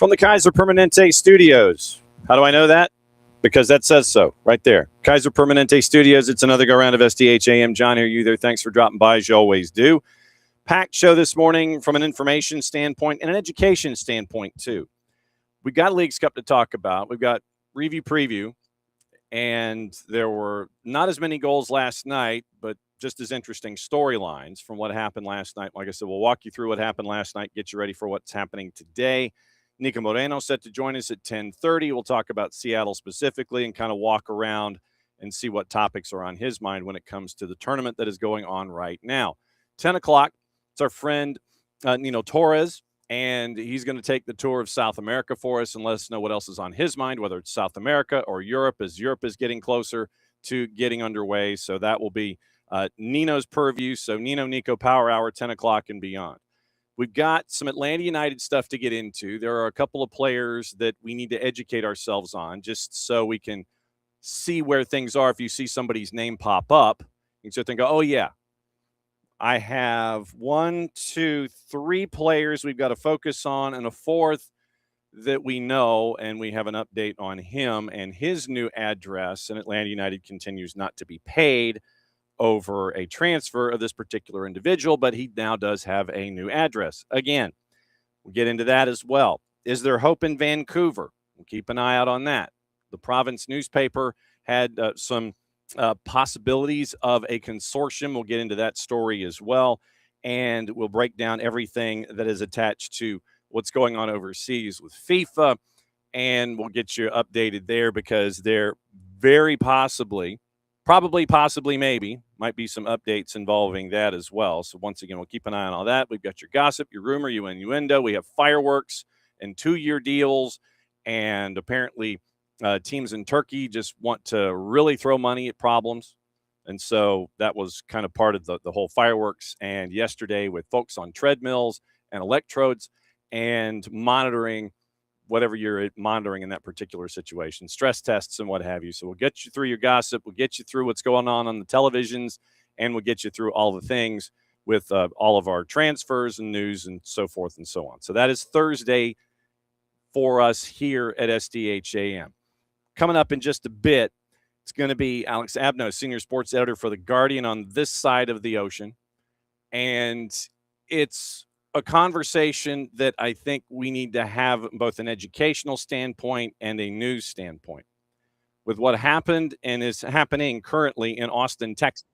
from the Kaiser Permanente Studios. How do I know that? Because that says so right there. Kaiser Permanente Studios. It's another go-round of SDH AM. John, here you there. Thanks for dropping by, as you always do. Packed show this morning from an information standpoint and an education standpoint, too. We've got Leagues Cup to talk about. We've got review preview, and there were not as many goals last night, but just as interesting storylines from what happened last night. Like I said, we'll walk you through what happened last night, get you ready for what's happening today. Niko Moreno set to join us at 10:30. We'll talk about Seattle specifically and kind of walk around and see what topics are on his mind when it comes to the tournament that is going on right now. 10 o'clock, it's our friend Nino Torres, and he's going to take the tour of South America for us and let us know what else is on his mind, whether it's South America or Europe, as Europe is getting closer to getting underway. So that will be Nino's purview. So Niko Power Hour, 10 o'clock and beyond. We've got some Atlanta United stuff to get into. There are a couple of players that we need to educate ourselves on just so we can see where things are. If you see somebody's name pop up, you can sit there and go, oh, yeah, I have 1, 2, 3 players we've got to focus on and a fourth that we know, and we have an update on him and his new address. And Atlanta United continues not to be paid over a transfer of this particular individual, but he now does have a new address. Again, we'll get into that as well. Is there hope in Vancouver? We'll keep an eye out on that. The Province newspaper had some possibilities of a consortium. We'll get into that story as well, and we'll break down everything that is attached to what's going on overseas with FIFA, and we'll get you updated there because there very possibly, maybe, might be some updates involving that as well. So once again, we'll keep an eye on all that. We've got your gossip, your rumor, your innuendo. We have fireworks and 2-year deals, and apparently teams in Turkey just want to really throw money at problems. And so that was kind of part of the whole fireworks. And yesterday with folks on treadmills and electrodes and monitoring whatever you're monitoring in that particular situation, stress tests and what have you. So we'll get you through your gossip. We'll get you through what's going on the televisions, and we'll get you through all the things with all of our transfers and news and so forth and so on. So that is Thursday for us here at SDH AM. Coming up in just a bit, it's going to be Alex Abnos, senior sports editor for The Guardian on this side of the ocean. And it's a conversation that I think we need to have both an educational standpoint and a news standpoint with what happened and is happening currently in Austin, Texas,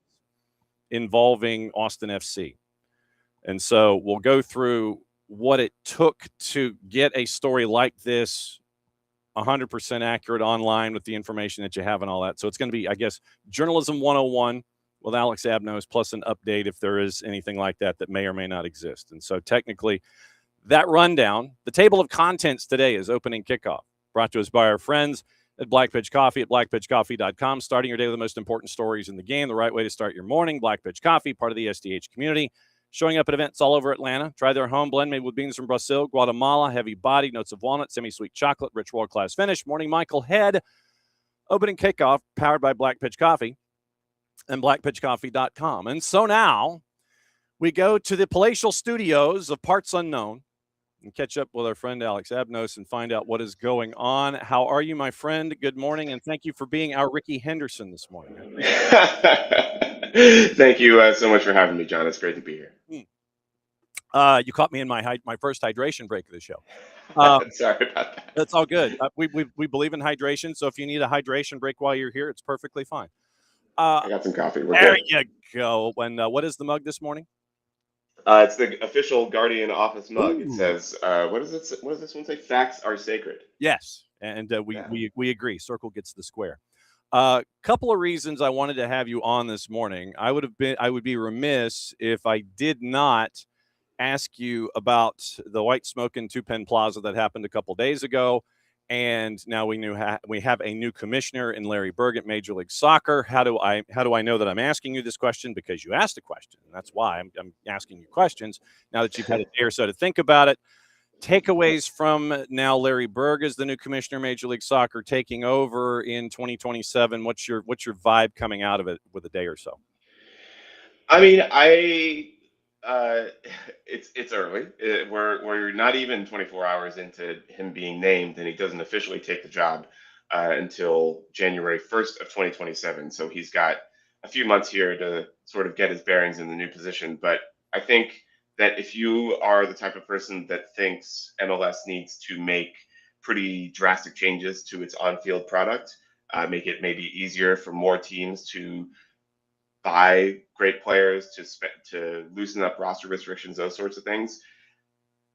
involving Austin FC. And so we'll go through what it took to get a story like this 100% accurate online with the information that you have and all that. So it's going to be, I guess, Journalism 101 with Alex Abnos, plus an update if there is anything like that may or may not exist. And so technically, that rundown, the table of contents today is opening kickoff, brought to us by our friends at Black Pitch Coffee at blackpitchcoffee.com. Starting your day with the most important stories in the game, the right way to start your morning. Black Pitch Coffee, part of the SDH community, showing up at events all over Atlanta. Try their home blend made with beans from Brazil, Guatemala, heavy body, notes of walnut, semi-sweet chocolate, rich world-class finish. Morning Michael Head, opening kickoff, powered by Black Pitch Coffee and blackpitchcoffee.com. And so now we go to the palatial studios of Parts Unknown and catch up with our friend Alex Abnos and find out what is going on. How are you, my friend? Good morning, and thank you for being our Ricky Henderson this morning. Thank you so much for having me, John. It's great to be here. You caught me in my first hydration break of the show. Sorry about that. That's all good. We believe in hydration, so if you need a hydration break while you're here, it's perfectly fine. I got some coffee. There you go. And what is the mug this morning? It's the official Guardian office mug. Ooh. It says, what does this one say? Facts are sacred. Yes, and we agree. Circle gets the square. Couple of reasons I wanted to have you on this morning. I would be remiss if I did not ask you about the white smoke in Two Penn Plaza that happened a couple days ago. And now we have a new commissioner in Larry Berg at Major League Soccer. How do I know that I'm asking you this question? Because you asked a question. And that's why I'm asking you questions now that you've had a day or so to think about it. Takeaways from now Larry Berg is the new commissioner, Major League Soccer, taking over in 2027. What's your vibe coming out of it with a day or so? I mean, Uh, it's early. We're not even 24 hours into him being named, and he doesn't officially take the job until January 1st of 2027. So he's got a few months here to sort of get his bearings in the new position. But I think that if you are the type of person that thinks MLS needs to make pretty drastic changes to its on-field product, make it maybe easier for more teams to buy great players, to loosen up roster restrictions, those sorts of things.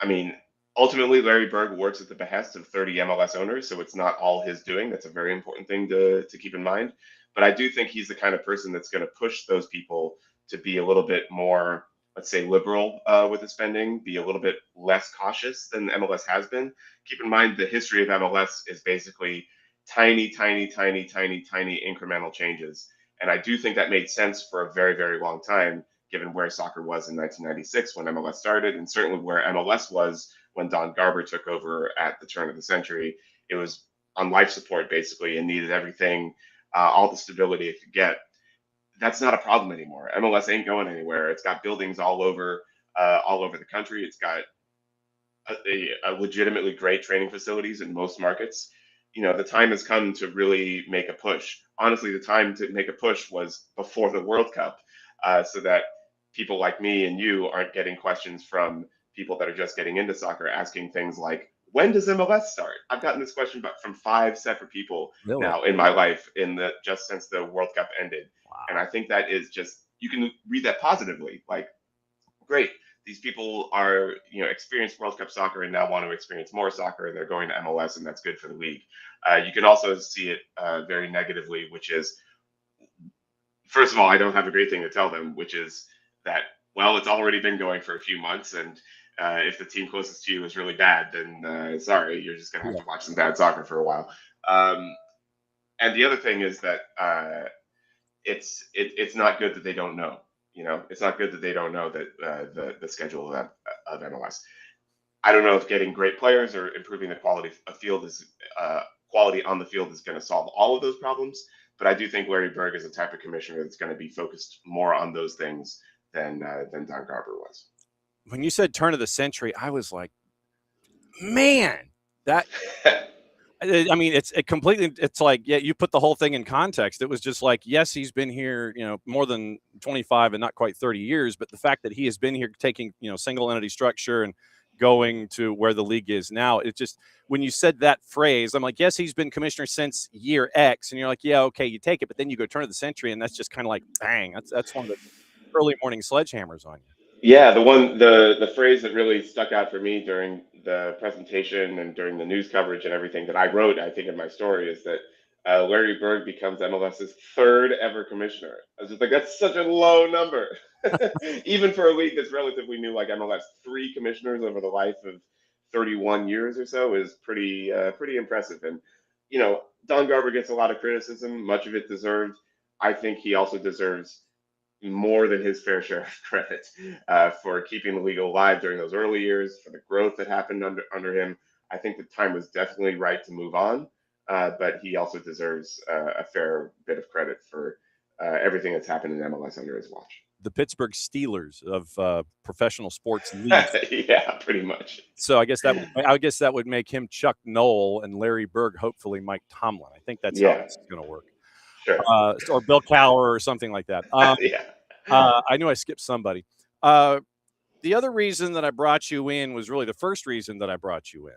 I mean, ultimately, Larry Berg works at the behest of 30 MLS owners, so it's not all his doing. That's a very important thing to keep in mind. But I do think he's the kind of person that's going to push those people to be a little bit more, let's say, liberal with the spending, be a little bit less cautious than MLS has been. Keep in mind the history of MLS is basically tiny, tiny, tiny, tiny, tiny incremental changes. And I do think that made sense for a very, very long time, given where soccer was in 1996 when MLS started, and certainly where MLS was when Don Garber took over at the turn of the century. It was on life support basically and needed everything, all the stability it could get. That's not a problem anymore. MLS ain't going anywhere. It's got buildings all over the country. It's got a legitimately great training facilities in most markets. The time has come to really make a push. Honestly, the time to make a push was before the World Cup, so that people like me and you aren't getting questions from people that are just getting into soccer asking things like, when does MLS start? I've gotten this question from five separate people Really? now in my life just since the World Cup ended. And Wow. I think that is just, you can read that positively. Like, great. These people are, experienced World Cup soccer and now want to experience more soccer. They're going to MLS, and that's good for the league. You can also see it very negatively, which is, first of all, I don't have a great thing to tell them, which is that, well, it's already been going for a few months, and if the team closest to you is really bad, then sorry, you're just going to have Yeah. to watch some bad soccer for a while. Um, and the other thing is that it's not good that they don't know. It's not good that they don't know that the schedule of MLS. I don't know if getting great players or improving the quality on the field is going to solve all of those problems. But I do think Larry Berg is the type of commissioner that's going to be focused more on those things than Don Garber was. When you said turn of the century, I was like, man, that I mean, it's like, yeah, you put the whole thing in context. It was just like, yes, he's been here, more than 25 and not quite 30 years, but the fact that he has been here taking, single entity structure and going to where the league is now, it just, when you said that phrase, I'm like, yes, he's been commissioner since year X. And you're like, yeah, okay, you take it. But then you go turn of the century, and that's just kind of like, bang, that's one of the early morning sledgehammers on you. Yeah, the phrase that really stuck out for me during the presentation and during the news coverage and everything that I wrote, I think in my story, is that Larry Bird becomes MLS's third ever commissioner. I was just like, that's such a low number, even for a league that's relatively new like MLS. Three commissioners over the life of 31 years or so is pretty impressive. And Don Garber gets a lot of criticism, much of it deserved. I think he also deserves more than his fair share of credit for keeping the league alive during those early years, for the growth that happened under him. I think the time was definitely right to move on, but he also deserves a fair bit of credit for everything that's happened in MLS under his watch. The Pittsburgh Steelers of professional sports leagues. Yeah, pretty much. So I guess that would make him Chuck Noll and Larry Berg, hopefully Mike Tomlin. I think that's how Yeah, this is going to work, sure. or Bill Cowher or something like that. Yeah. I knew I skipped somebody. Uh, the other reason that I brought you in was really the first reason that I brought you in,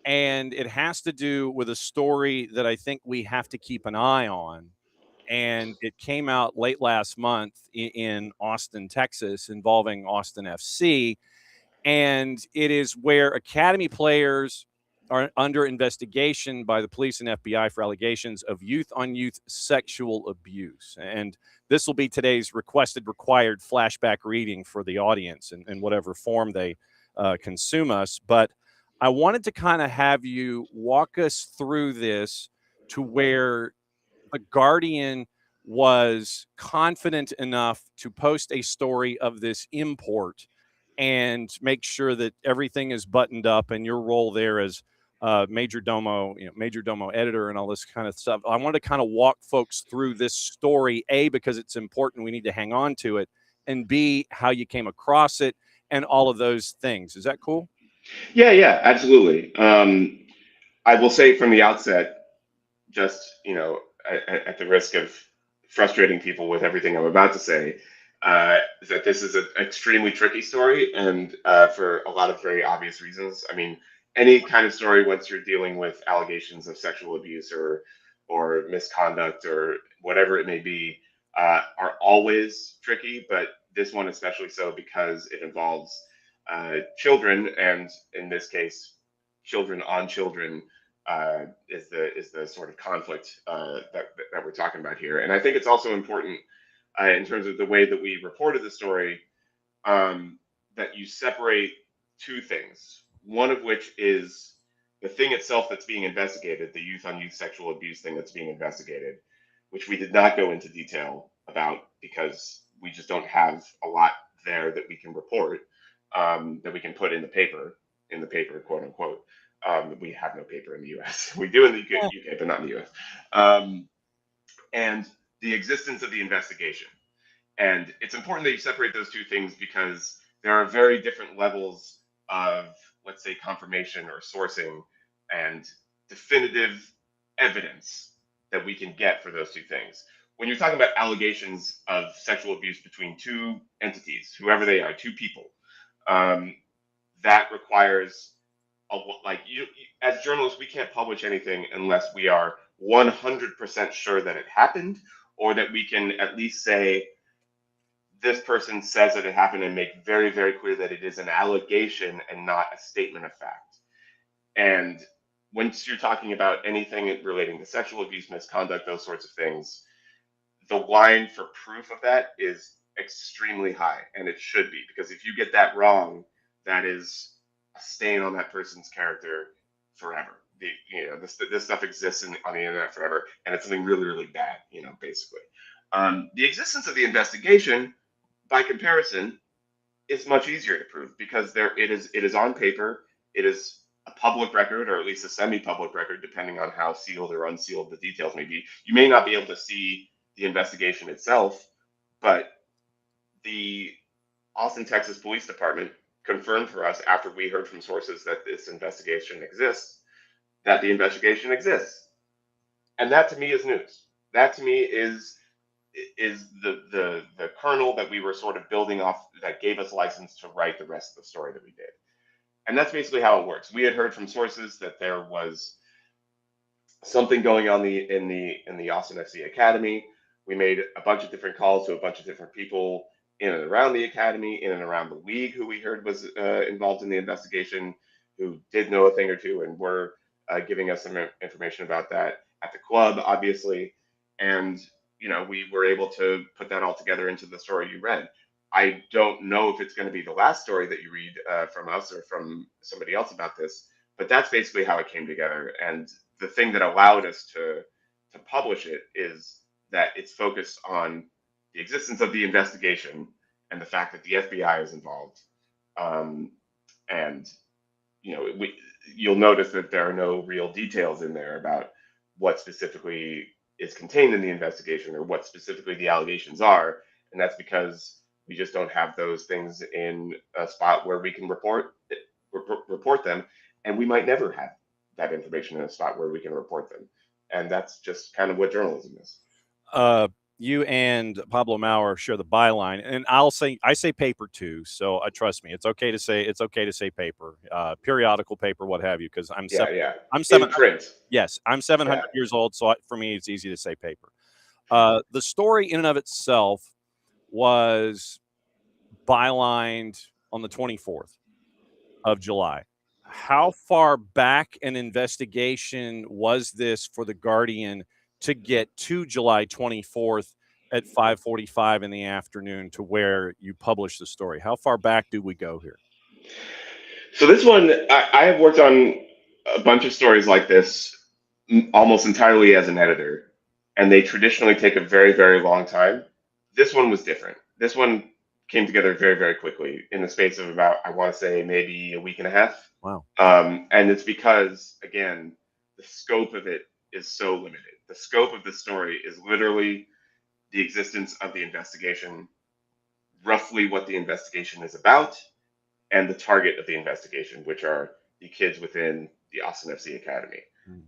and it has to do with a story that I think we have to keep an eye on. And it came out late last month in Austin, Texas, involving Austin FC. And it is where academy players are under investigation by the police and FBI for allegations of youth on youth sexual abuse. And this will be today's required flashback reading for the audience in whatever form they consume us. But I wanted to kind of have you walk us through this to where the Guardian was confident enough to post a story of this import and make sure that everything is buttoned up, and your role there as major domo editor and all this kind of stuff. I want to kind of walk folks through this story, because it's important. We need to hang on to it. and B, how you came across it, and all of those things. Is that cool? Yeah, absolutely. I will say from the outset, just at the risk of frustrating people with everything I'm about to say, is that this is an extremely tricky story, and for a lot of very obvious reasons. I mean, any kind of story once you're dealing with allegations of sexual abuse or misconduct or whatever it may be, are always tricky, but this one especially so because it involves children, and in this case, children on children is the sort of conflict that we're talking about here. And I think it's also important in terms of the way that we reported the story, that you separate two things. One of which is the thing itself that's being investigated, the youth on youth sexual abuse thing that's being investigated, which we did not go into detail about because we just don't have a lot there that we can report, that we can put in the paper, quote unquote. We have no paper in the U.S. We do in the UK, but not in the U.S. Um, and the existence of the investigation. And it's important that you separate those two things because there are very different levels of, let's say, confirmation or sourcing and definitive evidence that we can get for those two things. When you're talking about allegations of sexual abuse between two entities, whoever they are, two people, um, that requires like as journalists, we can't publish anything unless we are 100% sure that it happened, or that we can at least say this person says that it happened and make very, very clear that it is an allegation and not a statement of fact. And once you're talking about anything relating to sexual abuse, misconduct, those sorts of things, the line for proof of that is extremely high, and it should be, because if you get that wrong, that is a stain on that person's character forever. This stuff exists on the internet forever, and it's something really, really bad, basically. The existence of the investigation, by comparison, is much easier to prove because it is on paper, it is a public record, or at least a semi-public record, depending on how sealed or unsealed the details may be. You may not be able to see the investigation itself, but the Austin, Texas Police Department confirmed for us after we heard from sources that this investigation exists, that the investigation exists. And that to me is news. That to me is the kernel that we were sort of building off that gave us license to write the rest of the story that we did. And that's basically how it works. We had heard from sources that there was something going on in the Austin FC Academy. We made a bunch of different calls to a bunch of different people in and around the academy, in and around the league, who we heard was involved in the investigation, who did know a thing or two and were giving us some information about that at the club, obviously. And we were able to put that all together into the story you read. I don't know if it's going to be the last story that you read from us or from somebody else about this, but that's basically how it came together. And the thing that allowed us to publish it is that it's focused on the existence of the investigation and the fact that the FBI is involved. And you'll notice that there are no real details in there about what specifically is contained in the investigation or what specifically the allegations are, and that's because we just don't have those things in a spot where we can report them, and we might never have that information in a spot where we can report them, and that's just kind of what journalism is. You and Pablo Maurer share the byline, and I say paper too. So trust me, it's okay to say paper, periodical paper, what have you, because I'm in print. Yes, I'm 700 years old, so for me it's easy to say paper. The story in and of itself was bylined on the 24th of July. How far back an investigation was this for the Guardian to get to July 24th at 5:45 in the afternoon to where you published the story? How far back do we go here? So this one, I have worked on a bunch of stories like this almost entirely as an editor, and they traditionally take a very, very long time. This one was different. This one came together very, very quickly in the space of about, I want to say, maybe a week and a half. Wow. And it's because, again, the scope of it is so limited. The scope of the story is literally the existence of the investigation, roughly what the investigation is about, and the target of the investigation, which are the kids within the Austin FC Academy.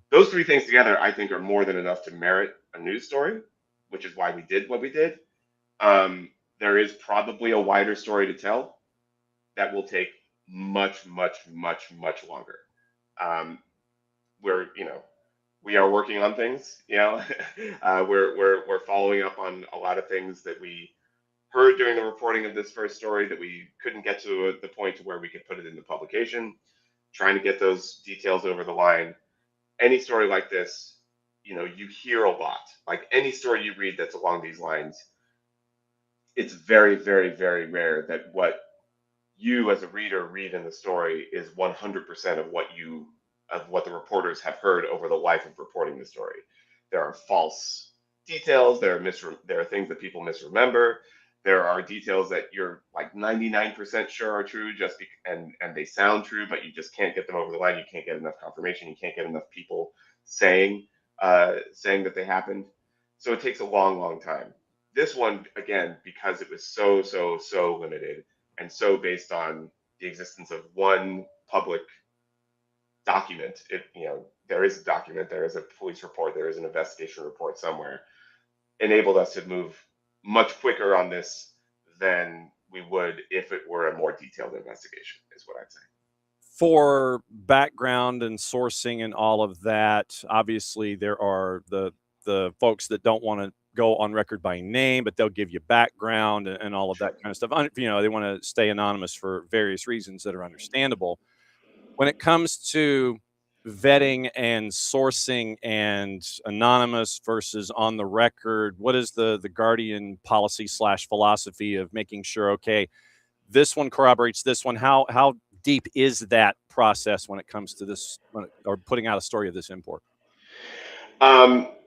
Those three things together, I think, are more than enough to merit a news story, which is why we did what we did. There is probably a wider story to tell that will take much, much, much, much longer. We're, we are working on things. We're following up on a lot of things that we heard during the reporting of this first story that we couldn't get to the point to where we could put it in the publication. Trying to get those details over the line. Any story like this, you hear a lot. Like any story you read that's along these lines, it's very, very, very rare that what you as a reader read in the story is 100% of what the reporters have heard over the life of reporting the story. There are false details. There are things that people misremember. There are details that you're like 99% sure are true, and they sound true, but you just can't get them over the line. You can't get enough confirmation. You can't get enough people saying that they happened. So it takes a long, long time. This one, again, because it was so, so, so limited and so based on the existence of one public document. There is a document, there is a police report, there is an investigation report somewhere, enabled us to move much quicker on this than we would if it were a more detailed investigation, is what I'd say. For background and sourcing and all of that, obviously there are the folks that don't want to go on record by name, but they'll give you background and all of that kind of stuff. They want to stay anonymous for various reasons that are understandable. When it comes to vetting and sourcing and anonymous versus on the record, what is the Guardian policy / philosophy of making sure, okay, this one corroborates this one? How deep is that process when it comes to this, or putting out a story of this import?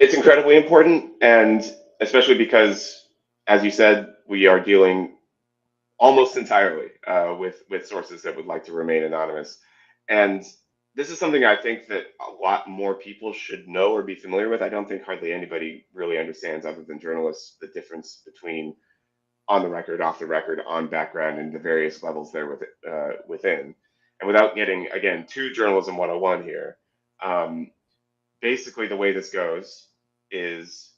It's incredibly important, and especially because, as you said, we are dealing almost entirely with sources that would like to remain anonymous. And this is something I think that a lot more people should know or be familiar with. I don't think hardly anybody really understands, other than journalists, the difference between on the record, off the record, on background, and the various levels there within. And without getting, again, to journalism 101 here, basically the way this goes is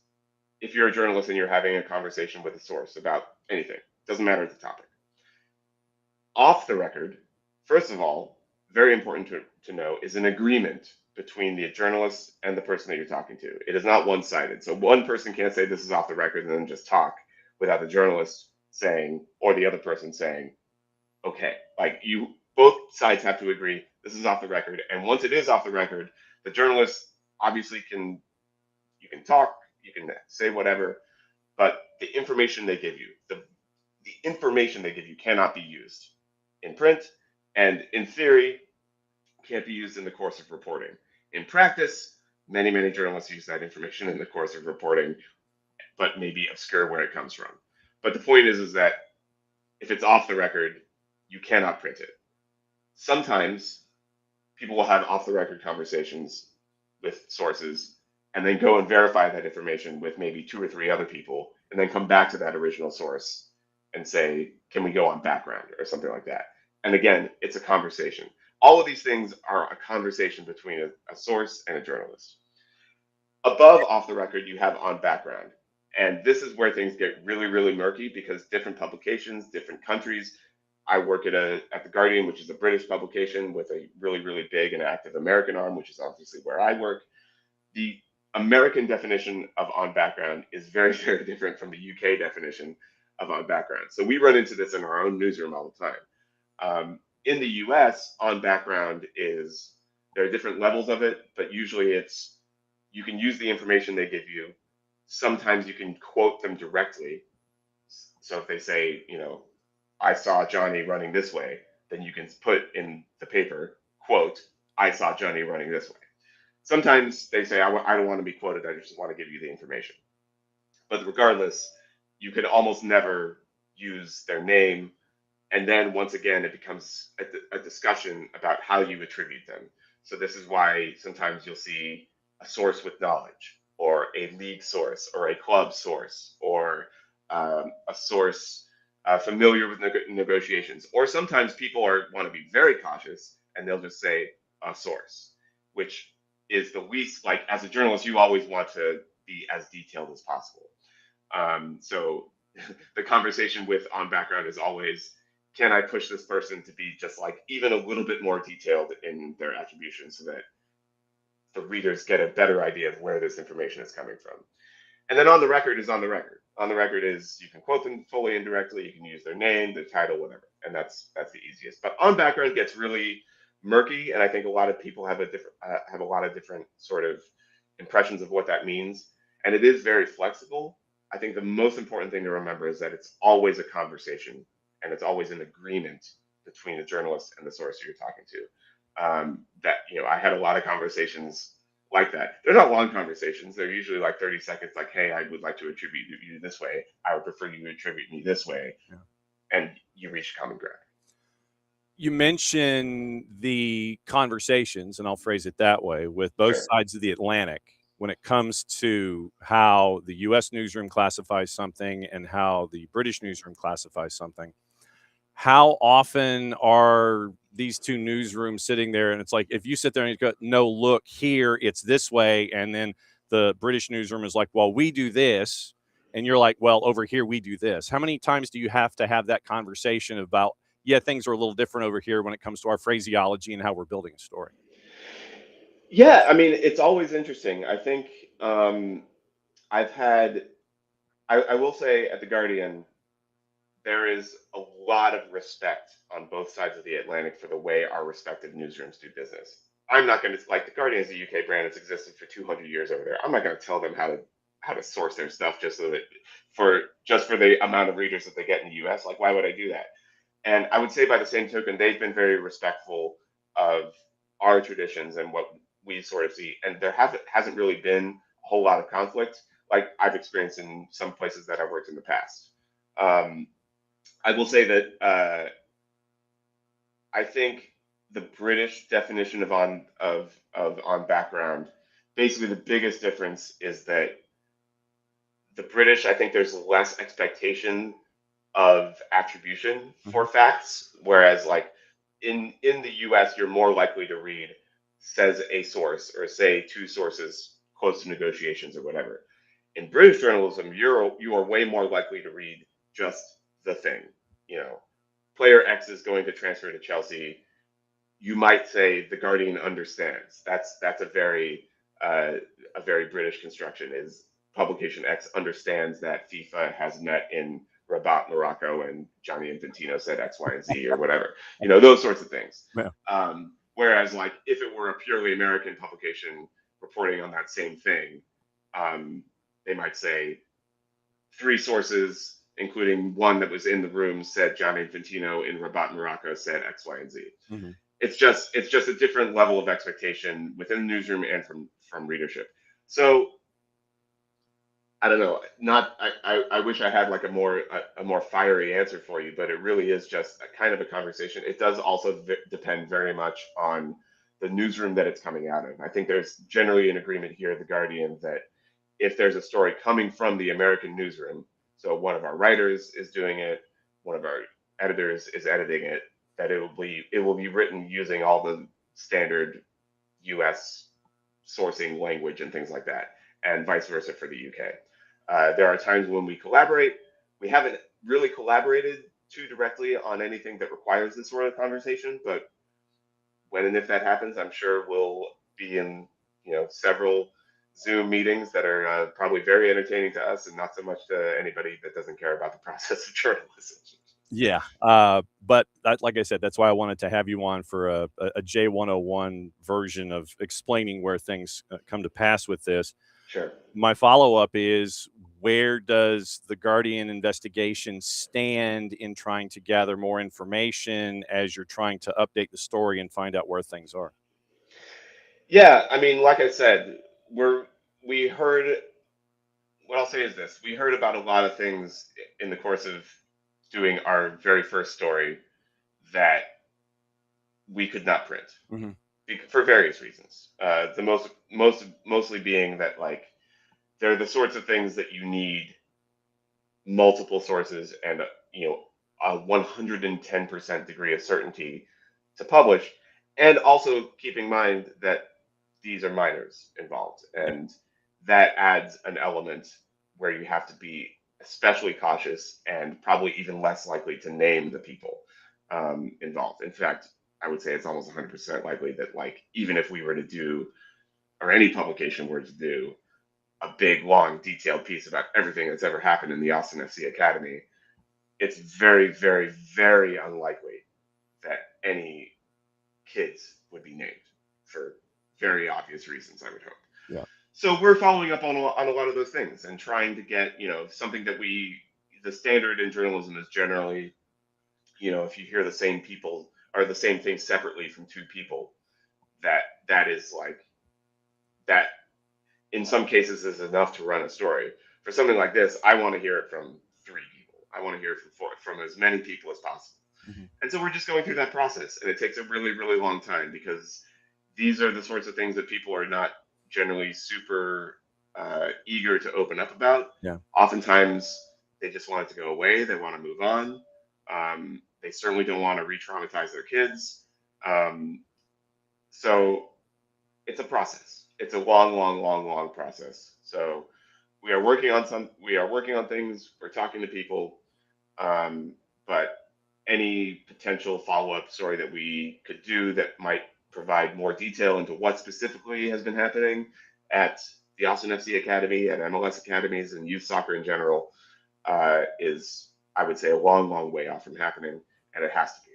if you're a journalist and you're having a conversation with a source about anything, doesn't matter the topic. Off the record, first of all, very important to know, is an agreement between the journalist and the person that you're talking to. It is not one-sided. So one person can't say this is off the record and then just talk without the journalist saying, or the other person saying, okay. Like, both sides have to agree this is off the record. And once it is off the record, the journalist obviously you can talk, you can say whatever, but the information they give you, the information they give you cannot be used in print, and in theory, can't be used in the course of reporting. In practice, many, many journalists use that information in the course of reporting, but maybe obscure where it comes from. But the point is that if it's off the record, you cannot print it. Sometimes people will have off the record conversations with sources and then go and verify that information with maybe 2 or 3 other people, and then come back to that original source and say, can we go on background or something like that? And again, it's a conversation. All of these things are a conversation between a source and a journalist. Above off the record, you have on background. And this is where things get really, really murky, because different publications, different countries. I work at the Guardian, which is a British publication with a really, really big and active American arm, which is obviously where I work. The American definition of on background is very, very different from the UK definition of on background. So we run into this in our own newsroom all the time. In the US, on background there are different levels of it, but usually you can use the information they give you. Sometimes you can quote them directly. So if they say, I saw Johnny running this way, then you can put in the paper, quote, I saw Johnny running this way. Sometimes they say, I don't want to be quoted, I just want to give you the information. But regardless, you can almost never use their name. And then once again, it becomes a discussion about how you attribute them. So this is why sometimes you'll see a source with knowledge, or a league source, or a club source, or a source familiar with negotiations. Or sometimes people want to be very cautious and they'll just say a source, which is the least, like, as a journalist, you always want to be as detailed as possible. So the conversation with on background is always, can I push this person to be just like even a little bit more detailed in their attribution so that the readers get a better idea of where this information is coming from. And then on the record is on the record. On the record is you can quote them fully and directly, you can use their name, the title, whatever, and that's the easiest. But on background gets really murky, and I think a lot of people have a lot of different sort of impressions of what that means, and it is very flexible. I think the most important thing to remember is that it's always a conversation, and it's always an agreement between the journalist and the source you're talking to. That I had a lot of conversations like that. They're not long conversations. They're usually like 30 seconds, like, hey, I would like to attribute you this way. I would prefer you to attribute me this way. Yeah. And you reach common ground. You mentioned the conversations, and I'll phrase it that way, with both sides of the Atlantic when it comes to how the U.S. newsroom classifies something and how the British newsroom classifies something. How often are these two newsrooms sitting there and it's like, if you sit there and you go, no, look here, it's this way. And then the British newsroom is like, well, we do this. And you're like, well, over here, we do this. How many times do you have to have that conversation about, yeah, things are a little different over here when it comes to our phraseology and how we're building a story? Yeah, I mean, it's always interesting. I think I've had, I will say at The Guardian, there is a lot of respect on both sides of the Atlantic for the way our respective newsrooms do business. I'm not going to, like, The Guardian is a UK brand. It's existed for 200 years over there. I'm not going to tell them how to source their stuff just so that for the amount of readers that they get in the US. Like, why would I do that? And I would say by the same token, they've been very respectful of our traditions and what we sort of see. And there hasn't really been a whole lot of conflict like I've experienced in some places that I've worked in the past. I will say that I think the British definition of on background, basically the biggest difference is that the British, I think there's less expectation of attribution for facts, whereas like in the US, you're more likely to read says a source or say two sources close to negotiations or whatever. In British journalism, you are way more likely to read just the thing. Player X is going to transfer to Chelsea. You might say the Guardian understands. That's a very British construction. Is publication X understands that FIFA has met in Rabat, Morocco, and Gianni Infantino said X, Y, and Z or whatever. Those sorts of things. Yeah. Whereas, like, if it were a purely American publication reporting on that same thing, they might say three sources, including one that was in the room, said Gianni Infantino in Rabat, Morocco said X, Y, and Z. Mm-hmm. It's just a different level of expectation within the newsroom and from readership. So I don't know. I wish I had like a more fiery answer for you, but it really is just a kind of a conversation. It does also depend very much on the newsroom that it's coming out of. I think there's generally an agreement here at The Guardian that if there's a story coming from the American newsroom, so one of our writers is doing it, one of our editors is editing it, that it will be written using all the standard U.S. sourcing language and things like that, and vice versa for the UK. There are times when we collaborate. We haven't really collaborated too directly on anything that requires this sort of conversation, but when and if that happens, I'm sure we'll be in several Zoom meetings that are probably very entertaining to us and not so much to anybody that doesn't care about the process of journalism. Yeah. But like I said, that's why I wanted to have you on for a J101 version of explaining where things come to pass with this. Sure. My follow-up is, where does the Guardian investigation stand in trying to gather more information as you're trying to update the story and find out where things are? Yeah, I mean, like I said, we heard, what I'll say is this: we heard about a lot of things in the course of doing our very first story that we could not print. Mm-hmm. For various reasons. The mostly being that, like, they're the sorts of things that you need multiple sources and a 110% degree of certainty to publish, and also keep in mind that these are minors involved, and that adds an element where you have to be especially cautious and probably even less likely to name the people involved. In fact, I would say it's almost 100% likely that, like, even if we were to do, or any publication were to do, a big, long, detailed piece about everything that's ever happened in the Austin FC Academy, it's very, very, very unlikely that any kids would be named for very obvious reasons, I would hope. Yeah. So we're following up on a lot of those things and trying to get, something that the standard in journalism is generally, if you hear the same people or the same thing separately from two people, that is like, that in some cases is enough to run a story. For something like this, I want to hear it from three people. I want to hear it from as many people as possible. Mm-hmm. And so we're just going through that process, and it takes a really, really long time because these are the sorts of things that people are not generally super eager to open up about. Yeah. Oftentimes, they just want it to go away. They want to move on. They certainly don't want to re-traumatize their kids. So it's a process. It's a long, long, long, long process. So we are working on things. We're talking to people, but any potential follow-up story that we could do that might provide more detail into what specifically has been happening at the Austin FC Academy and MLS academies and youth soccer in general is, I would say, a long, long way off from happening, and it has to be.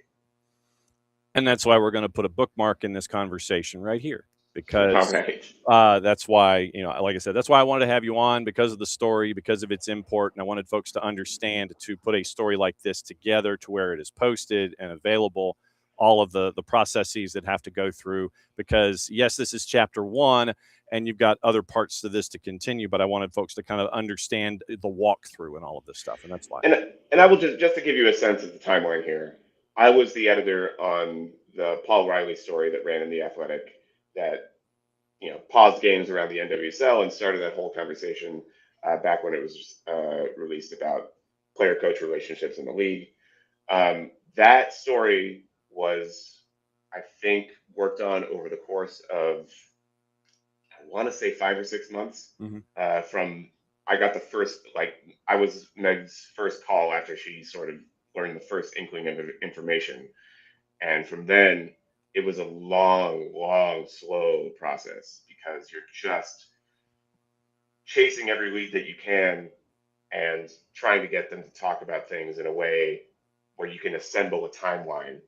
And that's why we're going to put a bookmark in this conversation right here, because Right. that's why, like I said, that's why I wanted to have you on, because of the story, because of its import. And I wanted folks to understand, to put a story like this together to where it is posted and available, all of the processes that have to go through, because yes, this is chapter 1 and you've got other parts to this to continue, but I wanted folks to kind of understand the walkthrough and all of this stuff. And that's why. And I will just to give you a sense of the timeline here. I was the editor on the Paul Riley story that ran in The Athletic that, paused games around the NWSL and started that whole conversation back when it was released about player-coach relationships in the league. That story was, I think, worked on over the course of, I want to say, 5 or 6 months. Mm-hmm. From I got the first, I was Meg's first call after she sort of learned the first inkling of information. And from then, it was a long, long, slow process because you're just chasing every lead that you can and trying to get them to talk about things in a way where you can assemble a timeline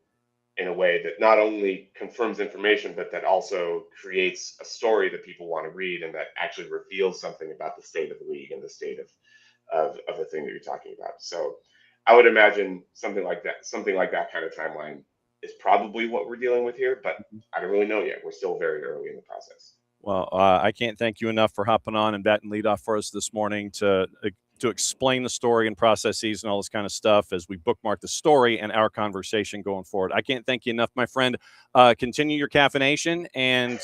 in a way that not only confirms information, but that also creates a story that people want to read and that actually reveals something about the state of the league and the state of the thing that you're talking about. So I would imagine something like that kind of timeline is probably what we're dealing with here, but I don't really know yet. We're still very early in the process. Well, I can't thank you enough for hopping on and batting leadoff for us this morning to explain the story and processes and all this kind of stuff as we bookmark the story and our conversation going forward. I can't thank you enough, my friend. Continue your caffeination and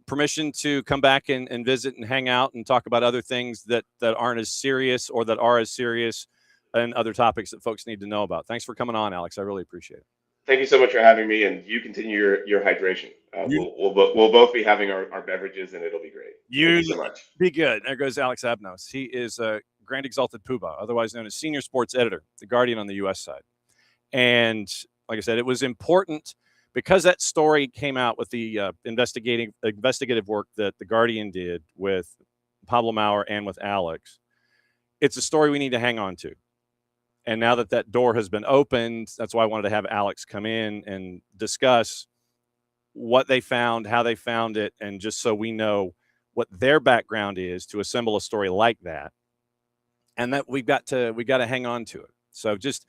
permission to come back and visit and hang out and talk about other things that aren't as serious or that are as serious, and other topics that folks need to know about. Thanks for coming on, Alex. I really appreciate it. Thank you so much for having me, and you continue your hydration. We'll both be having our beverages, and it'll be great. Thank you so much. Be good. There goes Alex Abnos. He is a Grand Exalted Poobah, otherwise known as Senior Sports Editor, The Guardian on the U.S. side. And like I said, it was important because that story came out with the investigative work that The Guardian did with Pablo Maurer and with Alex. It's a story we need to hang on to. And now that door has been opened, that's why I wanted to have Alex come in and discuss what they found, how they found it, and just so we know what their background is to assemble a story like that. And that we got to hang on to it. So just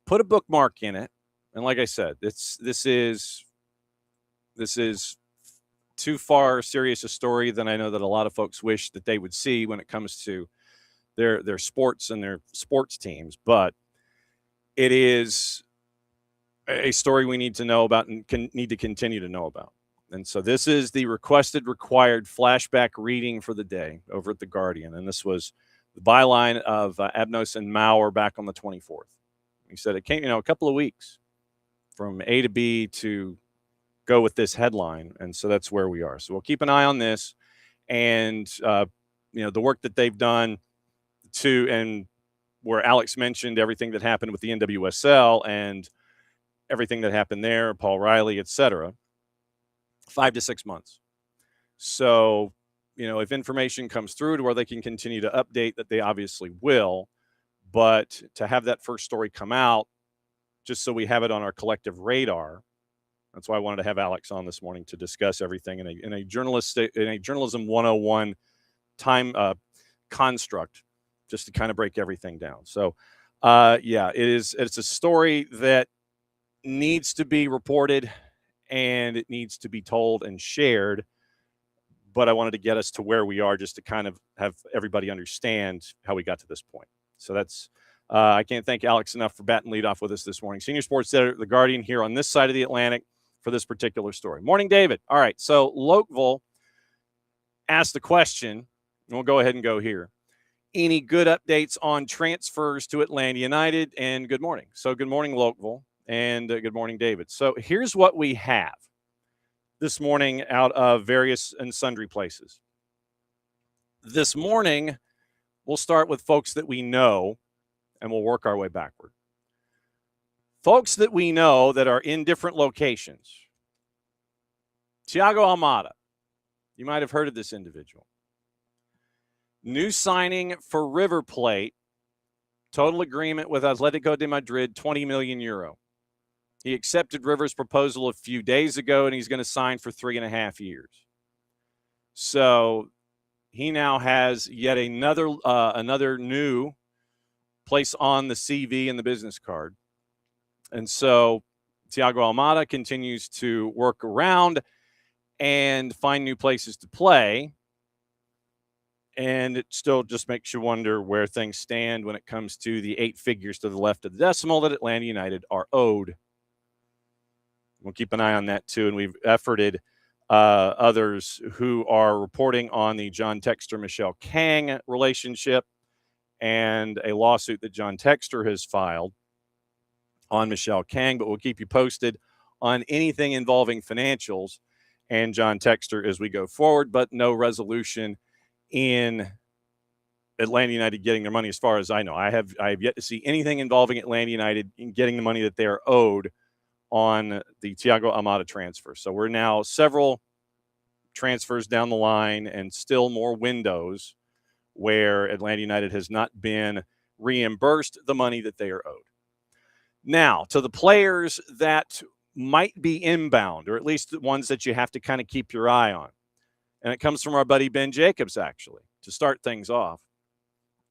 put a bookmark in it. And like I said, this is too far serious a story than I know that a lot of folks wish that they would see when it comes to their sports and their sports teams, but it is a story we need to know about and need to continue to know about. And so this is the required flashback reading for the day over at The Guardian. And this was the byline of Abnos and Maurer back on the 24th. He said it came, a couple of weeks from A to B to go with this headline. And so that's where we are. So we'll keep an eye on this and, the work that they've done and where Alex mentioned everything that happened with the NWSL and everything that happened there, Paul Riley, et cetera, 5 to 6 months. So, if information comes through to where they can continue to update, that they obviously will. But to have that first story come out, just so we have it on our collective radar, that's why I wanted to have Alex on this morning to discuss everything in a journalism 101 time construct, just to kind of break everything down. So, it's a story that needs to be reported and it needs to be told and shared. But I wanted to get us to where we are just to kind of have everybody understand how we got to this point. So that's, I can't thank Alex enough for batting leadoff with us this morning. Senior sports editor at The Guardian here on this side of the Atlantic for this particular story. Morning, David. All right. So Lokeville asked the question, and we'll go ahead and go here. Any good updates on transfers to Atlanta United? And good morning. So good morning, Lokeville, and good morning, David. So here's what we have this morning out of various and sundry places. This morning, we'll start with folks that we know, and we'll work our way backward. Folks that we know that are in different locations. Thiago Almada. You might have heard of this individual. New signing for River Plate. Total agreement with Atletico de Madrid, 20 million euro. He accepted River's proposal a few days ago, and he's going to sign for 3.5 years. So he now has yet another new place on the CV and the business card. And so Thiago Almada continues to work around and find new places to play. And it still just makes you wonder where things stand when it comes to the 8 figures to the left of the decimal that Atlanta United are owed. We'll keep an eye on that, too. And we've efforted others who are reporting on the John Textor-Michelle Kang relationship and a lawsuit that John Textor has filed on Michelle Kang. But we'll keep you posted on anything involving financials and John Textor as we go forward. But no resolution in Atlanta United getting their money as far as I know. I have yet to see anything involving Atlanta United in getting the money that they are owed on the Thiago Almada transfer. So we're now several transfers down the line and still more windows where Atlanta United has not been reimbursed the money that they are owed. Now, to the players that might be inbound, or at least the ones that you have to kind of keep your eye on. And it comes from our buddy Ben Jacobs, actually, to start things off.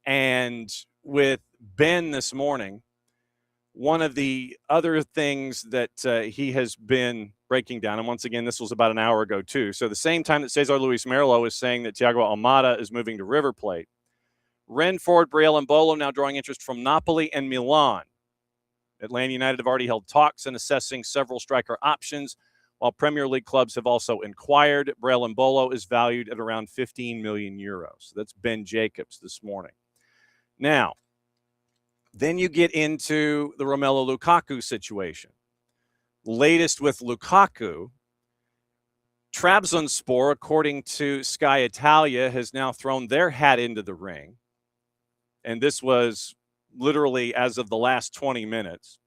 And with Ben this morning, one of the other things that he has been breaking down, and once again, this was about an hour ago, too. So the same time that Cesar Luis Merlo is saying that Thiago Almada is moving to River Plate, Ren, Ford, Brielle, and Bolo now drawing interest from Napoli and Milan. Atlanta United have already held talks and assessing several striker options, while Premier League clubs have also inquired. Brielle and Bolo is valued at around 15 million euros. That's Ben Jacobs this morning. Now, then you get into the Romelu Lukaku situation. Latest with Lukaku, Trabzonspor, according to Sky Italia, has now thrown their hat into the ring. And this was literally as of the last 20 minutes.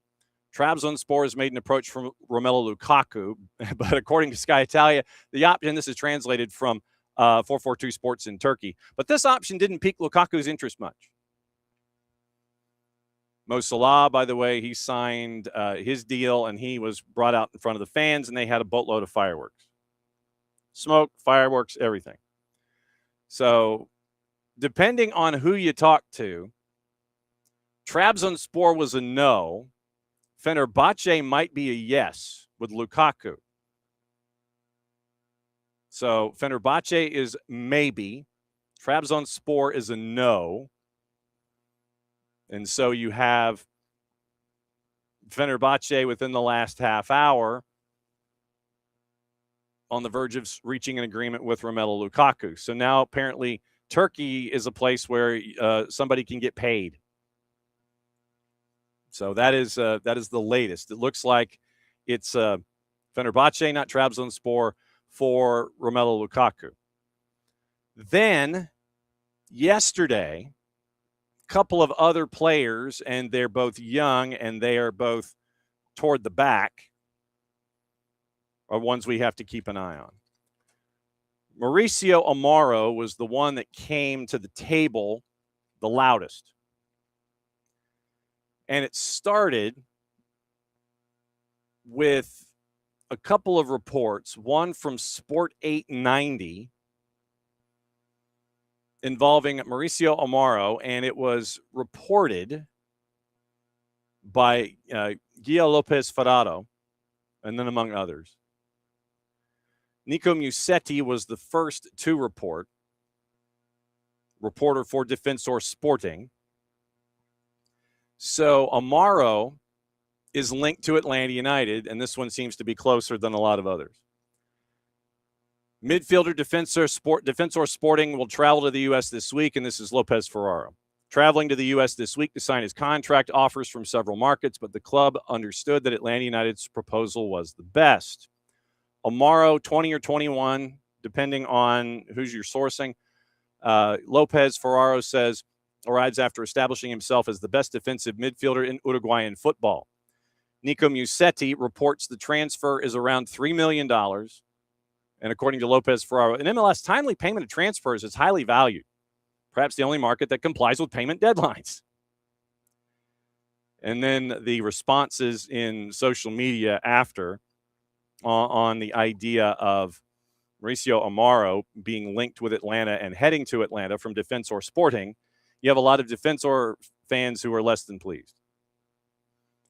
Trabzonspor has made an approach from Romelu Lukaku, but according to Sky Italia, the option, this is translated from 442 Sports in Turkey, but this option didn't pique Lukaku's interest much. Mo Salah, by the way, he signed his deal, and he was brought out in front of the fans, and they had a boatload of fireworks. Smoke, fireworks, everything. So depending on who you talk to, Trabzonspor was a no. Fenerbahce might be a yes with Lukaku. So Fenerbahce is maybe. Trabzonspor is a no. And so you have Fenerbahce within the last half hour on the verge of reaching an agreement with Romelu Lukaku. So now apparently Turkey is a place where somebody can get paid. So that is the latest. It looks like it's Fenerbahce, not Trabzonspor, for Romelu Lukaku. Then yesterday, a couple of other players, and they're both young and they are both toward the back, are ones we have to keep an eye on. Mauricio Amaro was the one that came to the table the loudest. And it started with a couple of reports, one from Sport 890 involving Mauricio Amaro, and it was reported by Guillermo Lopez Ferraro, and then among others. Niko Musetti was the first to report, reporter for Defensor Sporting. So Amaro is linked to Atlanta United, and this one seems to be closer than a lot of others. Midfielder Defensor Sporting will travel to the U.S. this week, and this is Lopez Ferraro. Traveling to the U.S. this week to sign his contract, offers from several markets, but the club understood that Atlanta United's proposal was the best. Amaro, 20 or 21, depending on who's you're sourcing. Lopez Ferraro says, arrives after establishing himself as the best defensive midfielder in Uruguayan football. Niko Musetti reports the transfer is around $3 million. And according to Lopez Ferraro, in MLS, timely payment of transfers is highly valued, perhaps the only market that complies with payment deadlines. And then the responses in social media after on the idea of Mauricio Amaro being linked with Atlanta and heading to Atlanta from Defensor Sporting, you have a lot of Defensor fans who are less than pleased.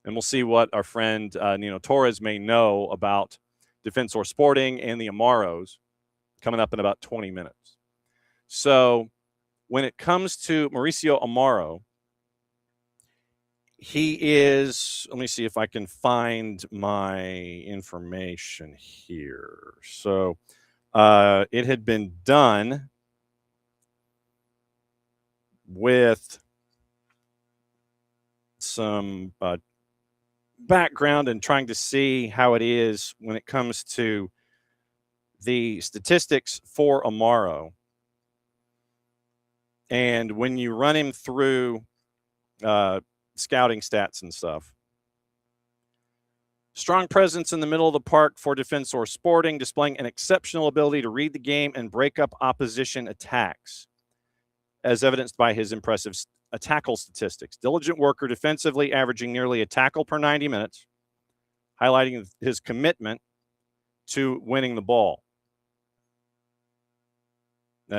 And we'll see what our friend Nino Torres may know about Defensor Sporting and the Amaros coming up in about 20 minutes. So when it comes to Mauricio Amaro, he is, let me see if I can find my information here. So it had been done with some background and trying to see how it is when it comes to the statistics for Amaro. And when you run him through scouting stats and stuff. Strong presence in the middle of the park for Defensor Sporting, displaying an exceptional ability to read the game and break up opposition attacks, as evidenced by his impressive tackle statistics. Diligent worker defensively, averaging nearly a tackle per 90 minutes, highlighting his commitment to winning the ball.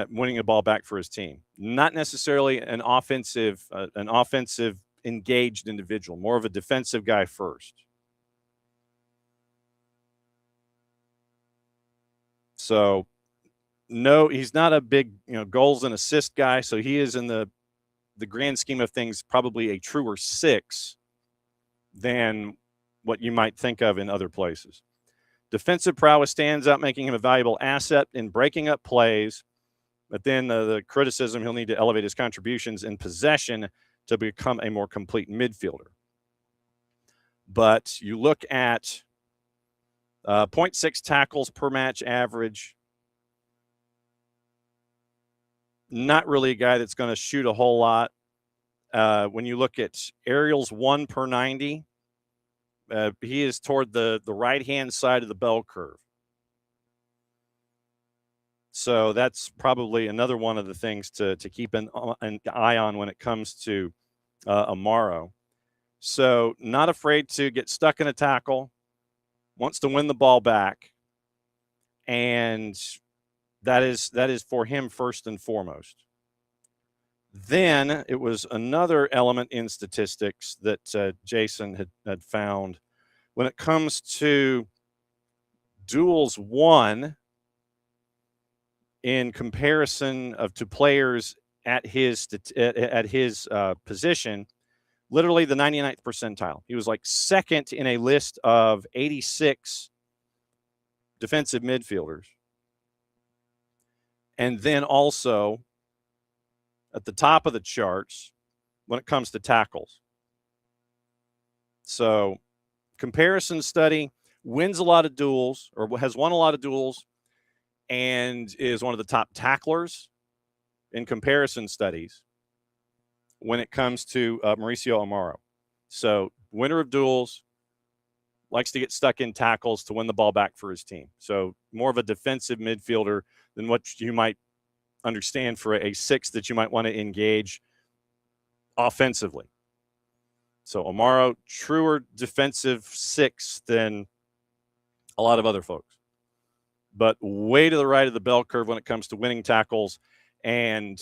Winning a ball back for his team. Not necessarily an offensive engaged individual, more of a defensive guy first. So, no, he's not a big, goals and assist guy. So he is in the grand scheme of things probably a truer 6 than what you might think of in other places. Defensive prowess stands out, making him a valuable asset in breaking up plays. But then the criticism, he'll need to elevate his contributions in possession to become a more complete midfielder. But you look at 0.6 tackles per match average. Not really a guy that's going to shoot a whole lot. When you look at aerials 1 per 90, he is toward the right-hand side of the bell curve. So that's probably another one of the things to keep an eye on when it comes to Amaro. So not afraid to get stuck in a tackle, wants to win the ball back, and that is for him first and foremost. Then it was another element in statistics that Jason had found when it comes to duels won in comparison to players at his position, literally the 99th percentile. He was like second in a list of 86 defensive midfielders. And then also at the top of the charts when it comes to tackles. So comparison study, wins a lot of duels, or has won a lot of duels, and is one of the top tacklers in comparison studies when it comes to Mauricio Amaro. So winner of duels, likes to get stuck in tackles to win the ball back for his team. So more of a defensive midfielder than what you might understand for a six that you might want to engage offensively. So Amaro, truer defensive six than a lot of other folks, but way to the right of the bell curve when it comes to winning tackles and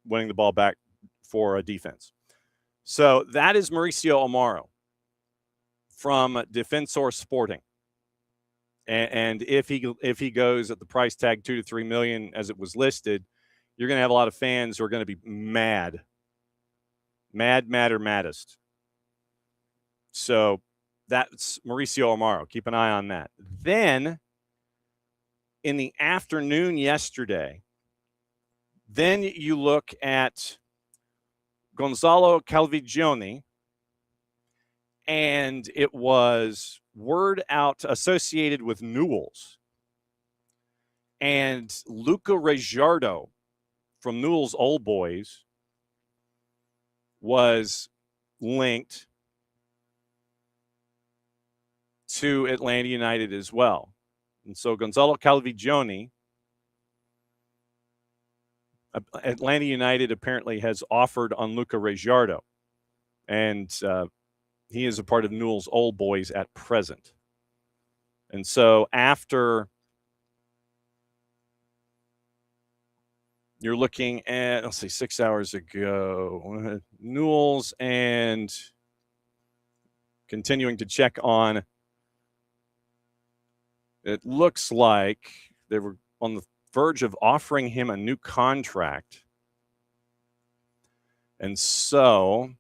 winning the ball back for a defense. So that is Mauricio Amaro from Defensor Sporting. And if he goes at the price tag $2 to $3 million as it was listed, you're going to have a lot of fans who are going to be mad or maddest. So that's Mauricio Amaro. Keep an eye on that. Then in the afternoon yesterday, then you look at Gonzalo Calvigioni, and it was word out associated with Newell's. And Luca Regiardo from Newell's Old Boys was linked to Atlanta United as well. And so Gonzalo Calvigioni, Atlanta United apparently has offered on Luca Regiardo. And he is a part of Newell's Old Boys at present. And so after you're looking at, let's see, 6 hours ago, Newell's, and continuing to check on, it looks like they were on the verge of offering him a new contract. And so,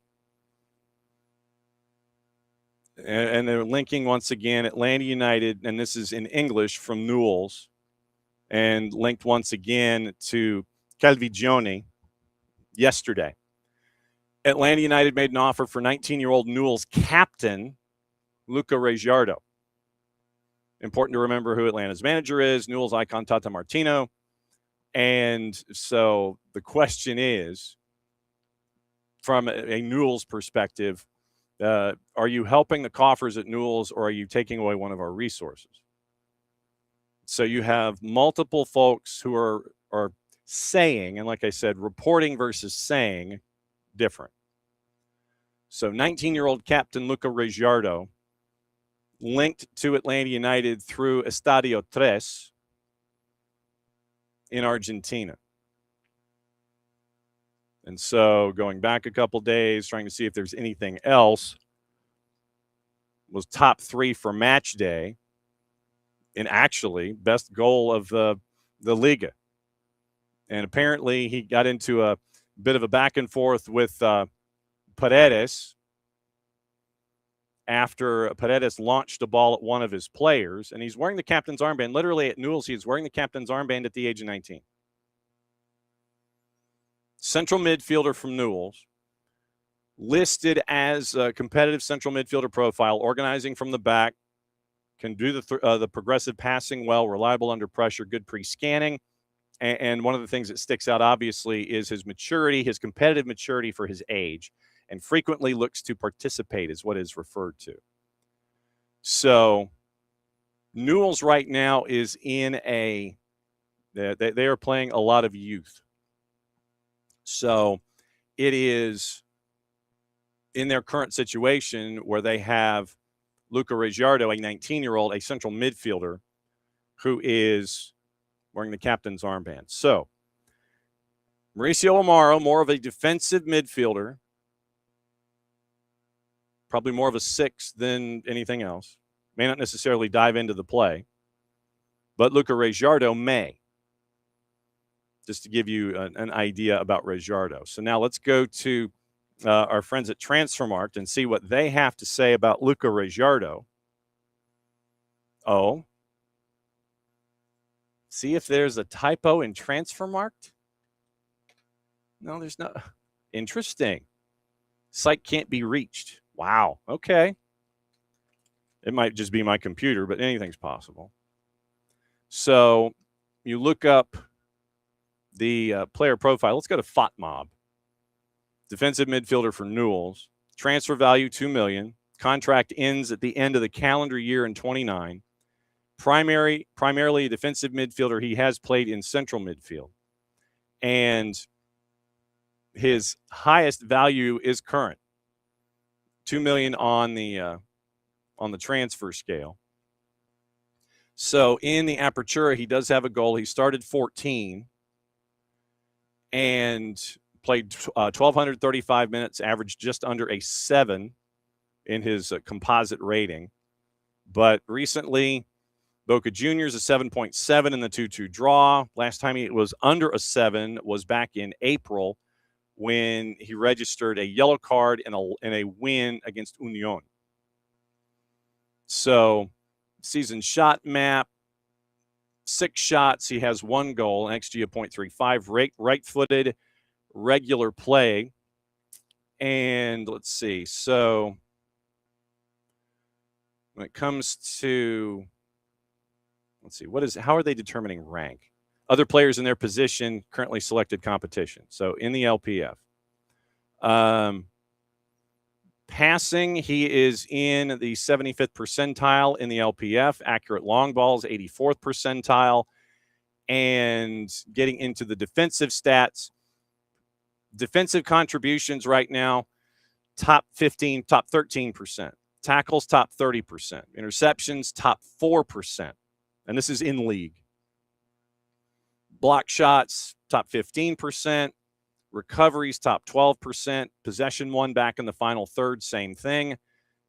and they're linking once again Atlanta United, and this is in English from Newell's, and linked once again to Calvigioni yesterday. Atlanta United made an offer for 19-year-old Newell's captain, Luca Regiardo. Important to remember who Atlanta's manager is, Newell's icon Tata Martino. And so the question is, from a Newell's perspective, are you helping the coffers at Newell's, or are you taking away one of our resources? So you have multiple folks who are saying, and like I said, reporting versus saying different. So 19-year-old captain Luca Regiardo linked to Atlanta United through Estadio Tres in Argentina. And so going back a couple days, trying to see if there's anything else, was top 3 for match day, and actually best goal of the Liga. And apparently he got into a bit of a back and forth with Paredes after Paredes launched a ball at one of his players, and he's wearing the captain's armband. Literally at Newell's, he's wearing the captain's armband at the age of 19. Central midfielder from Newell's, listed as a competitive central midfielder profile, organizing from the back, can do the progressive passing well, reliable under pressure, good pre-scanning. And one of the things that sticks out, obviously, is his maturity, his competitive maturity for his age, and frequently looks to participate is what is referred to. So Newell's right now is in they are playing a lot of youth. So it is in their current situation where they have Luca Regiardo, a 19-year-old, a central midfielder, who is wearing the captain's armband. So Mauricio Amaro, more of a defensive midfielder, probably more of a 6 than anything else. May not necessarily dive into the play, but Luca Regiardo may. Just to give you an idea about Regiardo. So now let's go to our friends at Transfermarkt and see what they have to say about Luca Regiardo. Oh. See if there's a typo in Transfermarkt. No, there's not. Interesting. Site can't be reached. Wow. Okay. It might just be my computer, but anything's possible. So you look up the player profile. Let's go to Fatmob. Defensive midfielder for Newell's. Transfer value $2 million. Contract ends at the end of the calendar year in 29. Primarily a defensive midfielder. He has played in central midfield. And his highest value is current. $2 million on the transfer scale. So in the Apertura, he does have a goal. He started 14 and played 1,235 minutes, averaged just under a 7 in his composite rating. But recently, Boca Juniors a 7.7 in the 2-2 draw. Last time it was under a 7 was back in April when he registered a yellow card in a win against Union. So season shot map, 6 shots. He has 1 goal, XG of 0.35, right-footed, regular play. And let's see. So when it comes to, let's see, how are they determining rank? Other players in their position currently selected competition. So in the LPF. Passing, he is in the 75th percentile in the LPF. Accurate long balls, 84th percentile. And getting into the defensive stats, defensive contributions right now, top 15, top 13%. Tackles, top 30%. Interceptions, top 4%. And this is in league. Block shots, top 15%. Recoveries, top 12%. Possession won back in the final third, same thing.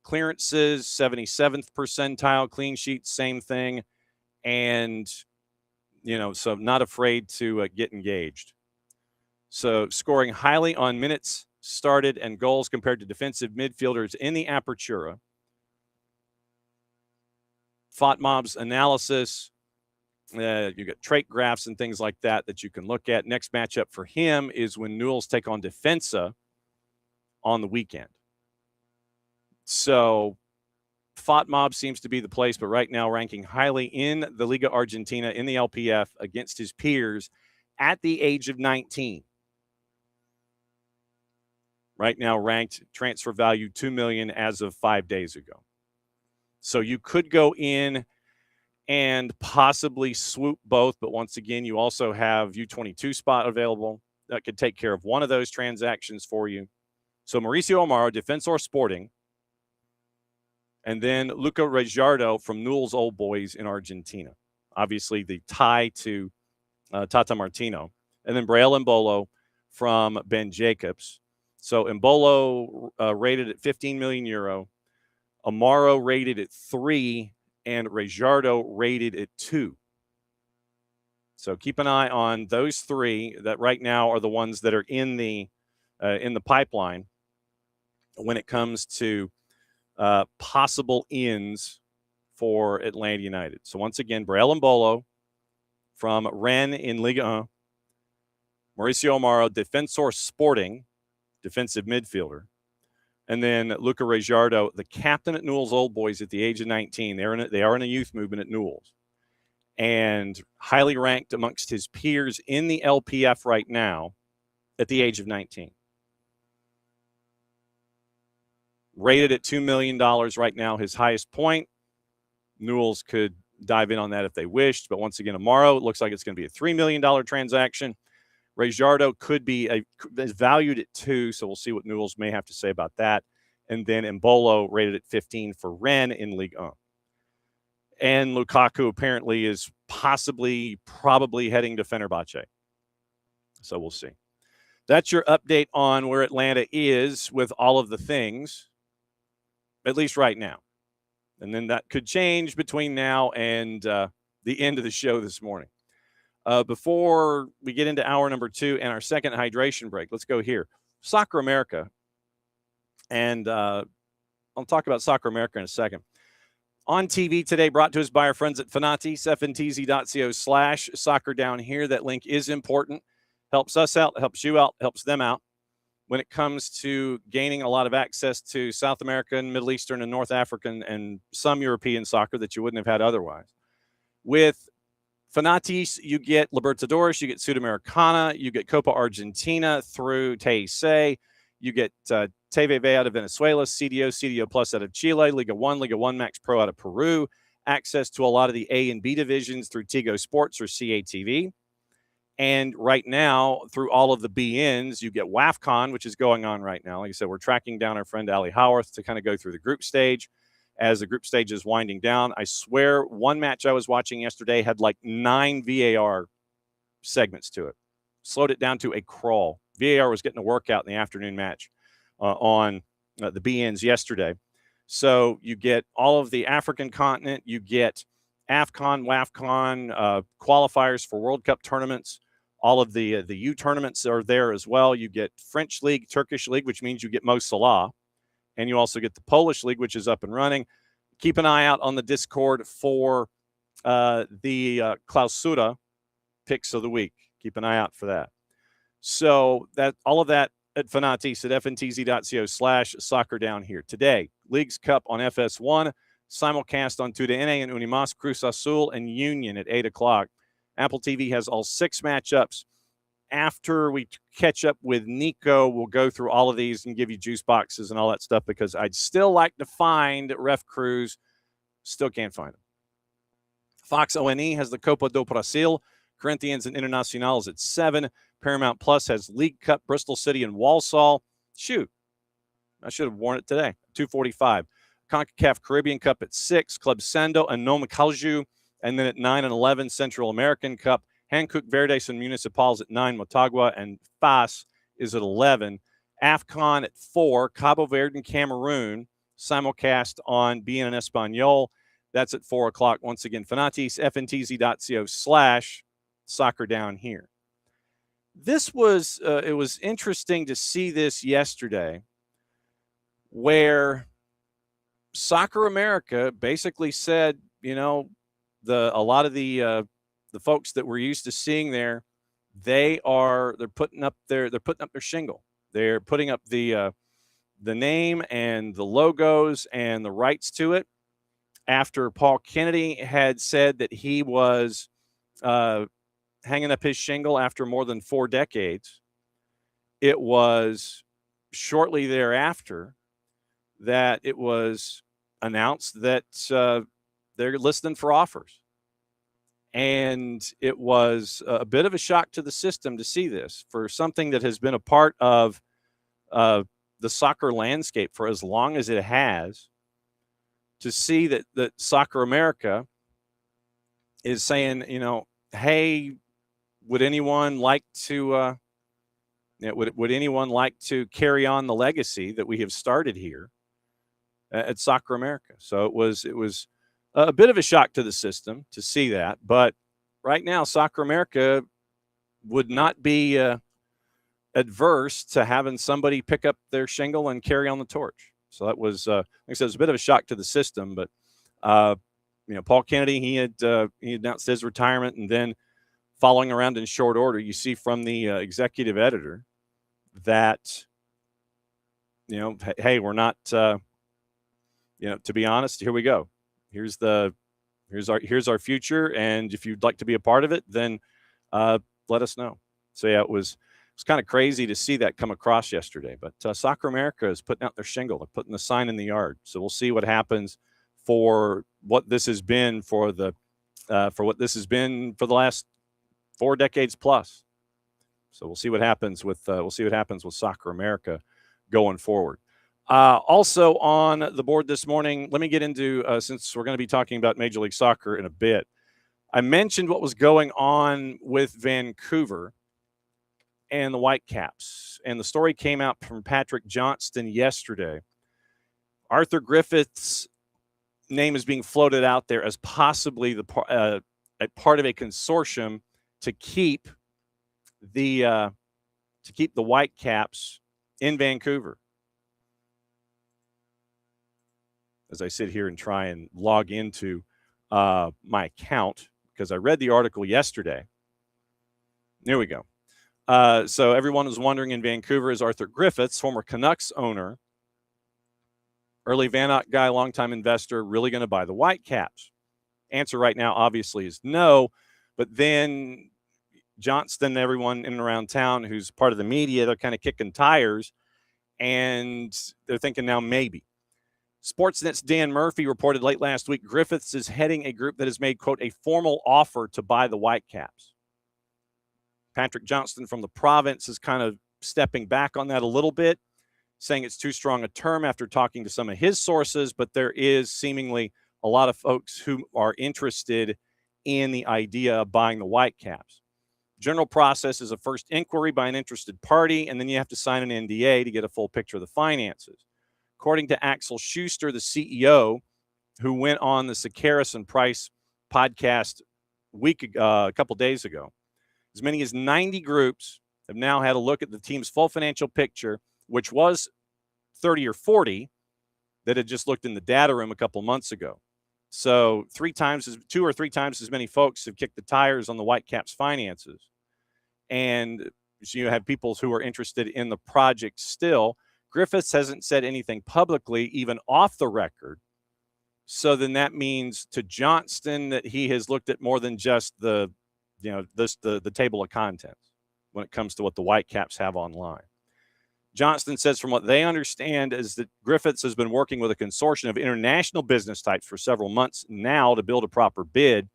Clearances, 77th percentile. Clean sheets, same thing. And, so not afraid to get engaged. So scoring highly on minutes started and goals compared to defensive midfielders in the Apertura. Fatmob's analysis. You got trait graphs and things like that you can look at. Next matchup for him is when Newell's take on Defensa on the weekend. So Fatmob seems to be the place, but right now ranking highly in the Liga Argentina in the LPF against his peers at the age of 19. Right now ranked transfer value $2 million as of 5 days ago. So you could go in and possibly swoop both. But once again, you also have U22 spot available that could take care of one of those transactions for you. So Mauricio Amaro, Defensor Sporting, and then Luca Regiardo from Newell's Old Boys in Argentina. Obviously, the tie to Tata Martino. And then Braille Mbolo from Ben Jacobs. So Mbolo rated at 15 million euro. Amaro rated at 3 and Regiardo rated at 2. So keep an eye on those 3 that right now are the ones that are in the pipeline when it comes to possible ins for Atlanta United. So once again, Braille Mbolo from Rennes in Ligue 1. Mauricio Amaro, Defensor Sporting, defensive midfielder. And then Luca Regiardo, the captain at Newell's Old Boys at the age of 19. They are in a youth movement at Newell's. And highly ranked amongst his peers in the LPF right now at the age of 19. Rated at $2 million right now, his highest point. Newell's could dive in on that if they wished. But once again, Amaro, it looks like it's going to be a $3 million transaction. Regiardo could be valued at 2, so we'll see what Newell's may have to say about that. And then Mbolo rated at 15 for Rennes in Ligue 1. And Lukaku apparently is probably heading to Fenerbahce. So we'll see. That's your update on where Atlanta is with all of the things, at least right now. And then that could change between now and the end of the show this morning. Before we get into hour number 2 and our second hydration break, let's go here. Soccer America. And I'll talk about Soccer America in a second. On TV today, brought to us by our friends at Fanatis, fntz.co/soccer down here. That link is important. Helps us out, helps you out, helps them out. when it comes to gaining a lot of access to South American, Middle Eastern, and North African, and some European soccer that you wouldn't have had otherwise. With Fanatis, you get Libertadores, you get Sudamericana, you get Copa Argentina through TIC, you get TVV out of Venezuela, CDO Plus out of Chile, Liga 1 Max Pro out of Peru, access to a lot of the A and B divisions through Tigo Sports or CATV. And right now, through all of the BNs, you get WAFCON, which is going on right now. Like I said, we're tracking down our friend Ali Howarth to kind of go through the group stage. As the group stage is winding down, I swear one match I was watching yesterday had like 9 VAR segments to it. Slowed it down to a crawl. VAR was getting a workout in the afternoon match on the BNs yesterday. So you get all of the African continent. You get AFCON, WAFCON, qualifiers for World Cup tournaments. All of the U tournaments are there as well. You get French League, Turkish League, which means you get Mo Salah. And you also get the Polish League, which is up and running. Keep an eye out on the Discord for the Clausura picks of the week. Keep an eye out for that. So that all of that at Fanatis at fntz.co/soccer down here. Today, Leagues Cup on FS1, simulcast on TUDN and Unimas, Cruz Azul, and Union at 8 o'clock. Apple TV has all 6 matchups. After we catch up with Niko, we'll go through all of these and give you juice boxes and all that stuff because I'd still like to find Ref Cruz. Still can't find them. Fox ONE has the Copa do Brasil, Corinthians and Internacionals at 7. Paramount Plus has League Cup, Bristol City and Walsall. Shoot, I should have worn it today. 2:45. CONCACAF Caribbean Cup at 6. Club Sando and Nome Calju. And then at 9 and 11, Central American Cup. Hankook Verdes and Municipals at 9. Motagua and FAS is at 11. AFCON at 4. Cabo Verde and Cameroon. Simulcast on BN Espanol. That's at 4 o'clock. Once again, Fanatis, fntz.co/soccer down here. This was, it was interesting to see this yesterday where Soccer America basically said, you know, a lot of the folks that we're used to seeing there, they're putting up their shingle. They're putting up the name and the logos and the rights to it after Paul Kennedy had said that he was hanging up his shingle after more than 4 decades. It was shortly thereafter that it was announced that they're listening for offers. And it was a bit of a shock to the system to see this for something that has been a part of the soccer landscape for as long as it has, to see that Soccer America is saying, you know, hey, would anyone like to would anyone like to carry on the legacy that we have started here at Soccer America? So it was a bit of a shock to the system to see that. But right now, Soccer America would not be adverse to having somebody pick up their shingle and carry on the torch. So that was, like I said, it was a bit of a shock to the system. But you know, Paul Kennedy, he announced his retirement, and then following around in short order, you see from the executive editor that, you know, hey, we're not, you know, to be honest, here we go. Here's our future, and if you'd like to be a part of it, then let us know. So yeah, it was kind of crazy to see that come across yesterday. But Soccer America is putting out their shingle. They're putting the sign in the yard. So we'll see what happens for what this has been for the last 4 decades plus. So we'll see what happens with Soccer America going forward. Also on the board this morning, let me get into, since we're going to be talking about Major League Soccer in a bit, I mentioned what was going on with Vancouver and the Whitecaps. And the story came out from Patrick Johnston yesterday. Arthur Griffith's name is being floated out there as possibly a part of a consortium to keep the Whitecaps in Vancouver. As I sit here and try and log into my account, because I read the article yesterday. There we go. So everyone was wondering in Vancouver, is Arthur Griffiths, former Canucks owner, early Vanoc guy, longtime investor, really going to buy the Whitecaps? Answer right now, obviously, is no. But then Johnston and everyone in and around town who's part of the media, they're kind of kicking tires, and they're thinking now maybe. Sportsnet's Dan Murphy reported late last week Griffiths is heading a group that has made, quote, a formal offer to buy the Whitecaps. Patrick Johnston from the province is kind of stepping back on that a little bit, saying it's too strong a term after talking to some of his sources, but there is seemingly a lot of folks who are interested in the idea of buying the Whitecaps. General process is a first inquiry by an interested party, and then you have to sign an NDA to get a full picture of the finances. According to Axel Schuster, the CEO, who went on the Sakaris and Price podcast a couple days ago, as many as 90 groups have now had a look at the team's full financial picture, which was 30 or 40 that had just looked in the data room a couple months ago. So 2 or 3 times as many folks have kicked the tires on the Whitecaps finances. And so you have people who are interested in the project still. Griffiths hasn't said anything publicly, even off the record. So then that means to Johnston that he has looked at more than just the table of contents when it comes to what the Whitecaps have online. Johnston says from what they understand is that Griffiths has been working with a consortium of international business types for several months now to build a proper bid,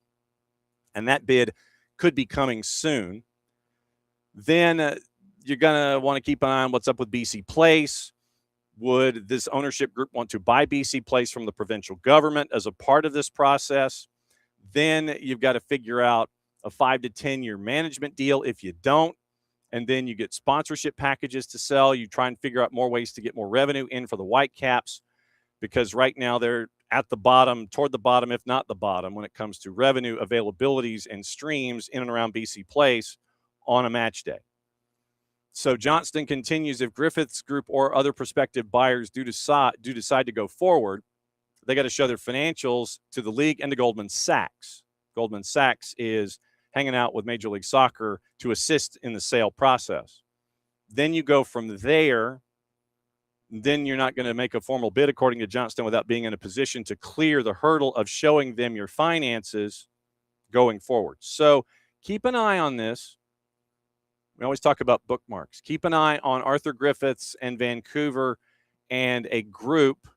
and that bid could be coming soon. Then you're going to want to keep an eye on what's up with BC Place. Would this ownership group want to buy BC Place from the provincial government as a part of this process? Then you've got to figure out a 5 to 10 year management deal if you don't. And then you get sponsorship packages to sell. You try and figure out more ways to get more revenue in for the Whitecaps, because right now they're at the bottom, toward the bottom, if not the bottom, when it comes to revenue availabilities and streams in and around BC Place on a match day. So Johnston continues, if Griffiths Group or other prospective buyers do decide to go forward, they got to show their financials to the league and to Goldman Sachs. Goldman Sachs is hanging out with Major League Soccer to assist in the sale process. Then you go from there. Then you're not going to make a formal bid, according to Johnston, without being in a position to clear the hurdle of showing them your finances going forward. So keep an eye on this. We always talk about bookmarks. Keep an eye on Arthur Griffiths and Vancouver and a group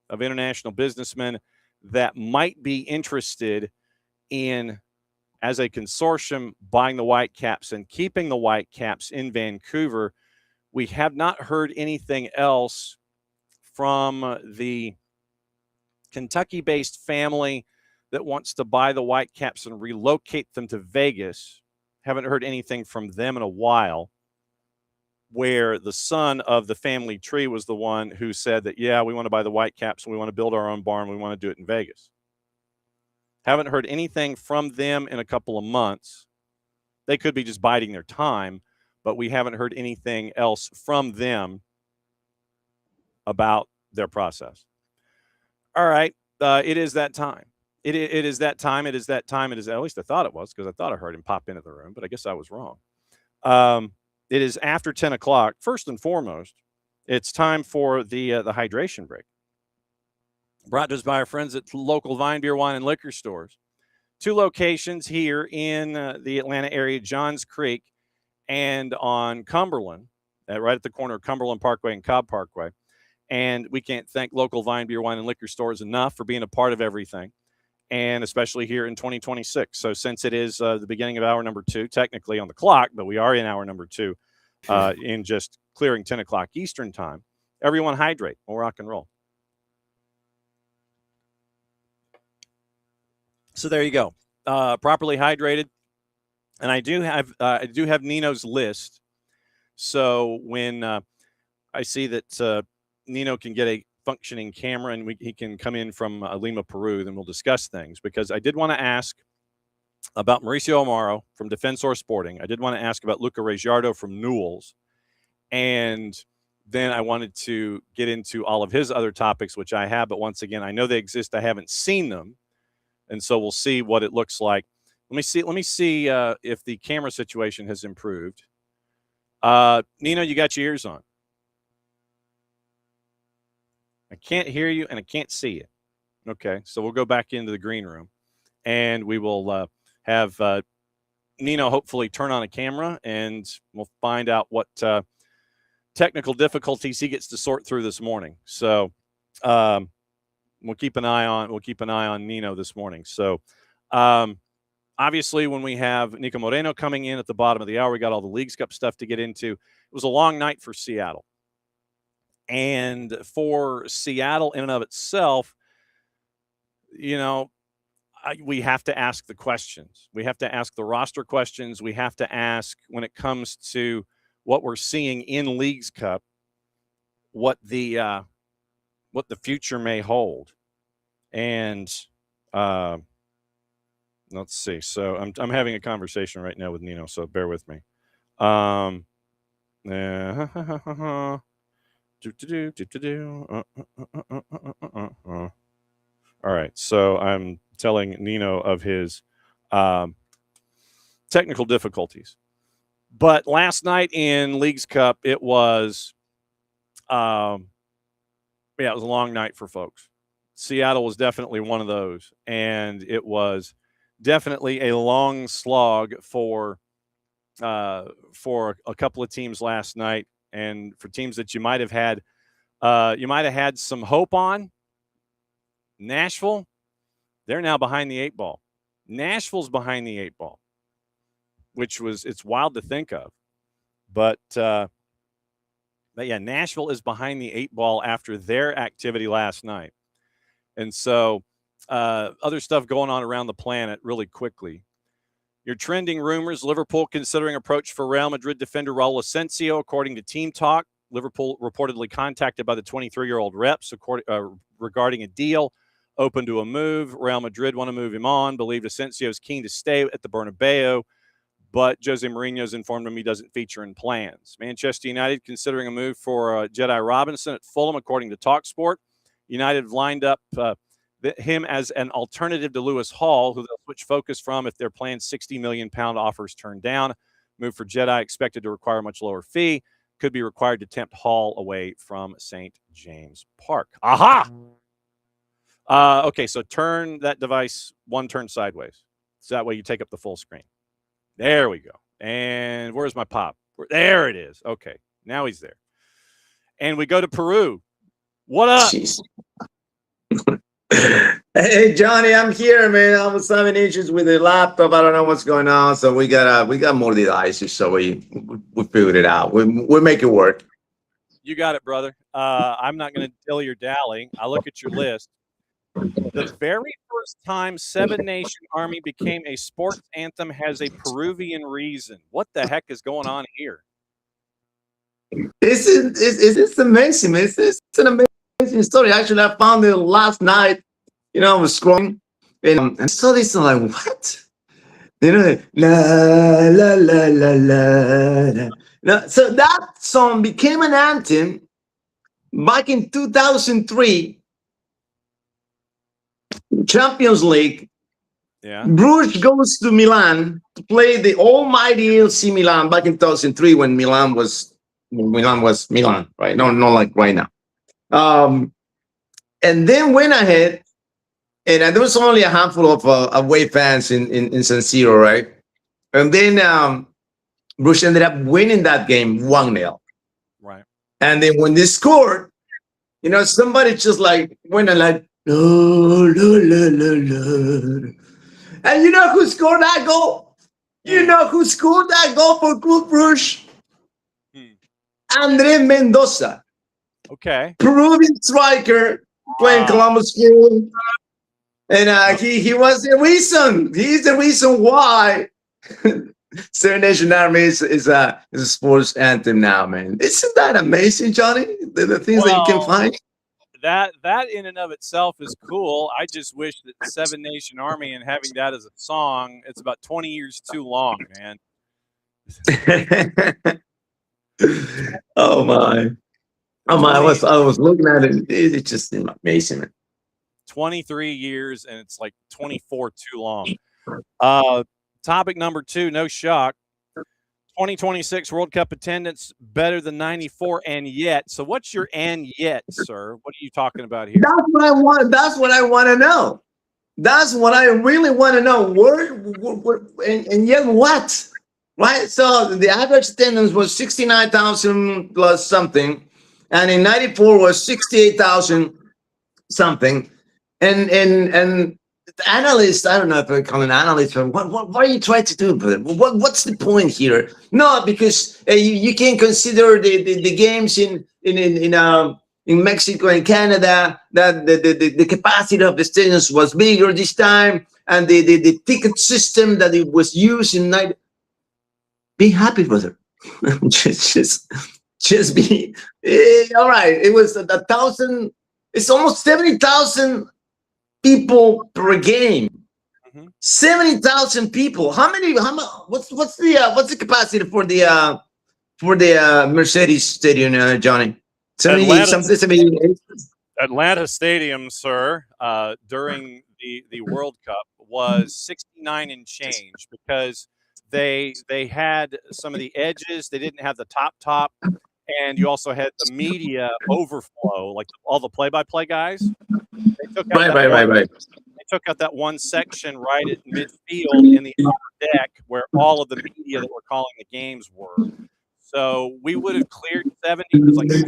of international businessmen that might be interested in, as a consortium, buying the Whitecaps and keeping the Whitecaps in Vancouver. We have not heard anything else from the Kentucky-based family that wants to buy the Whitecaps and relocate them to Vegas. Haven't heard anything from them in a while, where the son of the family tree was the one who said that, yeah, we want to buy the Whitecaps and we want to build our own barn. We want to do it in Vegas. Haven't heard anything from them in a couple of months. They could be just biding their time, but we haven't heard anything else from them about their process. All right. It is that time. It is that time. It is that time. It is, at least I thought it was, because I thought I heard him pop into the room, but I guess I was wrong. It is after 10 o'clock. First and foremost, it's time for the hydration break. Brought to us by our friends at local Vine Beer, Wine, and Liquor stores. 2 locations here in the Atlanta area, Johns Creek and on Cumberland, right at the corner of Cumberland Parkway and Cobb Parkway. And we can't thank local Vine Beer, Wine, and Liquor stores enough for being a part of everything, and especially here in 2026. So since it is the beginning of hour number 2, technically on the clock, but we are in hour number 2 in just clearing 10 o'clock Eastern time, everyone hydrate. We'll rock and roll. So there you go. Properly hydrated. And I do have Nino's list. So when I see that Nino can get a functioning camera and he can come in from Lima, Peru, then we'll discuss things, because I did want to ask about Mauricio Amaro from Defensor Sporting. I did want to ask about Luca Regiardo from Newell's. And then I wanted to get into all of his other topics, which I have. But once again, I know they exist. I haven't seen them. And so we'll see what it looks like. Let me see if the camera situation has improved. Nino, you got your ears on. I can't hear you and I can't see you. Okay, so we'll go back into the green room, and we will have Nino hopefully turn on a camera, and we'll find out what technical difficulties he gets to sort through this morning. So we'll keep an eye on Nino this morning. So obviously, when we have Niko Moreno coming in at the bottom of the hour, we got all the Leagues Cup stuff to get into. It was a long night for Seattle. And for Seattle in and of itself, we have to ask the questions. We have to ask the roster questions. We have to ask, when it comes to what we're seeing in Leagues Cup, what the future may hold. And let's see. So I'm having a conversation right now with Nino, so bear with me. All right, so I'm telling Nino of his technical difficulties. But last night in Leagues Cup, it was it was a long night for folks. Seattle was definitely one of those, and it was definitely a long slog for a couple of teams last night, and for teams that you might have had some hope on. Nashville, they're now behind the 8 ball. Nashville's behind the 8 ball, which it's wild to think of. But yeah, Nashville is behind the 8 ball after their activity last night. And so other stuff going on around the planet really quickly. Your trending rumors: Liverpool considering approach for Real Madrid defender Raul Asensio, according to Team Talk. Liverpool reportedly contacted by the 23-year-old reps regarding a deal, open to a move. Real Madrid want to move him on. Believed Asensio is keen to stay at the Bernabeu, but Jose Mourinho's informed him he doesn't feature in plans. Manchester United considering a move for Jedi Robinson at Fulham, according to TalkSport. United have lined up him as an alternative to Lewis Hall, who they'll switch focus from if their planned £60 million offers turned down. Move for Jedi expected to require a much lower fee. Could be required to tempt Hall away from St. James Park. Aha! Okay, so turn that device one turn sideways. So that way you take up the full screen. There we go. And where's my pop? There it is. Okay, now he's there. And we go to Peru. What up? Jeez. Hey Johnny, I'm here, man. I was having issues with the laptop. I don't know what's going on, so we got more devices, so we figured it out. We make it work. You got it, brother. I'm not going to dilly or dally. I look at your list. The very first time Seven Nation Army became a sports anthem has a Peruvian reason. What the heck is going on here? It's amazing, man. It's an amazing story. Actually, I found it last night. I was scrolling and I saw this. I'm like, what? La la la la la. No, so that song became an anthem back in 2003, Champions League. Yeah. Bruges goes to Milan to play the almighty AC Milan back in 2003 when Milan was Milan, right? No, not like right now. And then went ahead, and there was only a handful of away fans in San Siro, right? And then Bruges ended up winning that game 1-0. Right. And then when they scored, somebody just like went and like, la, la, la, la, la. And you know who scored that goal? You know who scored that goal for Club Bruges? Andre Mendoza. Okay. Peruvian striker playing Columbus Crew. And he was the reason. He's the reason why Seven Nation Army is a sports anthem now, man. Isn't that amazing, Johnny? The things that you can find. That in and of itself is cool. I just wish that Seven Nation Army and having that as a song, it's about 20 years too long, man. Oh my! I was looking at it. It's just amazing, man. 23 years, and it's like 24 too long. Topic number 2, no shock. 2026 World Cup attendance better than 94 and yet. So what's your and yet, sir? What are you talking about here? That's what I want. That's what I want to know. That's what I really want to know. And yet what? Right? So the average attendance was 69,000 plus something, and in 94 was 68,000 something. And analysts, I don't know if I call an analyst, but what are you trying to do? What's the point here? No, because you can consider the games in Mexico and Canada, that the capacity of the stadiums was bigger this time, and the ticket system that it was used in night. Be happy, brother. just be all right. It was 1,000. It's almost 70,000 people per game. 70,000 people. How many? What's the capacity for the Mercedes Stadium, Johnny? 78. Atlanta Stadium, sir, during the World Cup was 69 and change because they had some of the edges. They didn't have the top, and you also had the media overflow, like all the play-by-play guys. They took out Right. They took out that one section right at midfield in the upper deck where all of the media that were calling the games were. So we would have cleared 70. It was like 8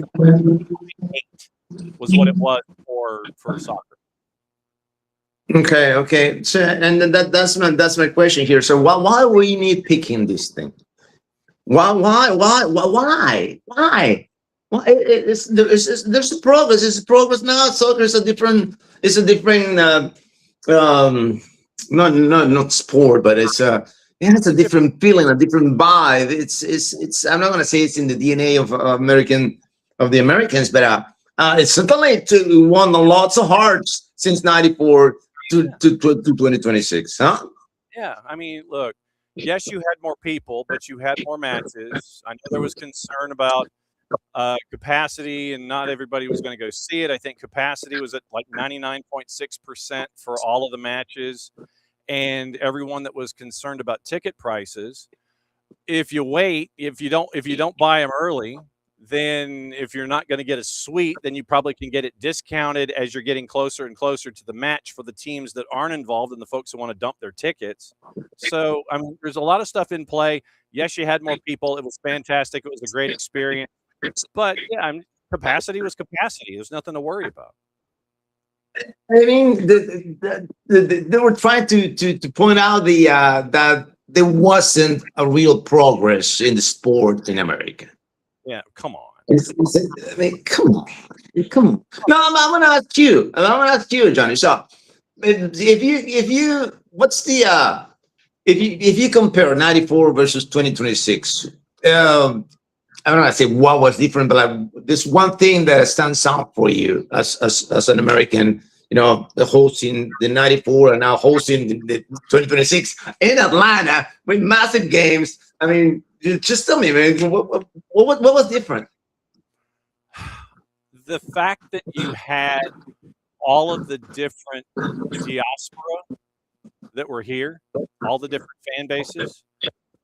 was what it was for soccer. Okay. So, and that's my question here. So why we need picking this thing? Why? There's a progress. It's a progress now. Soccer is a different. It's a different. Not sport, but it's a different feeling, a different vibe. It's. I'm not going to say it's in the DNA of the Americans, but it's certainly won lots of hearts since '94 to 2026, huh? Yeah, I mean, look. Yes, you had more people, but you had more matches. I know there was concern about capacity, and not everybody was going to go see it. I think capacity was at like 99.6% for all of the matches, and everyone that was concerned about ticket prices. If you wait, if you don't buy them early, then if you're not going to get a suite, then you probably can get it discounted as you're getting closer and closer to the match for the teams that aren't involved and the folks who want to dump their tickets. So, I mean, there's a lot of stuff in play. Yes, you had more people. It was fantastic. It was a great experience. But, yeah, I mean, capacity was capacity. There's nothing to worry about. I mean, they were trying to point out that there wasn't a real progress in the sport in America. Yeah, come on. I mean, come on. No, I'm gonna ask you. Johnny. So, if you compare '94 versus 2026, I don't know. I say what was different, but this one thing that stands out for you as an American, the hosting the '94 and now hosting the 2026 in Atlanta with massive games. I mean, just tell me, man, what was different? The fact that you had all of the different diaspora that were here, all the different fan bases,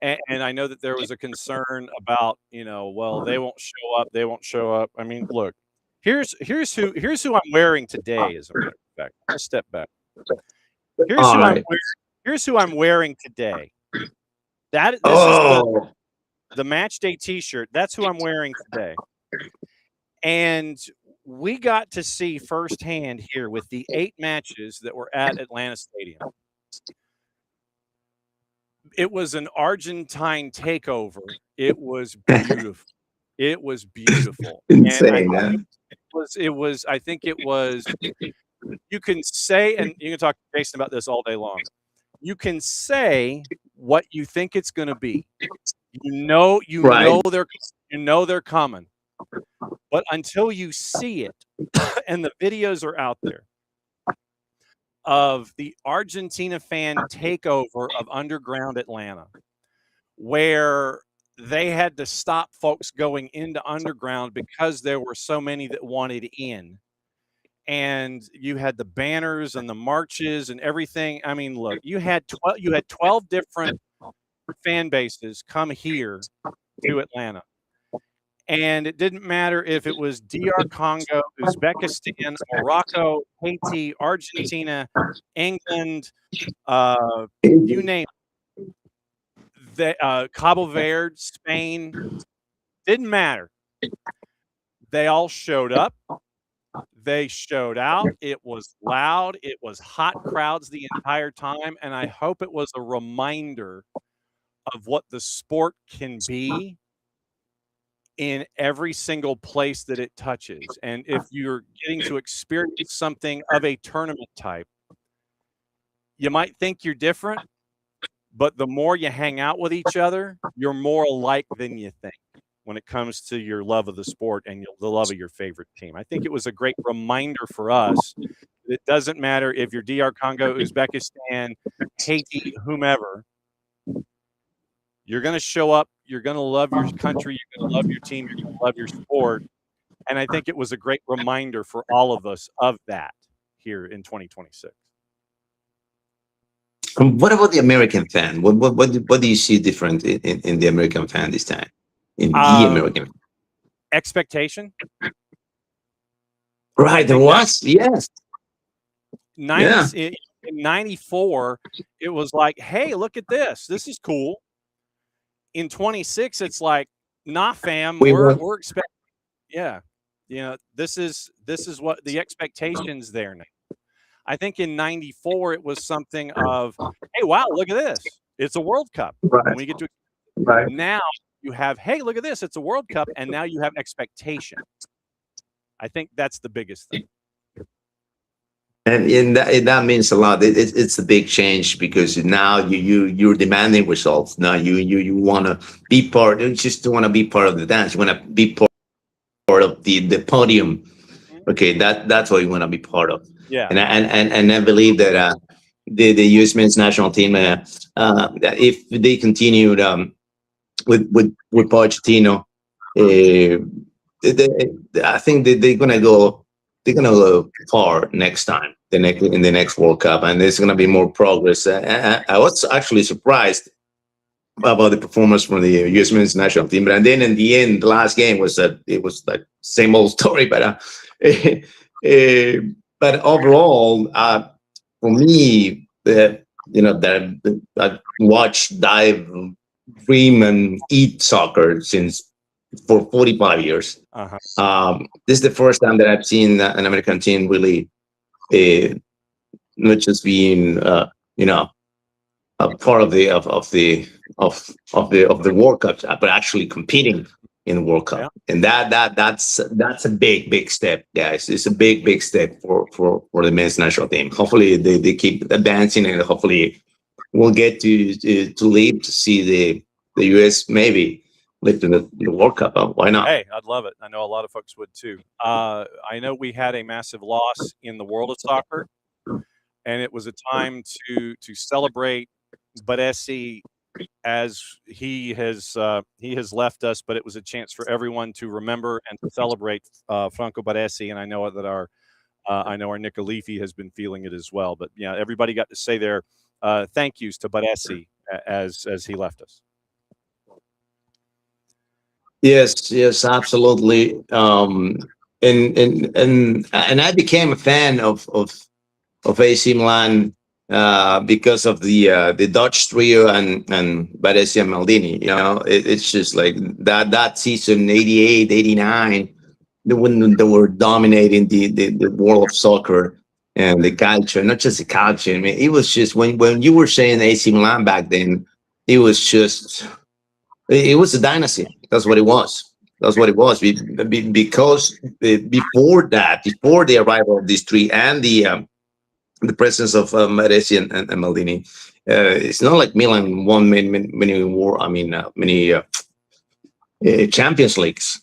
and I know that there was a concern about, well, they won't show up. I mean, look, here's who I'm wearing today. As a matter of fact, let's step back. Here's who I'm wearing today. This is the match day T-shirt. That's who I'm wearing today. And we got to see firsthand here with the 8 matches that were at Atlanta Stadium. It was an Argentine takeover. It was beautiful. Insane, man. I think it was, you can say, and you can talk to Jason about this all day long. You can say what you think it's going to be. Know they're coming. But until you see it, and the videos are out there of the Argentina fan takeover of underground Atlanta, where they had to stop folks going into underground because there were so many that wanted in. And you had the banners and the marches and everything. I mean, look, you had 12 different fan bases come here to Atlanta. And it didn't matter if it was DR Congo, Uzbekistan, Morocco, Haiti, Argentina, England, you name it. Cabo Verde, Spain, didn't matter. They all showed up. They showed out. It was loud. It was hot crowds the entire time. And I hope it was a reminder of what the sport can be in every single place that it touches. And if you're getting to experience something of a tournament type, you might think you're different, but the more you hang out with each other, you're more alike than you think when it comes to your love of the sport and the love of your favorite team. I think it was a great reminder for us. It doesn't matter if you're DR Congo, Uzbekistan, Haiti, whomever. You're going to show up. You're going to love your country. You're going to love your team. You're going to love your sport. And I think it was a great reminder for all of us of that here in 2026. What about the American fan? What do you see different in the American fan this time? In the American fan? Expectation. Right, there was, yes. In 94, it was like, hey, look at this. This is cool. In 26, it's like, nah, fam, we're expecting. Yeah, this is what the expectations there now. I think in 94 it was something of, hey, wow, look at this. It's a World Cup. Right. And we get to now you have, hey, look at this. It's a World Cup, and now you have expectation. I think that's the biggest thing. And that means a lot. It's a big change because now you're demanding results. Now you want to be part. You just want to be part of the dance. You want to be part of the podium. Okay, that's what you want to be part of. Yeah. And I believe that the U.S. men's national team, if they continued with Pochettino, I think that they're gonna go far next time. In the next World Cup, and there's going to be more progress. I was actually surprised about the performance from the U.S. men's national team, but then in the end, the last game was like same old story. But overall, for me, I watched, dive, dream, and eat soccer for 45 years. Uh-huh. This is the first time that I've seen an American team really. Not just being a part of the World Cup, but actually competing in the World Cup, and that's a big step, guys. It's a big step for the men's national team. Hopefully they keep advancing, and hopefully we'll get to live to see the US maybe live in the World Cup. Why not? Hey, I'd love it. I know a lot of folks would too. I know we had a massive loss in the world of soccer, and it was a time to celebrate Baresi as he has left us. But it was a chance for everyone to remember and to celebrate Franco Baresi. And I know that our Niko Leafy has been feeling it as well. But yeah, everybody got to say their thank yous to Baresi as he left us. Yes, absolutely. And I became a fan of AC Milan because of the Dutch trio and Baresi and Maldini. It's just like that season, 88, 89, when they were dominating the world of soccer and the culture, not just the culture. I mean, it was just when you were saying AC Milan back then, it was a dynasty. That's what it was. Because before the arrival of these three and the presence of Baresi and Maldini, it's not like Milan won many Champions Leagues.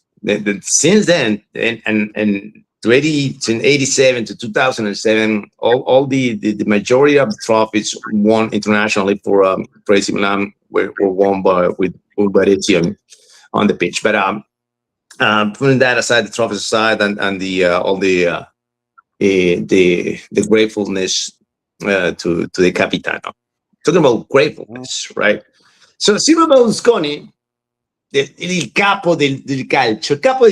Since then, and 87 to 2007, all the majority of the trophies won internationally for AC Milan were won with Baresi on the pitch. But putting that aside, the trophies aside, and all the gratefulness to the Capitano. Talking about gratefulness, right? So Silvio Berlusconi, il capo del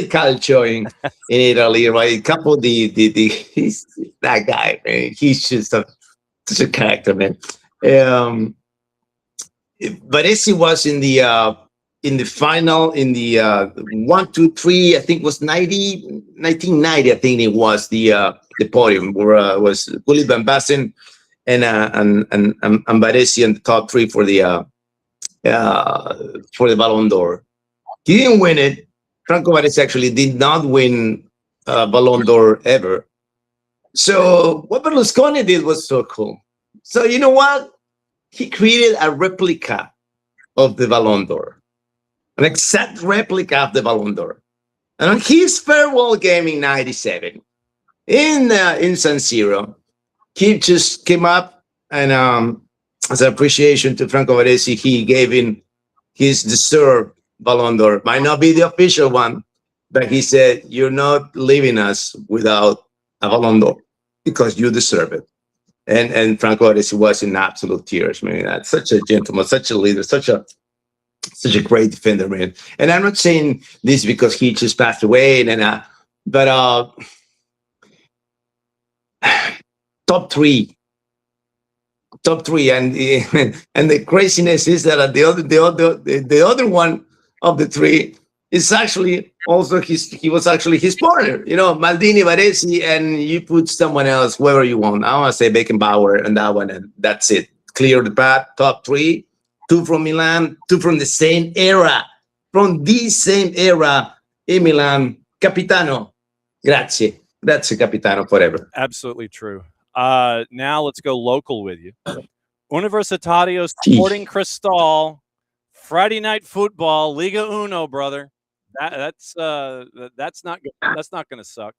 calcio in Italy, right? Il capo he's that guy, man. He's just such a character, man. Baresi was in the final, in the 1, 2, 3. I think it was 1990. I think it was the podium where was Willy Van Basten and Baresi in the top 3 for the Ballon d'Or. He didn't win it. Franco Baresi actually did not win Ballon d'Or ever. So what Berlusconi did was so cool. So you know what? He created a replica of the Ballon d'Or, an exact replica of the Ballon d'Or. And on his farewell game in '97 in San Siro, he just came up and as an appreciation to Franco Baresi, he gave him his deserved Ballon d'Or. Might not be the official one, but he said, "You're not leaving us without a Ballon d'Or because you deserve it." And Franco Baresi was in absolute tears, man. That's such a gentleman, such a leader, such a great defender, man. And I'm not saying this because he just passed away, but top three, and the craziness is that the other one of the 3 is actually also he was actually his partner, you know, Maldini, Baresi, and you put someone else, whoever you want. I want to say Beckenbauer and that one, and that's it. Clear the path, top 3, 2 from Milan, 2 from the same era, in Milan. Capitano, grazie, Capitano, forever. Absolutely true. Now let's go local with you. Universitario Sporting Cristal, Friday night football, Liga Uno, brother. That's not good. That's not going to suck.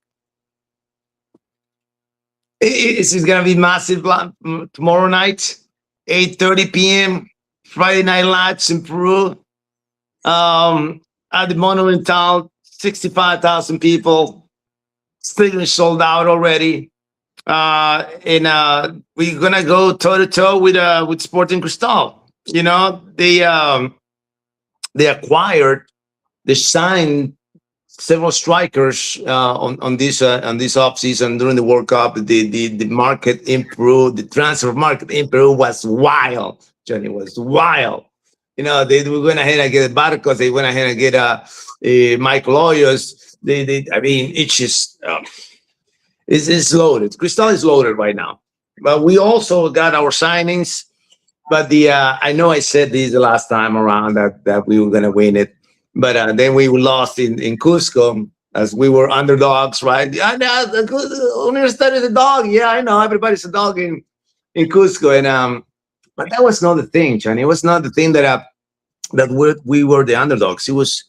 This is going to be massive tomorrow night, 8:30 p.m. Friday Night Lights in Peru. At the Monumental, 65,000 people. Stadium sold out already. And we're gonna go toe to toe with Sporting Cristal. You know, they signed several strikers on this offseason during the World Cup. The market in Peru, the transfer market in Peru was wild. Johnny, was wild. You know, they went ahead and get Barcos. They went ahead and get Michael Hoyos. I mean, it's just it's loaded. Cristal is loaded right now. But we also got our signings. But I know I said this the last time around that we were going to win it. But then we lost in Cusco as we were underdogs, right? Yeah, Universidad is a dog. Yeah, I know. Everybody's a dog in Cusco. And but that was not the thing, Johnny. It was not the thing that we were the underdogs. It was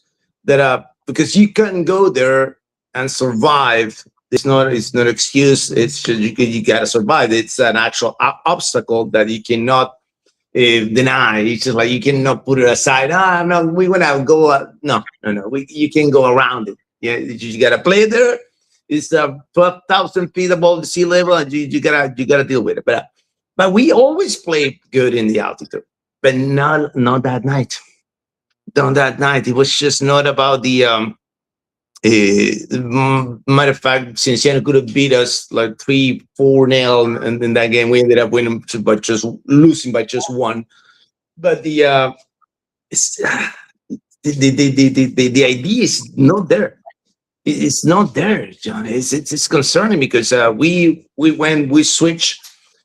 that because you couldn't go there and survive. It's not an excuse. It's just you got to survive. It's an actual obstacle that you cannot deny. It's just like you cannot put it aside. No, we want to go. No. You can go around it. Yeah, you got to play there. It's 12,000 feet above the sea level, and you gotta deal with it. But we always play good in the altitude, but not that night. On that night, it was just not about the. Matter of fact, Cienciano could have beat us like 3-4-0, and in that game we ended up losing by just 1. But the idea is not there. It's not there, John. It's concerning because we switched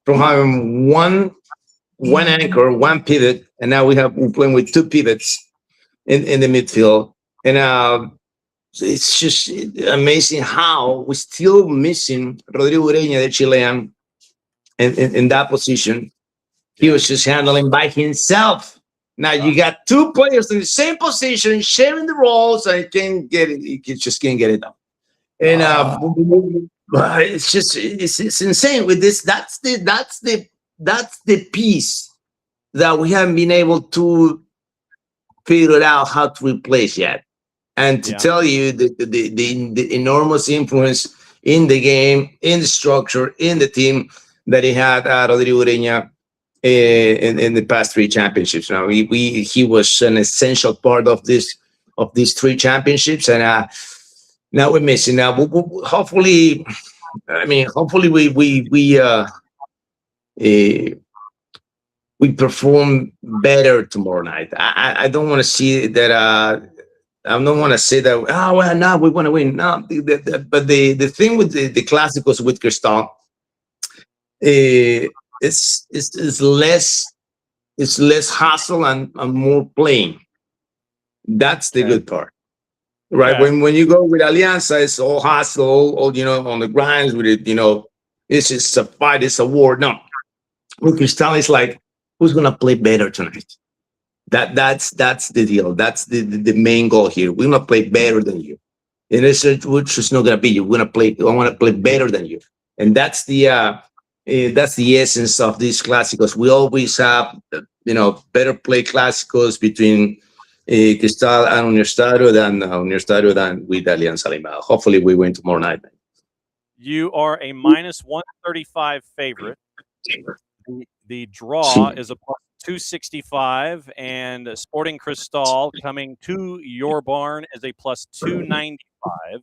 from having one anchor, one pivot, and now we're playing with 2 pivots in the midfield, and it's just amazing how we're still missing Rodrigo Ureña, the Chilean, in that position. He was just handling by himself. Now you got 2 players in the same position, sharing the roles, and he just can't get it done. And it's insane with this. That's the piece that we haven't been able to figure out how to replace yet. And to tell you the enormous influence in the game, in the structure, in the team that he had, Rodrigo Ureña, in the past three championships. Now he was an essential part of these three championships, and now we're missing. Now hopefully, hopefully we perform better tomorrow night. I don't want to see that. I don't want to say that. Oh well, no, we want to win. No, but the thing with the Clásicos with Cristal, it's less hustle and more playing. That's the good part, right? Okay. When you go with Alianza, it's all hustle, all on the grinds with it. It's just a fight, it's a war. No, with Cristal, it's like, who's gonna play better tonight? That's the deal. That's the main goal here. We're gonna play better than you, and it's just not gonna be you. We're gonna play. I want to play better than you, and that's the essence of these Clásicos. We always have better play Clásicos between Cristal and Universitario than with Alianza Lima. Hopefully, we win tomorrow night. You are a minus 135 favorite. The draw is a plus 265, and Sporting Cristal coming to your barn is a plus 295.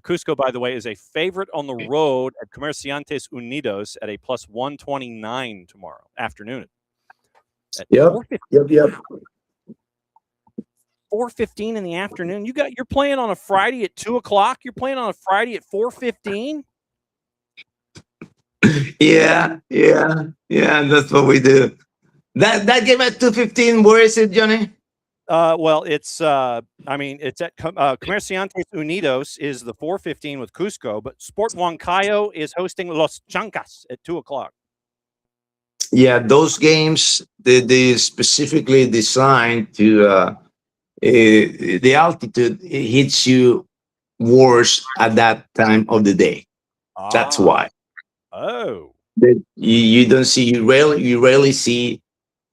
Cusco, by the way, is a favorite on the road at Comerciantes Unidos at a plus 129 tomorrow afternoon. Yep. 4:15 in the afternoon. You're playing on a Friday at 2:00. You're playing on a Friday at 4:15. Yeah. That's what we do. That game at 2:15. Where is it, Johnny? Well, it's it's at Comerciantes Unidos is the 4:15 with Cusco, but Sport Huancayo is hosting Los Chancas at 2:00. Yeah, those games they specifically designed to the altitude hits you worse at that time of the day. That's why. Oh. You don't see you rarely see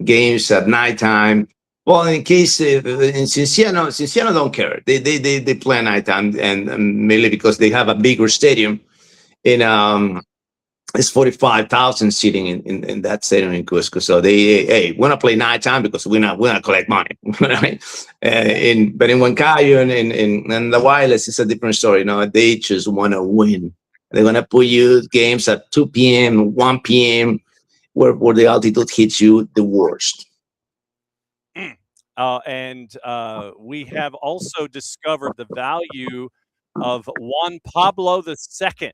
games at nighttime. Well, in case in Cinciano don't care. They play at nighttime, and mainly because they have a bigger stadium. It's 45,000 sitting in that stadium in Cusco. So they want to play nighttime because we're not collect money, right? But in Huancayo and the Wireless, it's a different story. They just want to win. They're gonna put you games at 2 p.m., 1 p.m., where the altitude hits you the worst. And we have also discovered the value of Juan Pablo II.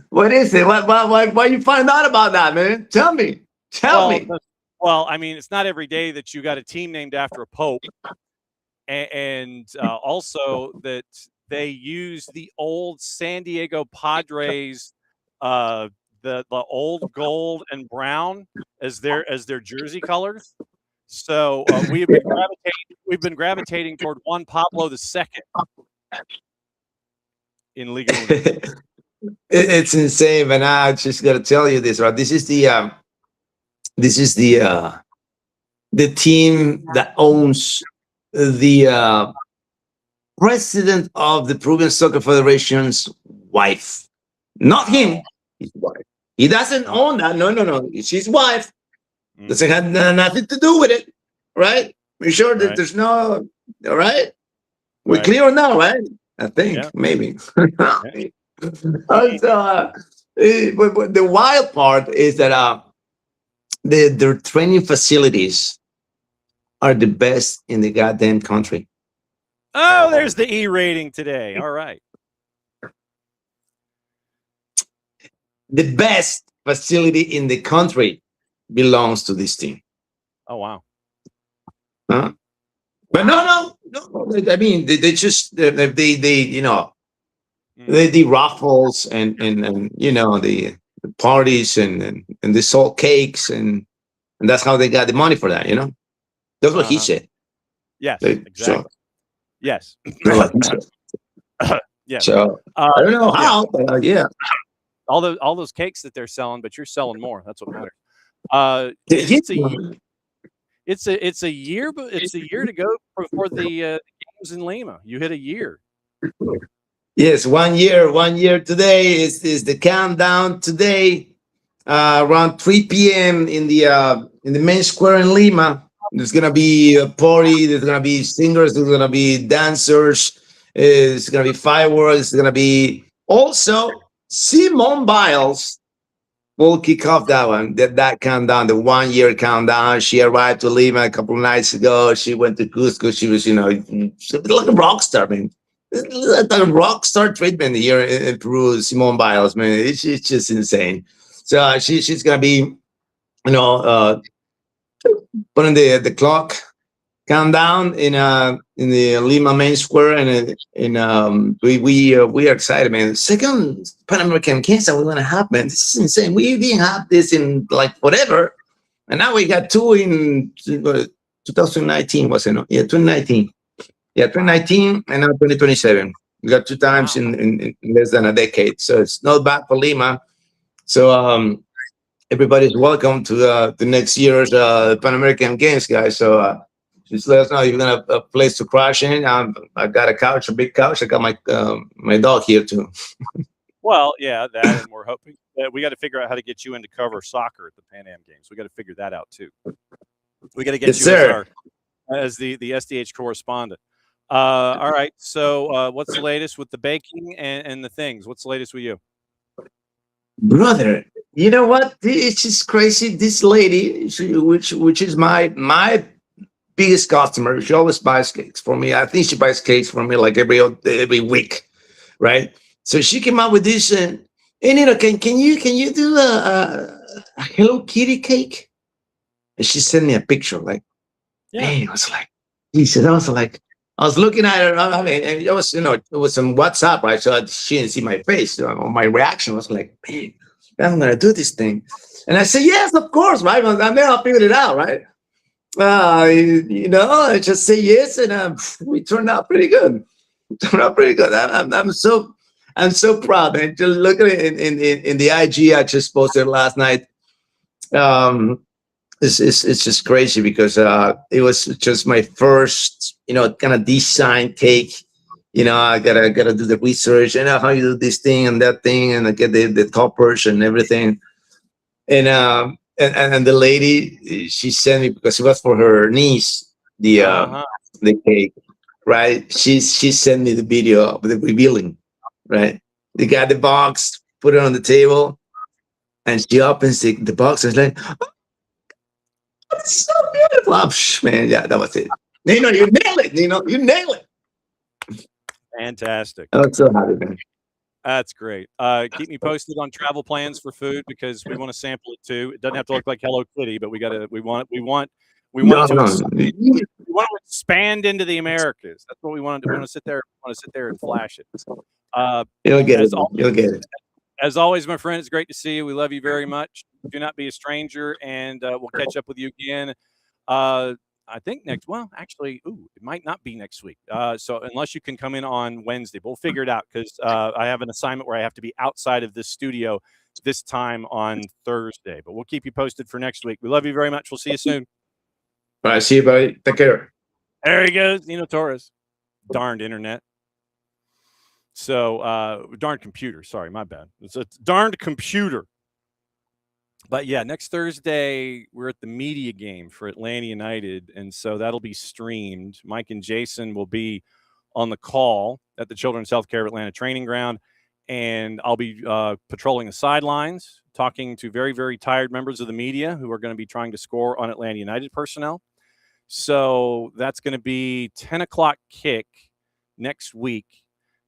What is it? Why you find out about that, man? Tell me. Tell me. Well, it's not every day that you got a team named after a pope, and also that they use the old San Diego Padres, the old gold and brown as their jersey colors. So we've been gravitating toward Juan Pablo II in Liga Uno. It's insane, man. I just got to tell you this, right? This is the team that owns the president of the Peruvian Soccer Federation's wife, not him. His wife. He doesn't own that. No. It's his wife. Doesn't have nothing to do with it, right? We're sure that there's no. All right, we're clear now, right? I think maybe. But the wild part is that their training facilities are the best in the goddamn country. Oh, there's the E rating today. All right. The best facility in the country belongs to this team. Oh, wow. Huh? But no. I mean, they just they the raffles and the parties and the salt cakes and that's how they got the money for that. That's what he said. Yes, exactly. So, yes. Yeah. So I don't know how, but yeah. All those cakes that they're selling, but you're selling more. That's what matters. It's a year, but it's a year to go before the games in Lima. You hit a year. Yes, 1 year. 1 year today is the countdown. Today, around 3 p.m. In the main square in Lima. There's gonna be a party. There's gonna be singers. There's gonna be dancers. It's gonna be fireworks. It's gonna be also Simone Biles will kick off that one. That countdown, the 1 year countdown. She arrived to Lima a couple of nights ago. She went to Cusco. She was, she was like a rock star, man. Like a rock star treatment here in Peru. Simone Biles, man. It's just insane. So she's gonna be, putting the clock countdown in the Lima main square, and we are excited, man. Second Pan American Games that we're gonna have, man. This is insane. We didn't have this in like whatever, and now we got two in 2019, was it? No? Yeah, 2019. Yeah, 2019 and now 2027. We got two times in less than a decade, so it's not bad for Lima. So everybody's welcome to the next year's Pan American Games, guys. So just let us know if you're gonna have a place to crash in. I got a couch, a big couch. I got my dog here too. Well, yeah, that, and we're hoping that we got to figure out how to get you in to cover soccer at the Pan Am Games. We got to figure that out too. We got to get Yes, you sir. as the SDH correspondent. All right. So, what's the latest with the baking and the things? What's the latest with you? Brother, you know what? It's just crazy. This lady, which is my biggest customer, she always buys cakes for me. I think she buys cakes for me like every week, right? So she came out with this, and can you do a Hello Kitty cake? And she sent me a picture, like, Yeah. man, I was like, Jesus, I was looking at her. I mean, and it was, it was on WhatsApp, right? So she didn't see my face. So my reaction was like, man, I'm gonna do this thing. And I said, yes, of course, right? And then I figured it out, right? I just say yes, and we turned out pretty good. I'm so proud, man. Just look at it in the IG I just posted last night. It's just crazy because it was just my first, kind of design cake. I gotta do the research and how you do this thing and that thing, and I get the toppers and everything. And the lady, she sent me, because it was for her niece, the cake, right? She sent me the video of the revealing, right? They got the box, put it on the table, and she opens the box and it's like, it's so beautiful. Man, yeah, that was it. Nino, you nailed it. Nino, you nailed it. Fantastic. I'm so happy, man. That's great. Keep me posted on travel plans for food, because we want to sample it too. It doesn't have to look like Hello Kitty, but we want to expand into the Americas. That's what we want to do. We want to sit there and flash it. You'll get it. You'll get it. As always, my friend, it's great to see you. We love you very much. Do not be a stranger, and we'll catch up with you again. I think it might not be next week. So unless you can come in on Wednesday, but we'll figure it out, because I have an assignment where I have to be outside of this studio this time on Thursday. But we'll keep you posted for next week. We love you very much. We'll see you soon. All right, see you, buddy. Take care. There he goes, Nino Torres. Darned internet. So, darned computer. Sorry, my bad. It's a darned computer. But yeah, next Thursday, we're at the media game for Atlanta United, and so that'll be streamed. Mike and Jason will be on the call at the Children's Healthcare of Atlanta training ground, and I'll be patrolling the sidelines, talking to very, very tired members of the media who are going to be trying to score on Atlanta United personnel. So that's going to be 10 o'clock kick next week.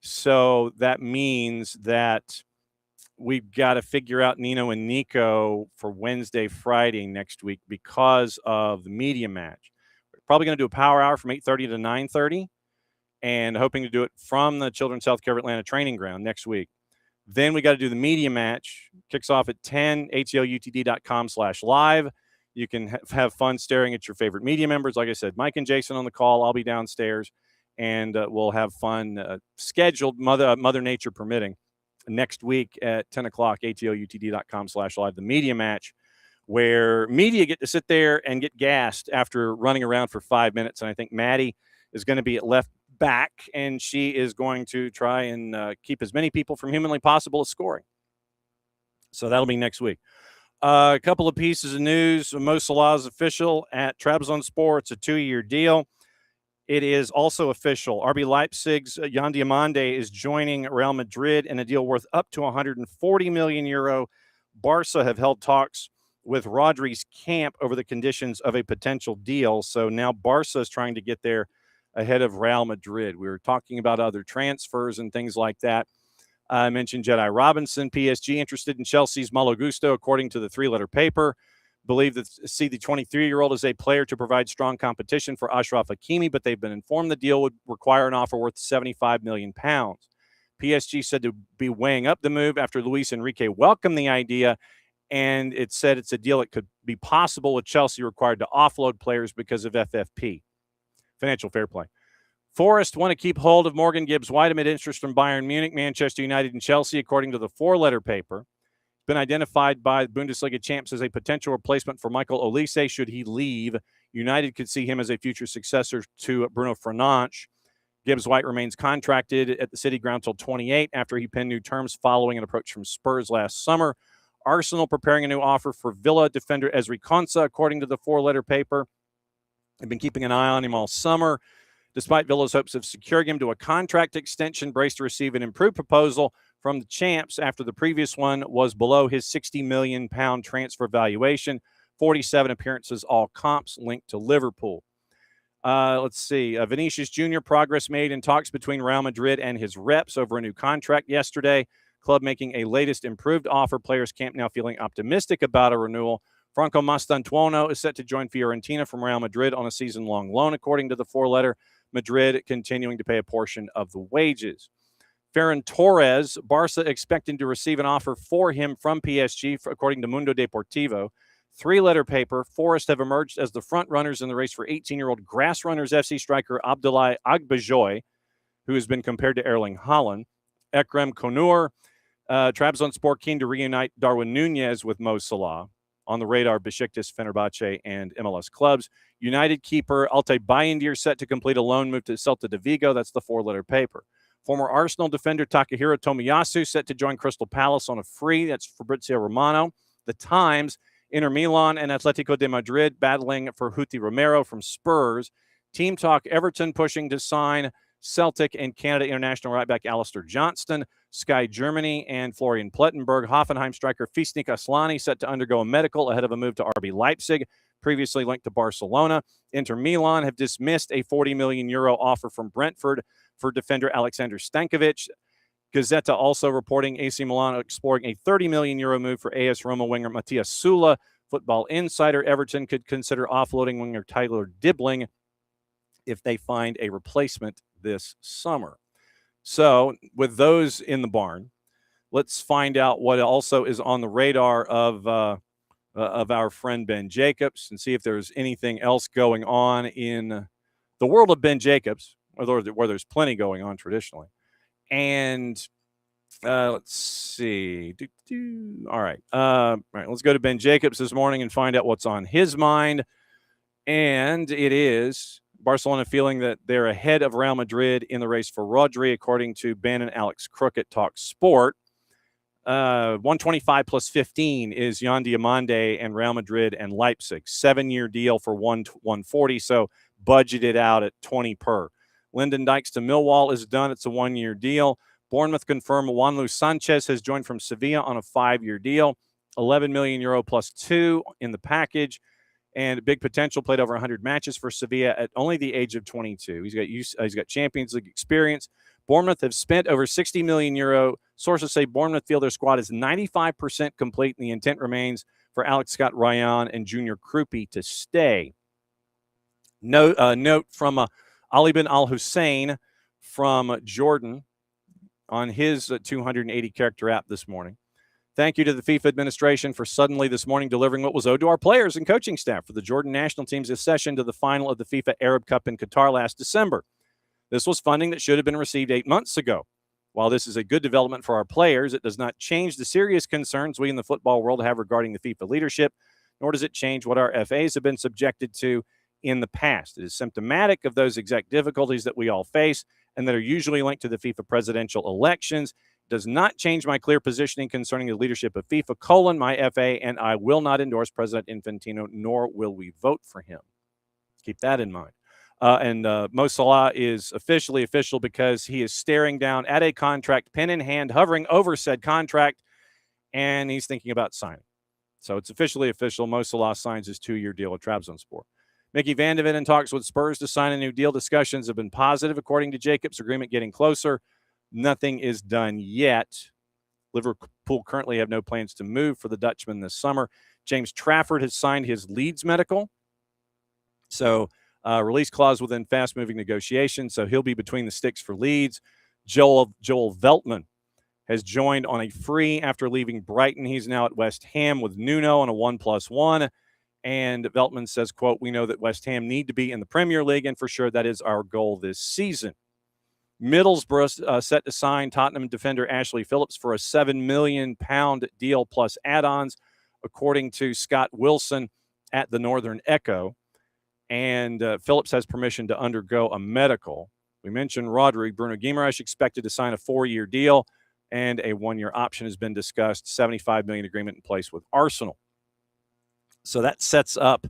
So that means that we've got to figure out Nino and Niko for Wednesday, Friday next week because of the media match. We're probably going to do a power hour from 8:30 to 9:30, and hoping to do it from the Children's Healthcare of Atlanta training ground next week. Then we got to do the media match. Kicks off at 10, atlutd.com/live. You can have fun staring at your favorite media members. Like I said, Mike and Jason on the call. I'll be downstairs, and we'll have fun scheduled, Mother Nature permitting, next week at 10 o'clock, atlutd.com/live, the media match, where media get to sit there and get gassed after running around for 5 minutes. And I think Maddie is going to be at left back, and she is going to try and keep as many people from humanly possible as scoring. So that'll be next week. A couple of pieces of news. Mo Salah is official at Trabzonspor. It's a 2-year deal. It is also official. RB Leipzig's Yan Diomande is joining Real Madrid in a deal worth up to 140 million euro. Barca have held talks with Rodri's camp over the conditions of a potential deal. So now Barca is trying to get there ahead of Real Madrid. We were talking about other transfers and things like that. I mentioned Jedi Robinson, PSG interested in Chelsea's Malo Gusto, according to the 3-letter paper. Believe that see the 23-year-old as a player to provide strong competition for Ashraf Hakimi, but they've been informed the deal would require an offer worth £75 million. PSG said to be weighing up the move after Luis Enrique welcomed the idea, and it said it's a deal that could be possible with Chelsea required to offload players because of FFP, financial fair play. Forest want to keep hold of Morgan Gibbs-White amid interest from Bayern Munich, Manchester United, and Chelsea, according to the 4-letter paper. Been identified by Bundesliga champs as a potential replacement for Michael Olise should he leave. United could see him as a future successor to Bruno Fernandes. Gibbs-White remains contracted at the City ground till 28 after he penned new terms following an approach from Spurs last summer. Arsenal preparing a new offer for Villa defender Ezri Konsa, according to the 4-letter paper. They've been keeping an eye on him all summer. Despite Villa's hopes of securing him to a contract extension, braced to receive an improved proposal from the champs after the previous one was below his £60 million transfer valuation. 47 appearances, all comps linked to Liverpool. Let's see. Vinicius Jr. progress made in talks between Real Madrid and his reps over a new contract yesterday. Club making a latest improved offer. Players camp now feeling optimistic about a renewal. Franco Mastantuono is set to join Fiorentina from Real Madrid on a season-long loan, according to the 4-letter. Madrid continuing to pay a portion of the wages. Ferran Torres, Barca expecting to receive an offer for him from PSG, according to Mundo Deportivo. 3-letter paper, Forest have emerged as the front runners in the race for 18-year-old Grassrunners FC striker Abdoulaye Agbajoy, who has been compared to Erling Haaland. Ekrem Konur, Trabzonspor keen to reunite Darwin Nunez with Mo Salah. On the radar, Besiktas, Fenerbahce, and MLS clubs. United keeper Altay Bayindir set to complete a loan move to Celta de Vigo. That's the 4-letter paper. Former Arsenal defender Takahiro Tomiyasu set to join Crystal Palace on a free. That's Fabrizio Romano. The Times, Inter Milan and Atletico de Madrid battling for Huti Romero from Spurs. Team talk, Everton pushing to sign Celtic and Canada international right back Alistair Johnston. Sky Germany and Florian Plettenberg. Hoffenheim striker Fisnik Aslani set to undergo a medical ahead of a move to RB Leipzig, previously linked to Barcelona. Inter Milan have dismissed a 40 million euro offer from Brentford for defender Alexander Stankovic. Gazzetta also reporting AC Milan exploring a 30 million euro move for AS Roma winger Matthias Sula. Football Insider, Everton could consider offloading winger Tyler Dibbling if they find a replacement this summer. So with those in the barn, let's find out what also is on the radar of our friend Ben Jacobs and see if there's anything else going on in the world of Ben Jacobs, where there's plenty going on traditionally. And let's see. All right. Let's go to Ben Jacobs this morning and find out what's on his mind. And it is Barcelona feeling that they're ahead of Real Madrid in the race for Rodri, according to Ben and Alex Crook at Talk Sport. 125 plus 15 is Yan Diomande and Real Madrid and Leipzig. 7-year deal for 140, so budgeted out at 20 per. Lyndon Dykes to Millwall is done. It's a 1-year deal. Bournemouth confirmed Juanlu Sanchez has joined from Sevilla on a 5-year deal. 11 million euro plus 2 in the package. And big potential, played over 100 matches for Sevilla at only the age of 22. He's got Champions League experience. Bournemouth have spent over 60 million euro. Sources say Bournemouth feel their squad is 95% complete, and the intent remains for Alex Scott-Ryan and Junior Krupi to stay. Note from Ali bin Al-Hussein from Jordan on his 280-character app this morning. Thank you to the FIFA administration for suddenly this morning delivering what was owed to our players and coaching staff for the Jordan national team's accession to the final of the FIFA Arab Cup in Qatar last December. This was funding that should have been received 8 months ago. While this is a good development for our players, it does not change the serious concerns we in the football world have regarding the FIFA leadership, nor does it change what our FAs have been subjected to in the past. It is symptomatic of those exact difficulties that we all face and that are usually linked to the FIFA presidential elections. Does not change my clear positioning concerning the leadership of FIFA, my FA, and I will not endorse President Infantino, nor will we vote for him. Keep that in mind. Mo Salah is officially official because he is staring down at a contract, pen in hand, hovering over said contract, and he's thinking about signing. So it's officially official. Mo Salah signs his 2-year deal with Trabzonspor. Mickey Van de Ven in talks with Spurs to sign a new deal. Discussions have been positive, according to Jacobs. Agreement getting closer. Nothing is done yet. Liverpool currently have no plans to move for the Dutchman this summer. James Trafford has signed his Leeds medical. So release clause within fast-moving negotiations. So he'll be between the sticks for Leeds. Joel Veltman has joined on a free after leaving Brighton. He's now at West Ham with Nino on a 1+1. And Veltman says, quote, "We know that West Ham need to be in the Premier League, and for sure that is our goal this season." Middlesbrough set to sign Tottenham defender Ashley Phillips for a £7 million deal plus add-ons, according to Scott Wilson at the Northern Echo. And Phillips has permission to undergo a medical. We mentioned Rodri. Bruno Guimaraes expected to sign a 4-year deal, and a 1-year option has been discussed. $75 million agreement in place with Arsenal. So that sets up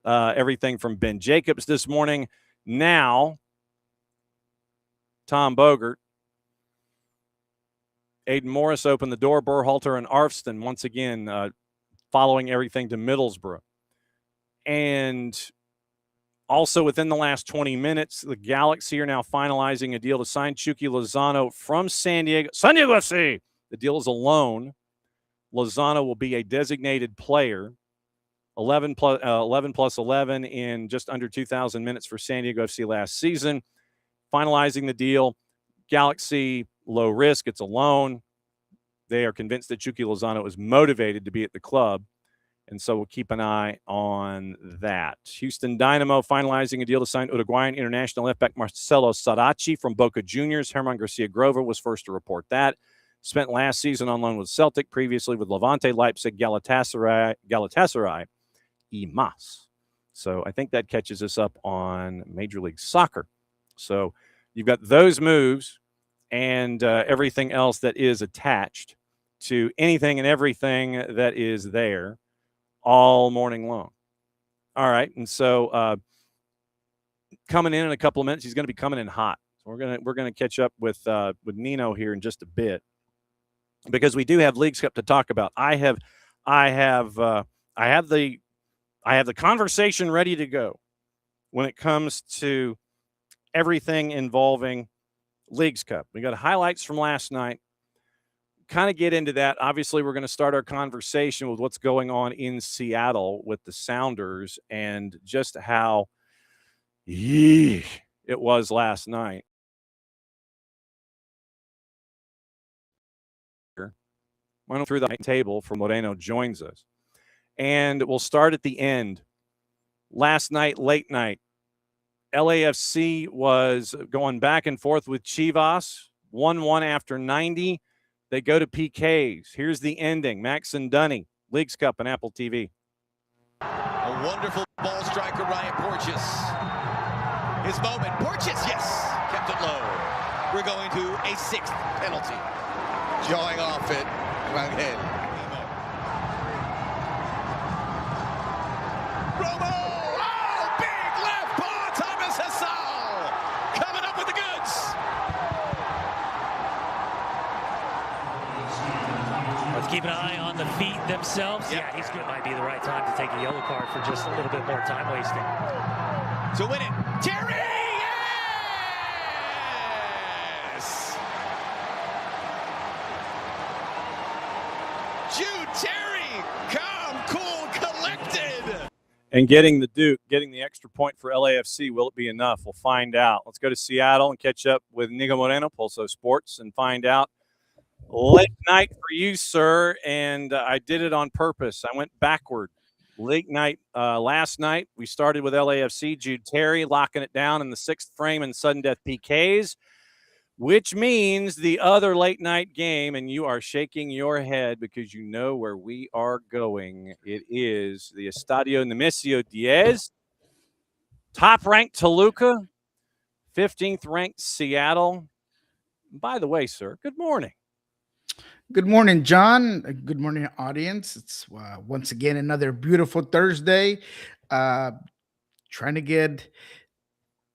everything from Ben Jacobs this morning. Now, Tom Bogert, Aiden Morris opened the door. Berhalter and Arfston once again following everything to Middlesbrough. And also within the last 20 minutes, the Galaxy are now finalizing a deal to sign Chucky Lozano from San Diego FC. The deal is a loan. Lozano will be a designated player. 11 plus 11 in just under 2,000 minutes for San Diego FC last season. Finalizing the deal. Galaxy, low risk. It's a loan. They are convinced that Chucky Lozano is motivated to be at the club. And so we'll keep an eye on that. Houston Dynamo finalizing a deal to sign Uruguayan international left-back Marcelo Sarachi from Boca Juniors. Herman Garcia Grover was first to report that. Spent last season on loan with Celtic, previously with Levante, Leipzig, Galatasaray, Mas. So I think that catches us up on Major League Soccer. So you've got those moves and everything else that is attached to anything and everything that is there all morning long. All right, and so coming in a couple of minutes, he's going to be coming in hot. So we're gonna catch up with Nino here in just a bit, because we do have Leagues Cup to talk about. I have the conversation ready to go when it comes to everything involving Leagues Cup. We got highlights from last night. Kind of get into that. Obviously, we're going to start our conversation with what's going on in Seattle with the Sounders and just how it was last night. Went through the table for Moreno joins us. And we'll start at the end. Last night, late night, LAFC was going back and forth with Chivas, 1-1 after 90. They go to PKs. Here's the ending. Max and Dunny, Leagues Cup on Apple TV. A wonderful ball striker, Ryan Porteous. His moment. Porteous, yes. Kept it low. We're going to a 6th penalty. Jawing off it. Rangel. Romo! Oh, big left paw. Thomas Hassan coming up with the goods. Let's keep an eye on the feet themselves. Yeah, he's good. Might be the right time to take a yellow card for just a little bit more time wasting. To win it, Terry! Yes! Jude Terry, calm, cool, collected. And getting the extra point for LAFC, will it be enough? We'll find out. Let's go to Seattle and catch up with Niko Moreno, Pulso Sports, and find out. Late night for you, sir, and I did it on purpose. I went backward. Late night last night, we started with LAFC, Jude Terry locking it down in the 6th frame in sudden death PKs, which means the other late night game, and you are shaking your head because you know where we are going. It is the Estadio Nemesio 10 Top ranked Toluca, 15th ranked Seattle. By the way, sir, good morning. Good morning, John. Good morning, audience. It's once again another beautiful Thursday. Trying to get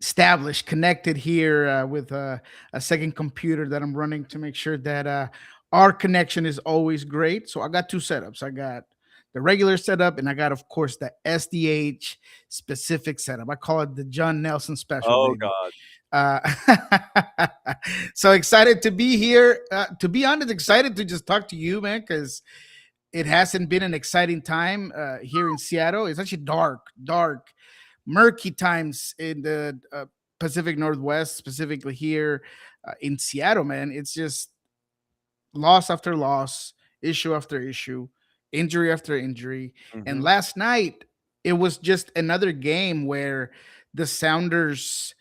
established, connected here with a second computer that I'm running to make sure that our connection is always great. So I got two setups. I got the regular setup, and I got, of course, the SDH specific setup. I call it the John Nelson special. Oh, baby. God. So excited to be here. To be honest, excited to just talk to you, man, because it hasn't been an exciting time here in Seattle. It's actually dark, murky times in the Pacific Northwest, specifically here in Seattle, man. It's just loss after loss, issue after issue, injury after injury. And last night, it was just another game where the Sounders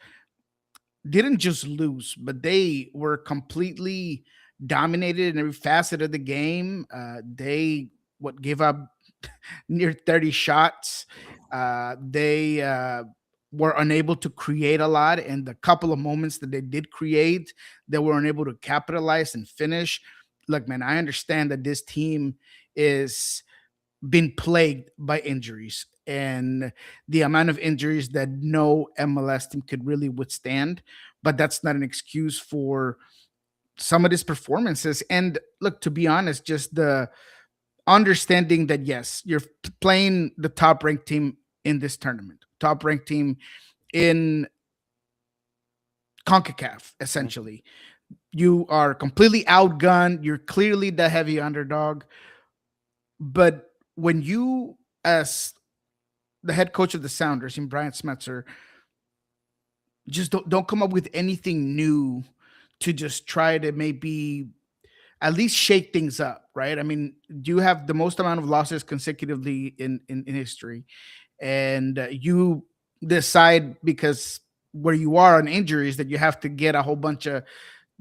didn't just lose, but they were completely dominated in every facet of the game. They gave up near 30 shots. They were unable to create a lot, and the couple of moments that they did create, they were unable to capitalize and finish. Look, man, I understand that this team is been plagued by injuries and the amount of injuries that no MLS team could really withstand. But that's not an excuse for some of these performances. And look, to be honest, just the understanding that, yes, you're playing the top ranked team in this tournament, top ranked team in CONCACAF, essentially. You are completely outgunned. You're clearly the heavy underdog. But when you, as the head coach of the Sounders, in Brian Smetzer, just don't come up with anything new to just try to maybe at least shake things up, right? I mean, you have the most amount of losses consecutively in history, and you decide, because where you are on injuries, that you have to get a whole bunch of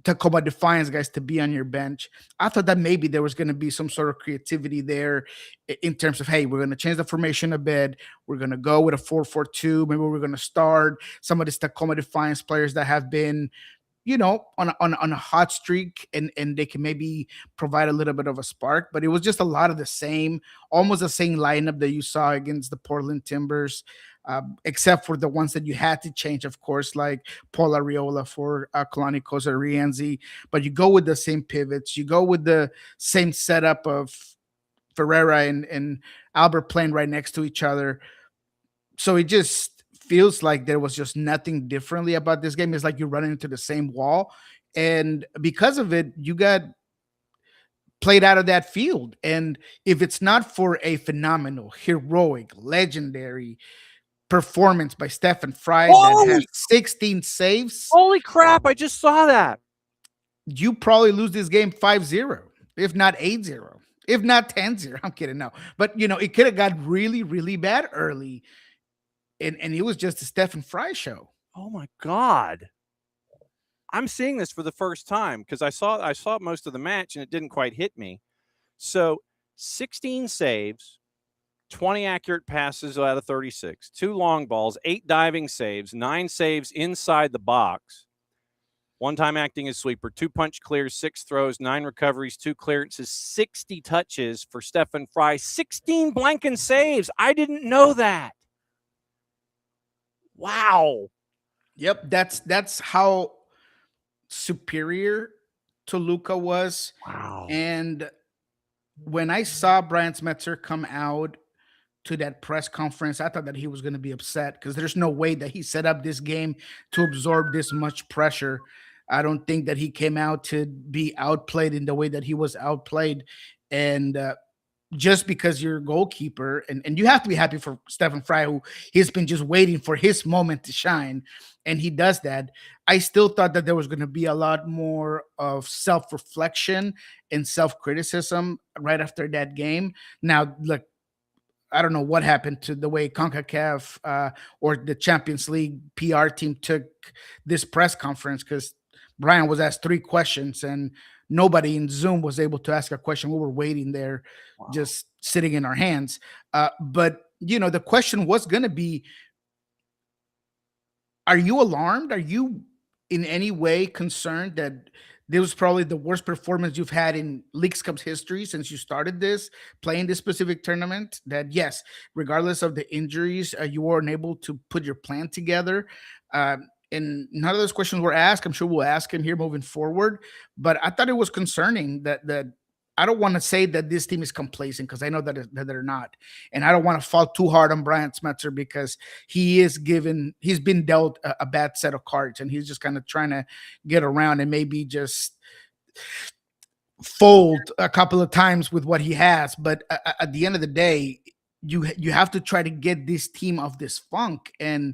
Tacoma Defiance guys to be on your bench. I thought that maybe there was going to be some sort of creativity there in terms of, hey, we're going to change the formation a bit. We're going to go with a 4-4-2. Maybe we're going to start some of these Tacoma Defiance players that have been, on a hot streak, and they can maybe provide a little bit of a spark. But it was just a lot of the same, almost the same lineup that you saw against the Portland Timbers, except for the ones that you had to change, of course, like Paul Arriola for Kalani Kozarienzi. But you go with the same pivots. You go with the same setup of Ferreira and Albert playing right next to each other. So it just feels like there was just nothing differently about this game. It's like you're running into the same wall. And because of it, you got played out of that field. And if it's not for a phenomenal, heroic, legendary performance by Stephen Fry that had 16 saves. Holy crap, I just saw that. You probably lose this game 5-0, if not 8-0, if not 10-0. I'm kidding, no. But, it could have got really, really bad early. And it was just a Stephen Fry show. Oh, my God. I'm seeing this for the first time because I saw most of the match and it didn't quite hit me. So 16 saves, 20 accurate passes out of 36, 2 long balls, 8 diving saves, 9 saves inside the box, 1 time acting as sweeper, 2 punch clears, 6 throws, 9 recoveries, 2 clearances, 60 touches for Stephen Fry, 16 blanking saves. I didn't know that. Wow. Yep, that's how superior Toluca was. Wow. And when I saw Brian Smetzer come out to that press conference, I thought that he was going to be upset, because there's no way that he set up this game to absorb this much pressure. I don't think that he came out to be outplayed in the way that he was outplayed. And just because you're a goalkeeper, and you have to be happy for Stephen Fry, who he's been just waiting for his moment to shine, and he does that. I still thought that there was going to be a lot more of self-reflection and self-criticism right after that game. Now, look, I don't know what happened to the way CONCACAF or the Champions League PR team took this press conference, because Brian was asked 3 questions and nobody in Zoom was able to ask a question. We were waiting there, just sitting in our hands. But, the question was going to be, Are you alarmed? Are you in any way concerned that this was probably the worst performance you've had in Leagues Cup's history since you started this, playing this specific tournament? That yes, regardless of the injuries, you weren't able to put your plan together. And none of those questions were asked. I'm sure we'll ask him here moving forward. But I thought it was concerning that I don't want to say that this team is complacent because I know that they're not, and I don't want to fall too hard on Brian Smetzer because he's been dealt a bad set of cards, and he's just kind of trying to get around and maybe just fold a couple of times with what he has. But at the end of the day, you have to try to get this team off this funk, and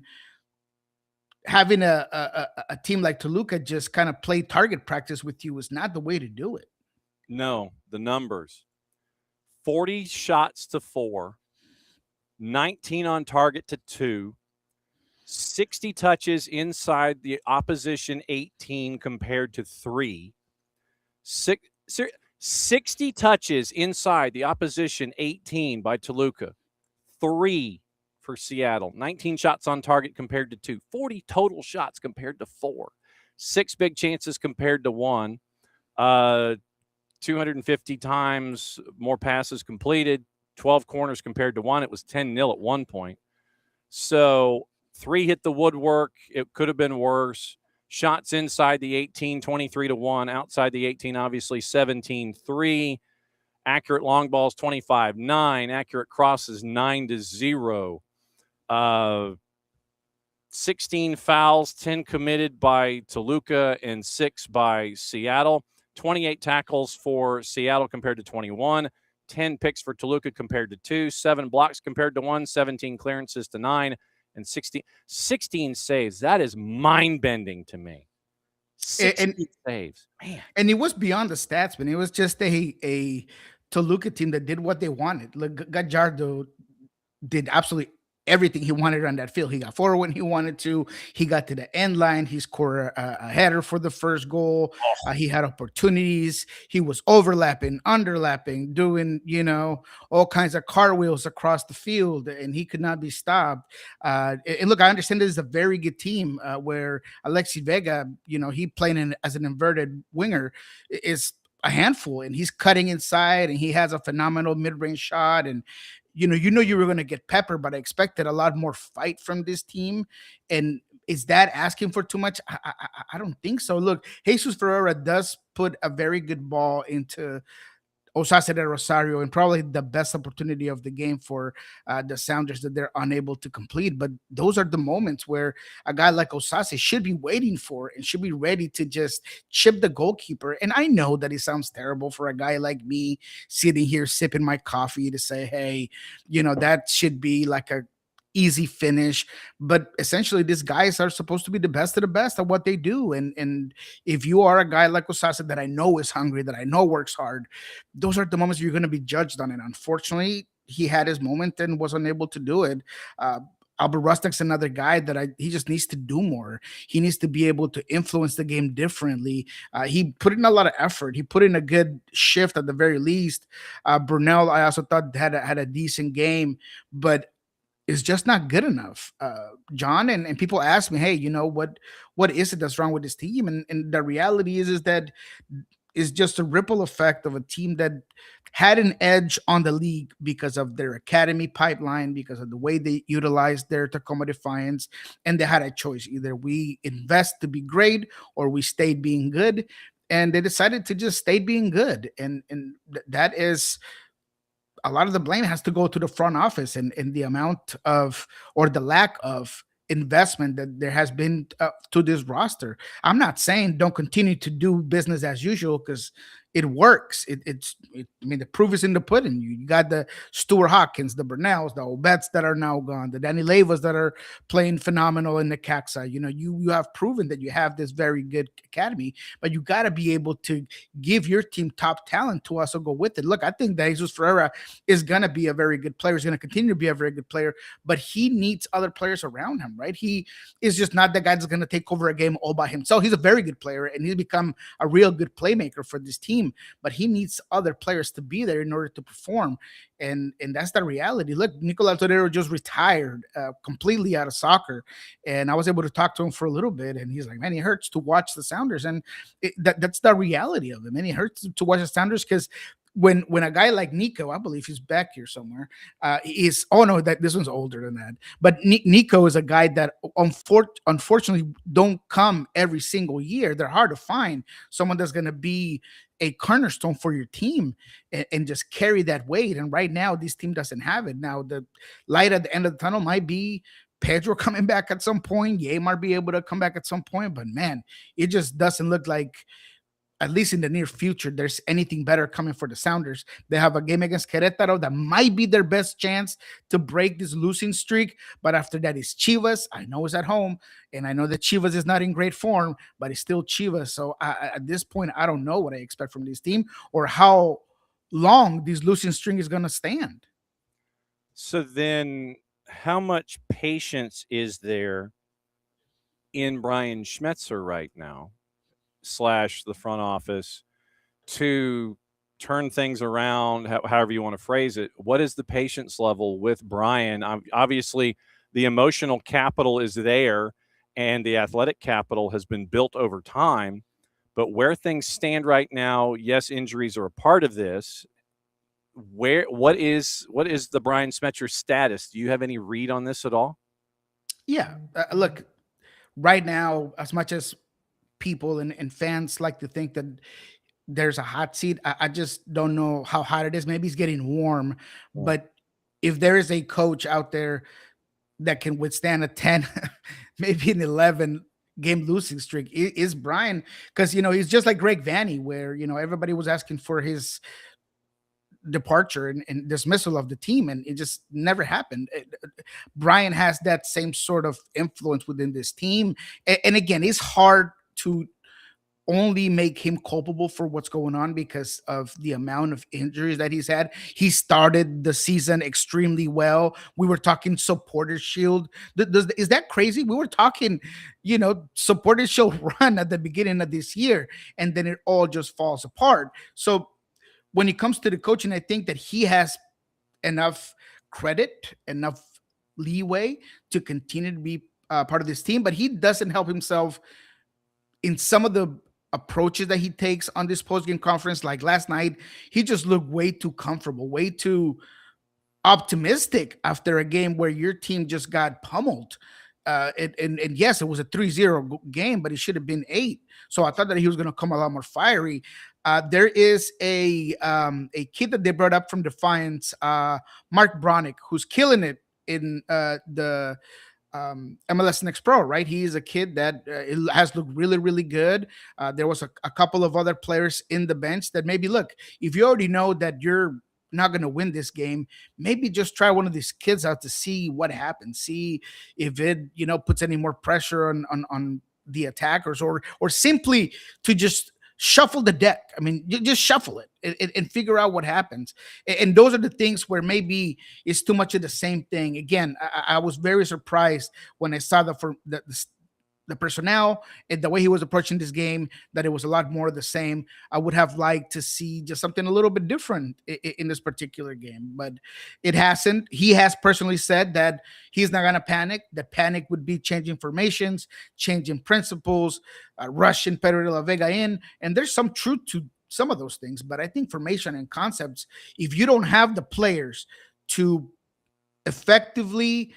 having a team like Toluca just kind of play target practice with you is not the way to do it. No, the numbers 40 shots to 4, 19 on target to 2, 60 touches inside the opposition 18 compared to 3, 60 touches inside the opposition 18 by Toluca, 3 for Seattle, 19 shots on target compared to 2, 40 total shots compared to 4, 6 big chances compared to 1, 250 times more passes completed, 12 corners compared to 1. It was 10-0 at one point. So 3 hit the woodwork. It could have been worse. Shots inside the 18, 23-1. Outside the 18, obviously 17-3. Accurate long balls, 25-9. Accurate crosses, 9-0. 16 fouls, 10 committed by Toluca and 6 by Seattle. 28 tackles for Seattle compared to 21, 10 picks for Toluca compared to 2, 7 blocks compared to 1, 17 clearances to 9, and 16 saves. That is mind-bending to me. 16 saves. Man. And it was beyond the stats, man. It was just a Toluca team that did what they wanted. Like Gallardo did absolutely everything he wanted on that field. He got forward when he wanted to. He got to the end line. He scored a header for the first goal. He had opportunities. He was overlapping, underlapping, doing, all kinds of cartwheels across the field, and he could not be stopped. And look, I understand this is a very good team where Alexis Vega, he playing as an inverted winger is a handful, and he's cutting inside, and he has a phenomenal mid-range shot, and you were going to get peppered, but I expected a lot more fight from this team. And is that asking for too much? I don't think so. Look, Jesus Ferreira does put a very good ball into Osase de Rosario, and probably the best opportunity of the game for the Sounders that they're unable to complete. But those are the moments where a guy like Osase should be waiting for and should be ready to just chip the goalkeeper. And I know that it sounds terrible for a guy like me sitting here sipping my coffee to say, hey, that should be like a easy finish, but essentially these guys are supposed to be the best of the best at what they do, and if you are a guy like Osasa that I know is hungry, that I know works hard, those are the moments you're going to be judged on. And unfortunately he had his moment and was unable to do it. Albert Rustak's another guy that he just needs to do more. He needs to be able to influence the game differently. He put in a lot of effort. He put in a good shift at the very least. Brunel, I also thought had a decent game, but is just not good enough, John. And people ask me, hey, what is it that's wrong with this team? And the reality is that is just a ripple effect of a team that had an edge on the league because of their academy pipeline, because of the way they utilized their Tacoma Defiance, and they had a choice. Either we invest to be great or we stayed being good, and they decided to just stay being good. And that is a lot of the blame has to go to the front office and the amount of, or the lack of, investment that there has been to this roster. I'm not saying don't continue to do business as usual, because it works. I mean, the proof is in the pudding. You got the Stuart Hopkins, the Brunels, the Obets that are now gone, the Danny Levas that are playing phenomenal in the CAXA. You have proven that you have this very good academy, but you got to be able to give your team top talent to also go with it. Look, I think that Jesus Ferreira is going to be a very good player. He's going to continue to be a very good player, but he needs other players around him. right? He is just not the guy that's going to take over a game all by himself. He's a very good player, and he's become a real good playmaker for this team, but he needs other players to be there in order to perform. And that's the reality. Look, Nicolás Torero just retired completely out of soccer, and I was able to talk to him for a little bit, and he's like, man, it hurts to watch the Sounders, and that's the reality of it, man. It hurts to watch the Sounders because when a guy like Niko, I believe he's back here somewhere, is that this one's older than that. But Niko is a guy that unfortunately don't come every single year. They're hard to find. Someone that's going to be a cornerstone for your team and just carry that weight. And right now, this team doesn't have it. Now, the light at the end of the tunnel might be Pedro coming back at some point. Ye might be able to come back at some point. But, man, it just doesn't look like, at least in the near future, there's anything better coming for the Sounders. They have a game against Querétaro that might be their best chance to break this losing streak. But after that is Chivas. I know it's at home, and I know that Chivas is not in great form, but it's still Chivas. So at this point, I don't know what I expect from this team or how long this losing streak is going to stand. So then how much patience is there in Brian Schmetzer right now, / the front office, to turn things around, however you want to phrase it? What is the patience level with Brian? Obviously, the emotional capital is there, and the athletic capital has been built over time. But where things stand right now, yes, injuries are a part of this. What is the Brian Schmetzer status? Do you have any read on this at all? Yeah, look, right now, as much as people and fans like to think that there's a hot seat, I just don't know how hot it is. Maybe it's getting warm, but if there is a coach out there that can withstand a 10, maybe an 11 game losing streak, is Brian. Because, he's just like Greg Vanney, where, everybody was asking for his departure and dismissal of the team, and it just never happened. Brian has that same sort of influence within this team. And again, it's hard to only make him culpable for what's going on because of the amount of injuries that he's had. He started the season extremely well. We were talking Supporters Shield. Is that crazy? We were talking, Supporters Shield run at the beginning of this year, and then it all just falls apart. So when it comes to the coaching, I think that he has enough credit, enough leeway to continue to be part of this team, but he doesn't help himself in some of the approaches that he takes on this post-game conference. Like last night, he just looked way too comfortable, way too optimistic after a game where your team just got pummeled. And yes, it was a 3-0 game, but it should have been 8. So I thought that he was going to come a lot more fiery. There is a kid that they brought up from Defiance, Mark Bronick, who's killing it in the MLS Next Pro, right? He is a kid that has looked really, really good. There was a couple of other players in the bench that maybe, look, if you already know that you're not going to win this game, maybe just try one of these kids out to see what happens, see if it, puts any more pressure on the attackers, or simply to just shuffle the deck. I mean, just shuffle it and figure out what happens. And those are the things where maybe it's too much of the same thing. Again, I was very surprised when I saw the personnel and the way he was approaching this game, that it was a lot more of the same. I would have liked to see just something a little bit different in this particular game, but it hasn't. He has personally said that he's not going to panic. The panic would be changing formations, changing principles, rushing Pedro de la Vega in. And there's some truth to some of those things, but I think formation and concepts, if you don't have the players to effectively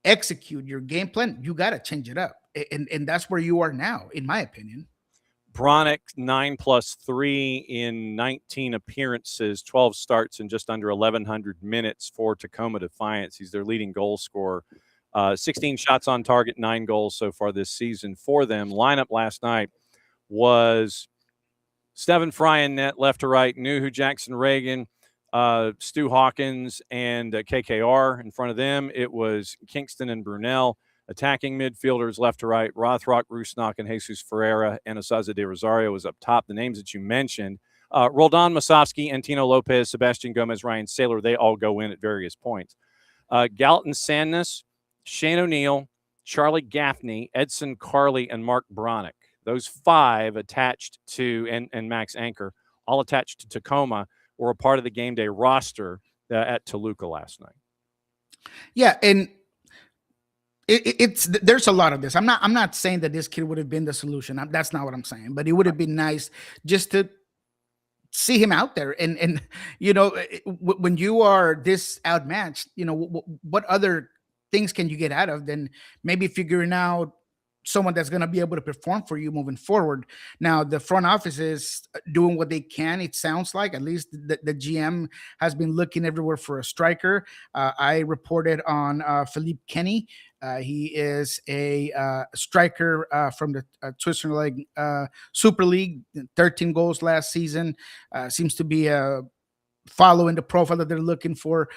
execute your game plan, you got to change it up. And that's where you are now, in my opinion. Bronick, 9+3 in 19 appearances, 12 starts, and just under 1,100 minutes for Tacoma Defiance. He's their leading goal scorer. 16 shots on target, 9 goals so far this season for them. Lineup last night was Stephen Fry in net, left to right, Nuhu, Jackson Reagan, Stu Hawkins, and KKR in front of them. It was Kingston and Brunel. Attacking midfielders left to right, Rothrock, Rusnak, and Jesus Ferreira, and Asaza de Rosario was up top. The names that you mentioned, Roldan Masovsky, Antino Lopez, Sebastian Gomez, Ryan Saylor, they all go in at various points. Gallatin Sandness, Shane O'Neill, Charlie Gaffney, Edson Carley, and Mark Bronick. Those 5 attached to, and Max Anchor, all attached to Tacoma, were a part of the game day roster at Toluca last night. Yeah, and it's there's a lot of this. I'm not saying that this kid would have been the solution. That's not what I'm saying. But it would have been nice just to see him out there. And when you are this outmatched, what other things can you get out of than maybe figuring out someone that's going to be able to perform for you moving forward. Now, the front office is doing what they can. It sounds like, at least the GM has been looking everywhere for a striker. I reported on Philippe Kenny. He is a striker from the Switzerland Super League, 13 goals last season. Seems to be following the profile that they're looking for.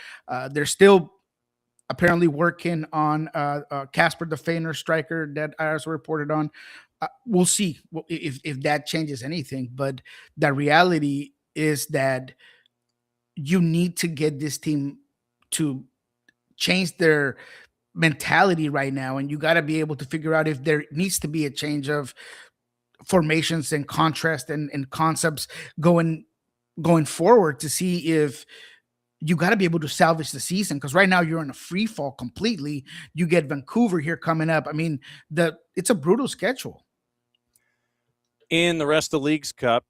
They're still apparently working on Casper the Feiner striker that I also reported on. We'll see if that changes anything. But the reality is that you need to get this team to change their mentality right now. And you got to be able to figure out if there needs to be a change of formations and contrast and concepts going forward to see if you got to be able to salvage the season, because right now you're in a free fall completely. You get Vancouver here coming up. I mean, it's a brutal schedule. In the rest of the Leagues Cup,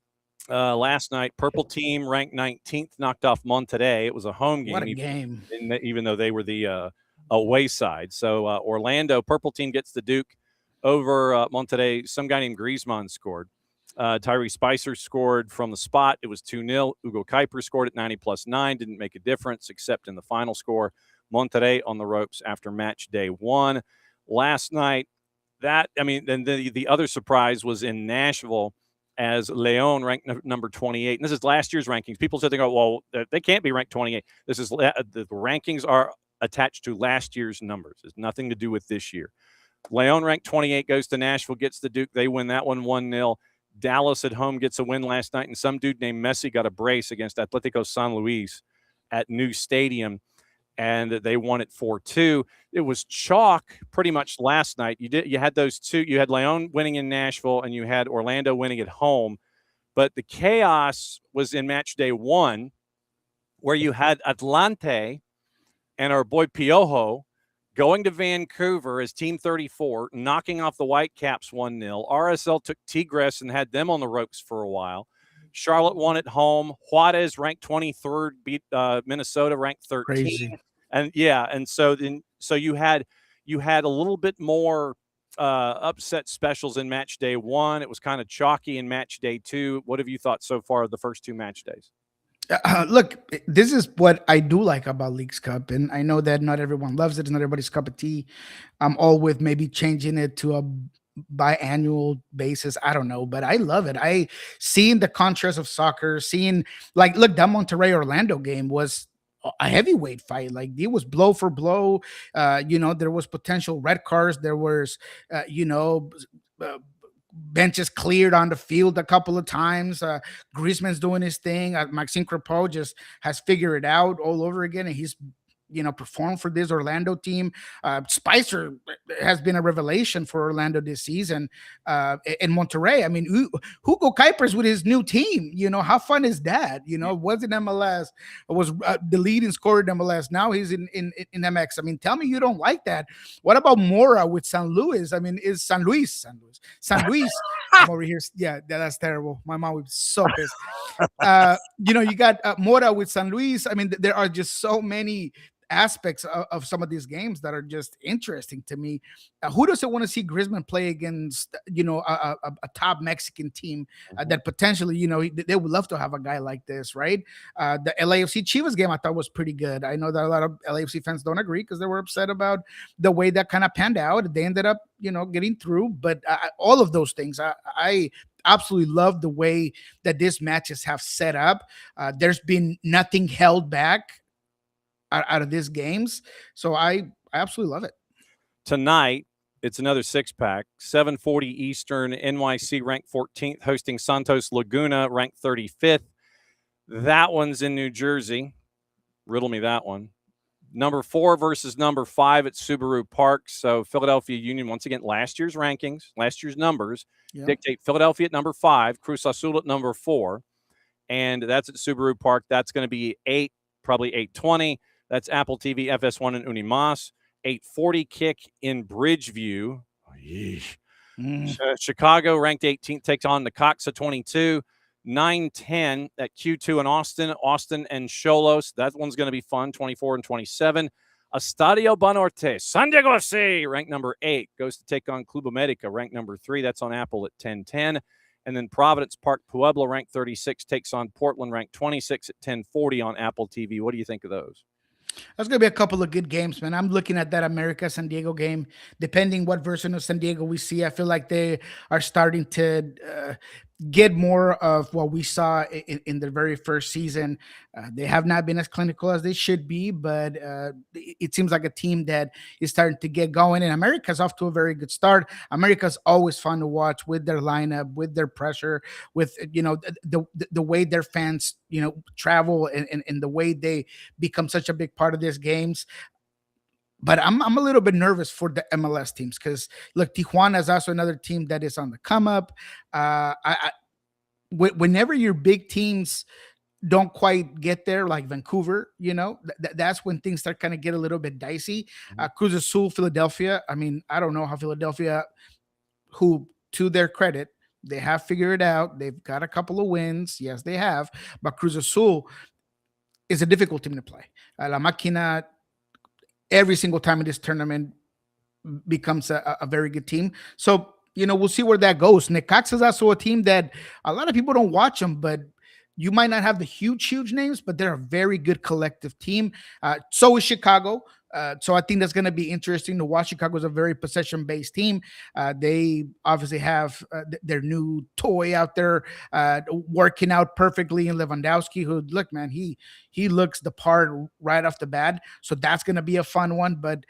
last night, Purple Team ranked 19th, knocked off Monterrey. It was a home game. What a game. Even though they were the away side. So Orlando, Purple Team gets the Duke over Monterrey. Some guy named Griezmann scored. Tyree Spicer scored from the spot. It was 2-0. Ugo Kuiper scored at 90+9. Didn't make a difference except in the final score. Monterrey on the ropes after match day 1. Last night, then the other surprise was in Nashville as Leon ranked number 28. And this is last year's rankings. People said, well, they can't be ranked 28. This is the rankings are attached to last year's numbers. It's nothing to do with this year. Leon ranked 28 goes to Nashville, gets the Duke. They win that one 1-0. Dallas at home gets a win last night, and some dude named Messi got a brace against Atletico San Luis at New Stadium, and they won it 4-2. It was chalk pretty much last night. You had those two. You had Leon winning in Nashville, and you had Orlando winning at home. But the chaos was in match day 1, where you had Atlante and our boy Piojo going to Vancouver as Team 34, knocking off the Whitecaps 1-0. RSL took Tigres and had them on the ropes for a while. Charlotte won at home. Juarez, ranked 23rd, beat Minnesota, ranked 13th. Crazy. And so you had a little bit more upset specials in match day 1. It was kind of chalky in match day 2. What have you thought so far of the first 2 match days? Look, this is what I do like about Leagues Cup, and I know that not everyone loves it. It's not everybody's cup of tea. I'm all with maybe changing it to a biannual basis. I don't know, but I love it. Seeing the contrast of soccer, look, that Monterrey Orlando game was a heavyweight fight. Like, it was blow for blow. There was potential red cards. There was, benches cleared on the field a couple of times. Griezmann's doing his thing. Maxime Crepeau just has figured it out all over again, and he's performed for this Orlando team. Spicer has been a revelation for Orlando this season. In Monterrey, I mean, Hugo Kuiper's with his new team. How fun is that? Was in MLS, was the leading scorer in MLS. Now he's in MX. I mean, tell me you don't like that. What about Mora with San Luis? I mean, is San Luis. I'm over here. Yeah, that's terrible. My mom was so pissed. You got Mora with San Luis. I mean, there are just so many aspects of some of these games that are just interesting to me. Who doesn't want to see Griezmann play against a top Mexican team that potentially they would love to have a guy like this, right? The LAFC Chivas game I thought was pretty good. I know that a lot of LAFC fans don't agree because they were upset about the way that kind of panned out. They ended up getting through, but all of those things I absolutely love the way that these matches have set up. There's been nothing held back out of these games. So I absolutely love it. Tonight, it's another 6-pack, 7:40 Eastern, NYC ranked 14th, hosting Santos Laguna, ranked 35th. That one's in New Jersey. Riddle me that one. Number 4 versus number 5 at Subaru Park. So Philadelphia Union, once again, last year's rankings, last year's numbers dictate Philadelphia at number 5, Cruz Azul at number 4. And that's at Subaru Park. That's going to be 8, probably 8:20. That's Apple TV, FS1, and Unimas. 8:40 kick in Bridgeview. Chicago, ranked 18th, takes on the Cox at 22. 9:10 at Q2 in Austin and Xolos. That one's going to be fun, 24 and 27. Estadio Banorte, San Diego FC, ranked number 8, goes to take on Club America, ranked number 3. That's on Apple at 10:10. And then Providence Park Puebla, ranked 36, takes on Portland, ranked 26 at 10:40 on Apple TV. What do you think of those? That's going to be a couple of good games, man. I'm looking at that America-San Diego game. Depending what version of San Diego we see, I feel like they are starting to get more of what we saw in the very first season. They have not been as clinical as they should be, but it seems like a team that is starting to get going. And America's off to a very good start. America's always fun to watch with their lineup, with their pressure, with the way their fans travel and the way they become such a big part of these games. But I'm a little bit nervous for the MLS teams because, look, Tijuana is also another team that is on the come up. Whenever your big teams don't quite get there, like Vancouver, that's when things start kind of get a little bit dicey. Cruz Azul, Philadelphia. I mean, I don't know how Philadelphia, who, to their credit, they have figured it out. They've got a couple of wins. Yes, they have. But Cruz Azul is a difficult team to play. La Máquina, every single time in this tournament, becomes a very good team. So, we'll see where that goes. Necaxa is also a team that a lot of people don't watch them, but you might not have the huge names, but they're a very good collective team. So is Chicago. So I think that's going to be interesting to watch. Chicago is a very possession-based team. They obviously have their new toy out there working out perfectly in Lewandowski, who, look, man, he looks the part right off the bat. So that's going to be a fun one. But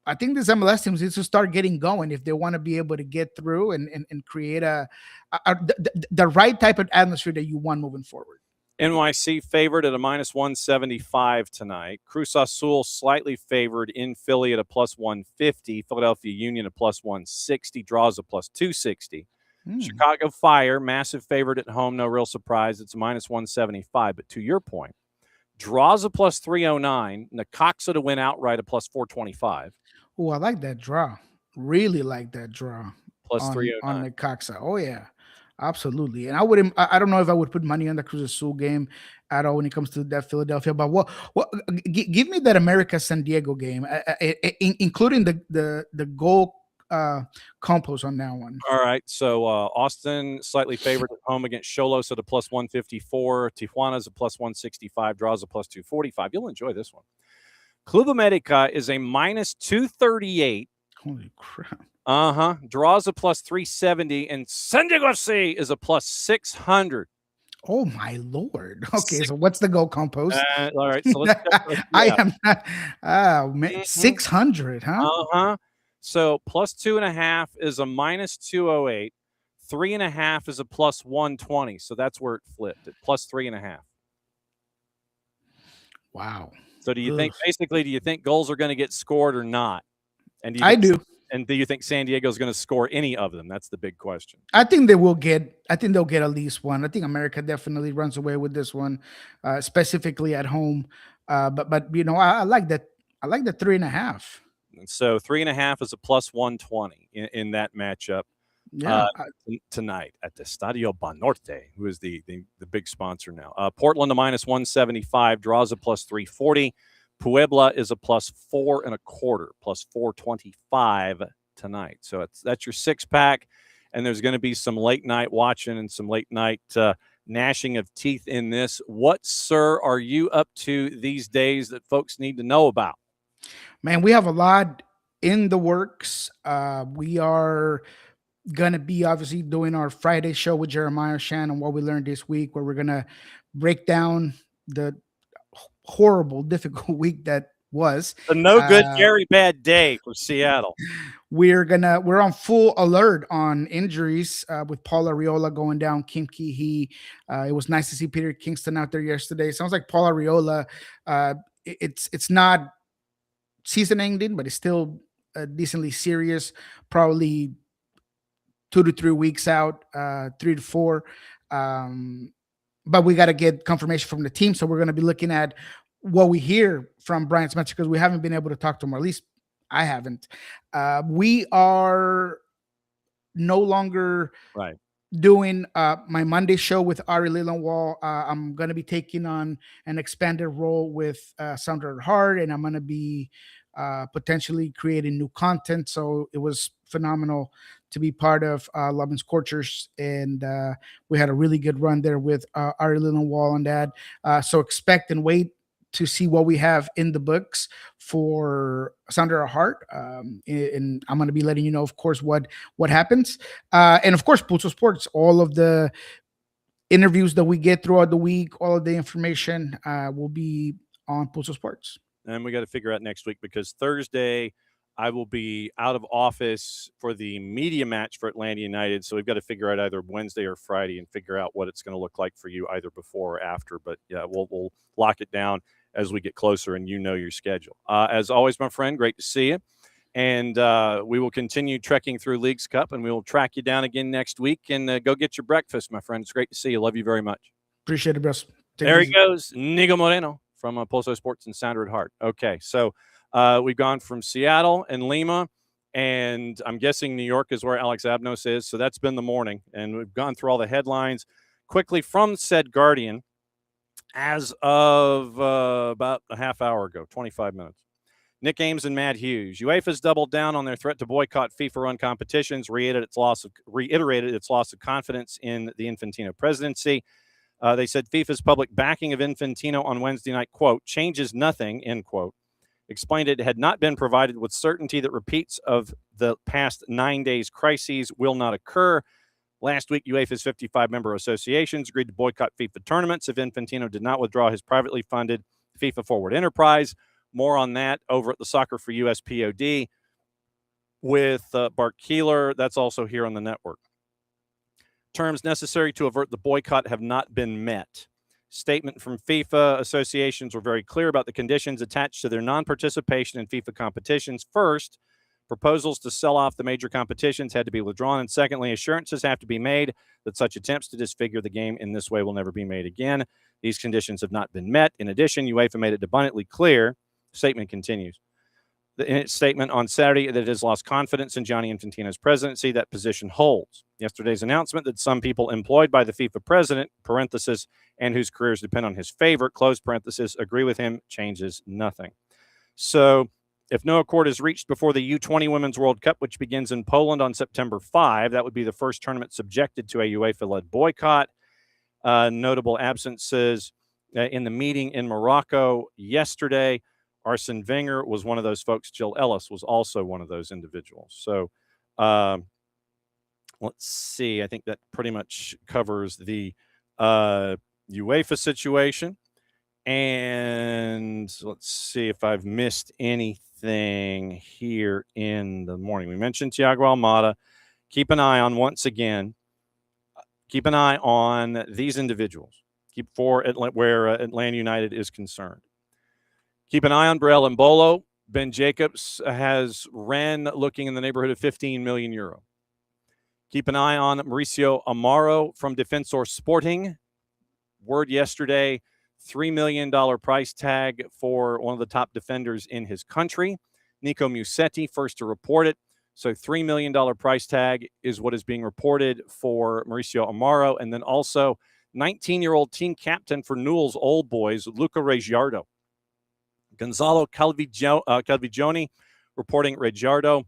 I think this MLS team needs to start getting going if they want to be able to get through and create the right type of atmosphere that you want moving forward. NYC favored at a -175 tonight. Cruz Azul slightly favored in Philly at a +150. Philadelphia Union a +160. Draws a +260. Chicago Fire, massive favorite at home. No real surprise. It's a -175. But to your point, draws a +309. Necaxa to win outright a +425. Oh, I like that draw. Really like that draw. +309 on Necaxa. Oh yeah, absolutely. And I don't know if I would put money on the Cruz Azul game at all when it comes to that Philadelphia. But what give me that America San Diego game, including the goal compos on that one. All right. So Austin slightly favored at home against Xolos at a +154. Tijuana's a +165. Draws a +245. You'll enjoy this one. Club America is a -238. Holy crap. Draws a +370. And San Diego FC is a +600. Oh, my Lord. Okay, so what's the goal compos? All right. So let's I am not. Oh, man. 600, huh? So +2.5 is a -208. 3.5 is a +120. So that's where it flipped at +3.5. Wow. So do you think goals are going to get scored or not? And do. And do you think San Diego is going to score any of them? That's the big question. I think they'll get at least one. I think America definitely runs away with this one, specifically at home. But I like that. I like the 3.5. And so 3.5 is a +120 in that matchup. Tonight at the Estadio Banorte, who is the big sponsor now. Portland a -175, draws a +340. Puebla is a +4.25, +425 tonight. So that's your 6-pack, and there's going to be some late night watching and some late night gnashing of teeth in this. What, sir, are you up to these days that folks need to know about? Man, we have a lot in the works. We are going to be obviously doing our Friday show with Jeremiah Shannon, what we learned this week, where we're going to break down the horrible, difficult week that was. A no good, very bad day for Seattle. We're on full alert on injuries with Paul Arriola going down, Kim Ki-hee. It was nice to see Peter Kingston out there yesterday. Sounds like Paul Arriola, it's not season ending, but it's still decently serious. Probably 2 to 3 weeks out, 3 to 4. But we got to get confirmation from the team. So we're going to be looking at what we hear from Brian Spencer, because we haven't been able to talk to him, or at least I haven't. We are no longer doing my Monday show with Ari Lelandwall. I'm going to be taking on an expanded role with Sandra Hart, and I'm going to be potentially creating new content. So it was phenomenal to be part of Love and Scorchers, and we had a really good run there with Ari Lelandwall on that. So expect and wait to see what we have in the books for Sandra Hart. And I'm going to be letting you know, of course, what happens. And of course, Pulso Sports, all of the interviews that we get throughout the week, all of the information will be on Pulso Sports. And we got to figure out next week, because Thursday I will be out of office for the media match for Atlanta United. So we've got to figure out either Wednesday or Friday and figure out what it's going to look like for you either before or after. But yeah, we'll lock it down as we get closer and you know your schedule. As always, my friend, great to see you. And we will continue trekking through Leagues Cup, and we will track you down again next week. And go get your breakfast, my friend. It's great to see you. Love you very much. Appreciate it, bros. There he goes, Niko Moreno from Pulso Sports and Sounder at Heart. Okay, so we've gone from Seattle and Lima, and I'm guessing New York is where Alex Abnos is. So that's been the morning, and we've gone through all the headlines quickly from said Guardian as of about a half hour ago, 25 minutes. Nick Ames and Matt Hughes. UEFA's doubled down on their threat to boycott FIFA-run competitions, reiterated its loss of confidence in the Infantino presidency. They said FIFA's public backing of Infantino on Wednesday night, quote, changes nothing, end quote. Explained it had not been provided with certainty that repeats of the past 9 days' crises will not occur. Last week, UEFA's 55 member associations agreed to boycott FIFA tournaments if Infantino did not withdraw his privately funded FIFA Forward enterprise. More on that over at the Soccer for US POD with Bart Keeler. That's also here on the network. Terms necessary to avert the boycott have not been met. Statement from FIFA associations were very clear about the conditions attached to their non-participation in FIFA competitions. First, proposals to sell off the major competitions had to be withdrawn. And secondly, assurances have to be made that such attempts to disfigure the game in this way will never be made again. These conditions have not been met. In addition, UEFA made it abundantly clear, statement continues, in its statement on Saturday that it has lost confidence in Gianni Infantino's presidency. That position holds. Yesterday's announcement that some people employed by the FIFA president, parenthesis, and whose careers depend on his favor, close parenthesis, agree with him, changes nothing. So if no accord is reached before the U20 Women's World Cup, which begins in Poland on September 5, that would be the first tournament subjected to a UEFA-led boycott. Notable absences in the meeting in Morocco yesterday. Arsene Wenger was one of those folks. Jill Ellis was also one of those individuals. So let's see. I think that pretty much covers the UEFA situation. And let's see if I've missed anything here in the morning. We mentioned Thiago Almada. Keep an eye on, once again, keep an eye on these individuals. Keep for where Atlanta United is concerned. Keep an eye on Brel Mbolo. Ben Jacobs has Rennes looking in the neighborhood of 15 million euro. Keep an eye on Mauricio Amaro from Defensor Sporting. Word yesterday, $3 million price tag for one of the top defenders in his country. Nico Musetti, first to report it. So $3 million price tag is what is being reported for Mauricio Amaro. And then also 19-year-old team captain for Newell's Old Boys, Luca Reggiardo. Gonzalo Calvigioni reporting Reggiardo,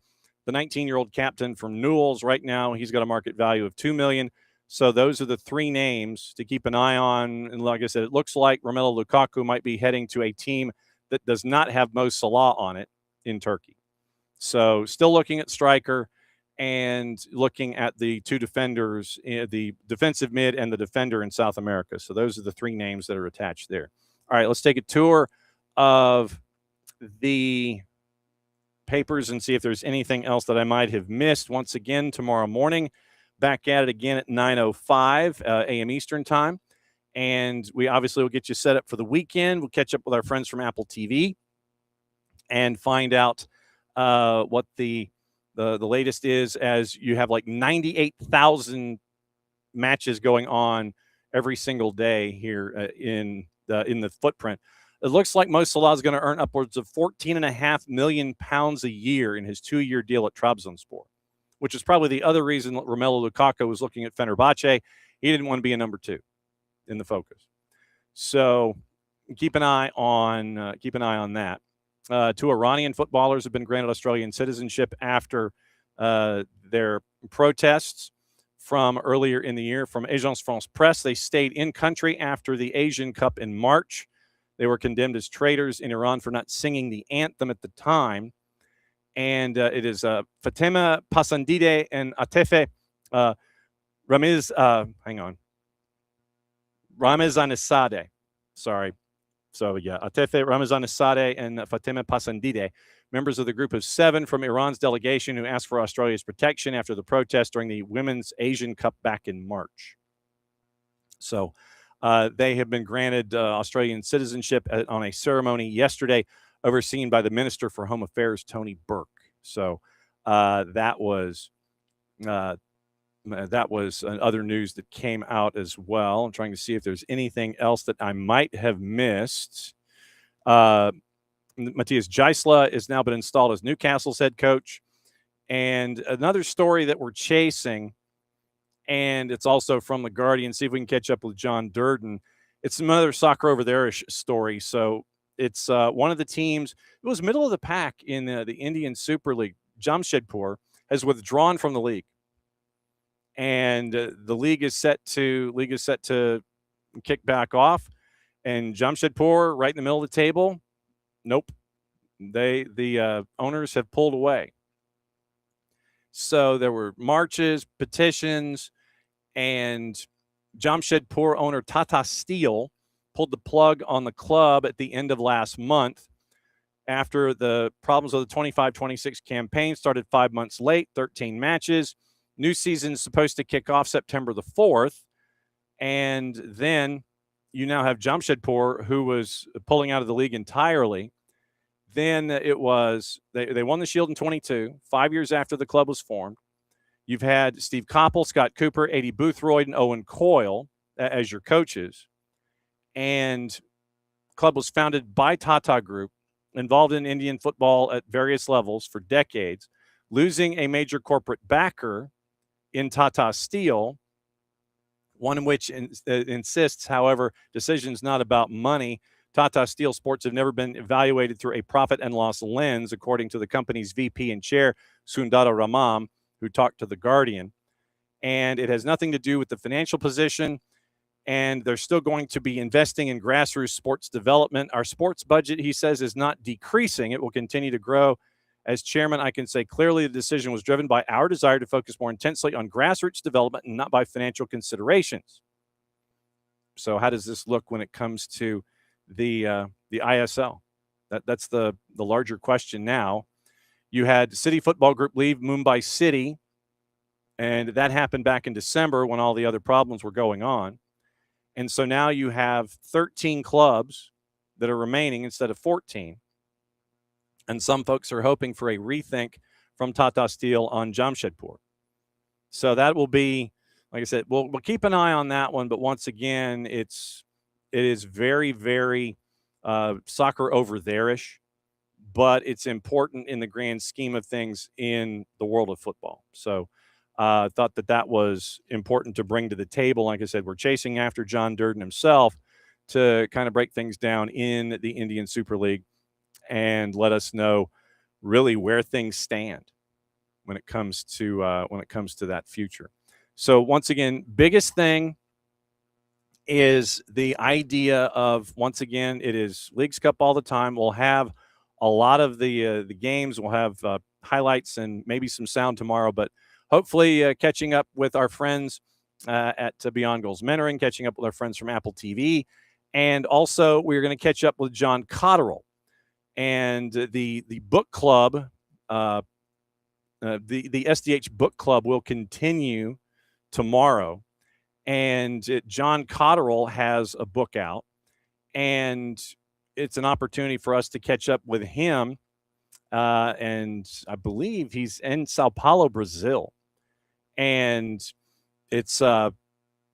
the 19-year-old captain from Newell's. Right now, he's got a market value of $2 million. So those are the three names to keep an eye on. And like I said, it looks like Romelu Lukaku might be heading to a team that does not have Mo Salah on it in Turkey. So still looking at striker and looking at the two defenders, the defensive mid and the defender in South America. So those are the three names that are attached there. All right, let's take a tour of the papers and see if there's anything else that I might have missed. Once again, tomorrow morning, back at it again at 9:05 a.m. Eastern time. And we obviously will get you set up for the weekend. We'll catch up with our friends from Apple TV and find out what the latest is, as you have like 98,000 matches going on every single day here in the footprint. It looks like Mo Salah is going to earn upwards of £14.5 million a year in his 2-year deal at Trabzonspor, which is probably the other reason that Romelu Lukaku was looking at Fenerbahce. He didn't want to be a number 2 in the focus. So keep an eye on that. 2 Iranian footballers have been granted Australian citizenship after their protests from earlier in the year. From Agence France Presse, they stayed in country after the Asian Cup in March. They were condemned as traitors in Iran for not singing the anthem at the time. And it is Fatima Pasandide and Atefe Ramazanissade. Sorry. So, yeah, Atefe Ramazanissade and Fatima Pasandide, members of the group of 7 from Iran's delegation who asked for Australia's protection after the protest during the Women's Asian Cup back in March. So they have been granted Australian citizenship on a ceremony yesterday overseen by the Minister for Home Affairs, Tony Burke. So that was other news that came out as well. I'm trying to see if there's anything else that I might have missed. Matthias Geisler has now been installed as Newcastle's head coach. And another story that we're chasing, and it's also from The Guardian, see if we can catch up with John Durden. It's another soccer over there-ish story. So it's one of the teams, it was middle of the pack in the Indian Super League. Jamshedpur has withdrawn from the league. And the league is set to kick back off. And Jamshedpur, right in the middle of the table, nope. The owners have pulled away. So there were marches, petitions, and Jamshedpur owner Tata Steel pulled the plug on the club at the end of last month after the problems of the 25-26 campaign started 5 months late, 13 matches. New season is supposed to kick off September the 4th. And then you now have Jamshedpur, who was pulling out of the league entirely. Then it was, they won the Shield in 22, 5 years after the club was formed. You've had Steve Koppel, Scott Cooper, Adi Boothroyd, and Owen Coyle as your coaches. And the club was founded by Tata Group, involved in Indian football at various levels for decades, losing a major corporate backer in Tata Steel, one in which insists, however, decisions not about money. Tata Steel sports have never been evaluated through a profit and loss lens, according to the company's VP and chair, Sundara Ramam, who talked to The Guardian. And it has nothing to do with the financial position. And they're still going to be investing in grassroots sports development. Our sports budget, he says, is not decreasing. It will continue to grow. As chairman, I can say clearly the decision was driven by our desire to focus more intensely on grassroots development and not by financial considerations. So how does this look when it comes to the ISL? That's the larger question now. You had City Football Group leave Mumbai City, and that happened back in December when all the other problems were going on. And so now you have 13 clubs that are remaining instead of 14. And some folks are hoping for a rethink from Tata Steel on Jamshedpur. So that will be, like I said, we'll keep an eye on that one. But once again, it is very, very soccer over there-ish. But it's important in the grand scheme of things in the world of football. So I thought that was important to bring to the table. Like I said, we're chasing after John Durden himself to kind of break things down in the Indian Super League and let us know really where things stand when it comes to that future. So once again, biggest thing is the idea of, once again, it is Leagues Cup all the time. We'll have a lot of the games. We'll have highlights and maybe some sound tomorrow, but hopefully catching up with our friends at Beyond Goals Mentoring, catching up with our friends from Apple TV. And also we're going to catch up with John Cotterill. And the book club, the SDH book club will continue tomorrow. And John Cotterill has a book out. And it's an opportunity for us to catch up with him and I believe he's in Sao Paulo, Brazil. And it's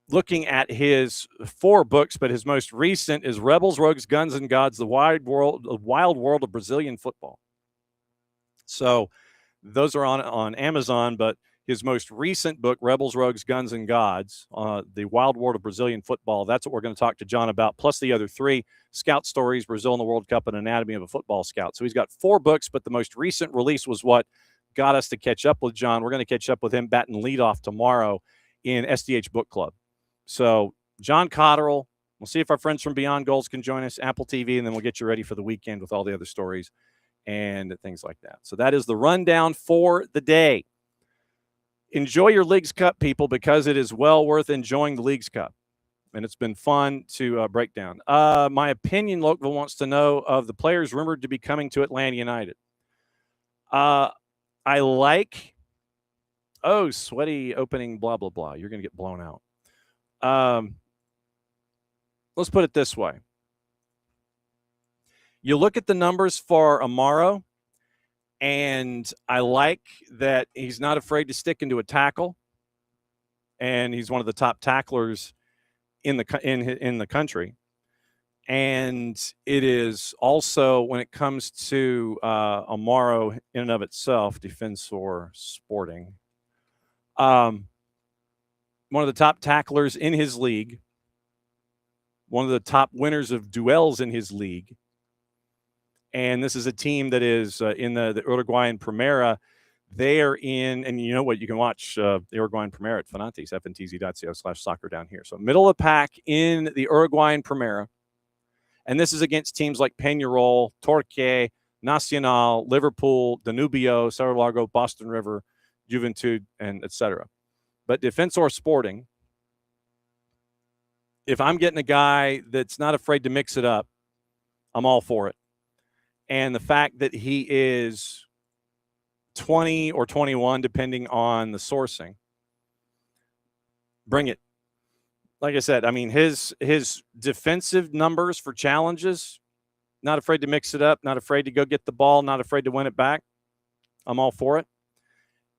looking at his 4 books, but his most recent is Rebels, Rogues, Guns, and Gods, the Wild World of Brazilian Football. So those are on Amazon, but his most recent book, Rebels, Rogues, Guns, and Gods, the Wild World of Brazilian Football, that's what we're going to talk to John about, plus the other 3, Scout Stories, Brazil in the World Cup, and Anatomy of a Football Scout. So he's got 4 books, but the most recent release was what got us to catch up with John. We're going to catch up with him batting leadoff tomorrow in SDH Book Club. So John Cotterill, we'll see if our friends from Beyond Goals can join us, Apple TV, and then we'll get you ready for the weekend with all the other stories and things like that. So that is the rundown for the day. Enjoy your Leagues Cup, people, because it is well worth enjoying the Leagues Cup. And it's been fun to break down. My opinion, Lokeville wants to know of the players rumored to be coming to Atlanta United. I like, sweaty opening, blah, blah, blah. You're going to get blown out. Let's put it this way. You look at the numbers for Amaro, and I like that he's not afraid to stick into a tackle, and he's one of the top tacklers in the country. And it is also, when it comes to Amaro in and of itself, Defensor Sporting, one of the top tacklers in his league, one of the top winners of duels in his league. And this is a team that is in the Uruguayan Primera. They are in, and you know what? You can watch the Uruguayan Primera at Fanantes, fntz.co/soccer down here. So middle of the pack in the Uruguayan Primera. And this is against teams like Peñarol, Torque, Nacional, Liverpool, Danubio, Cerro Largo, Boston River, Juventud, and etc. But Defensor Sporting, if I'm getting a guy that's not afraid to mix it up, I'm all for it. And the fact that he is 20 or 21, depending on the sourcing, bring it. Like I said, I mean, his defensive numbers for challenges, not afraid to mix it up, not afraid to go get the ball, not afraid to win it back. I'm all for it.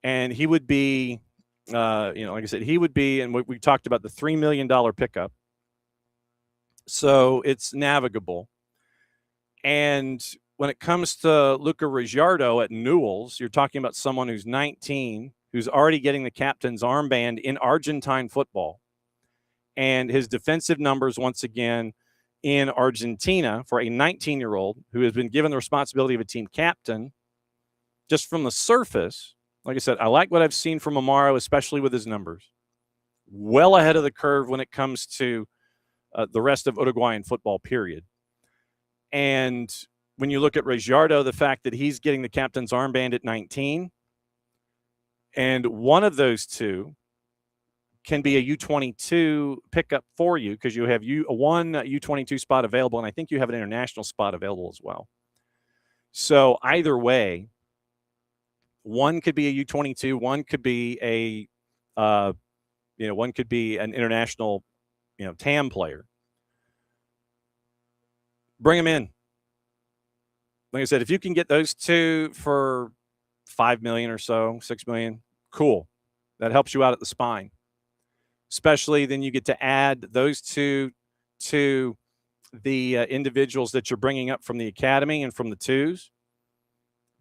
And he would be, like I said, he would be, and we talked about the $3 million pickup. So it's navigable. And when it comes to Luca Ricciardo at Newell's, you're talking about someone who's 19, who's already getting the captain's armband in Argentine football. And his defensive numbers, once again, in Argentina for a 19-year-old who has been given the responsibility of a team captain, just from the surface, like I said, I like what I've seen from Amaro, especially with his numbers. Well ahead of the curve when it comes to the rest of Uruguayan football, period. And when you look at Ricciardo, the fact that he's getting the captain's armband at 19, and one of those two can be a U22 pickup for you because you have one U22 spot available, and I think you have an international spot available as well. So either way, one could be a U22, one could be one could be an international, TAM player. Bring them in. Like I said, if you can get those two for $5 million or so, $6 million, cool. That helps you out at the spine. Especially then you get to add those two to the individuals that you're bringing up from the academy and from the twos,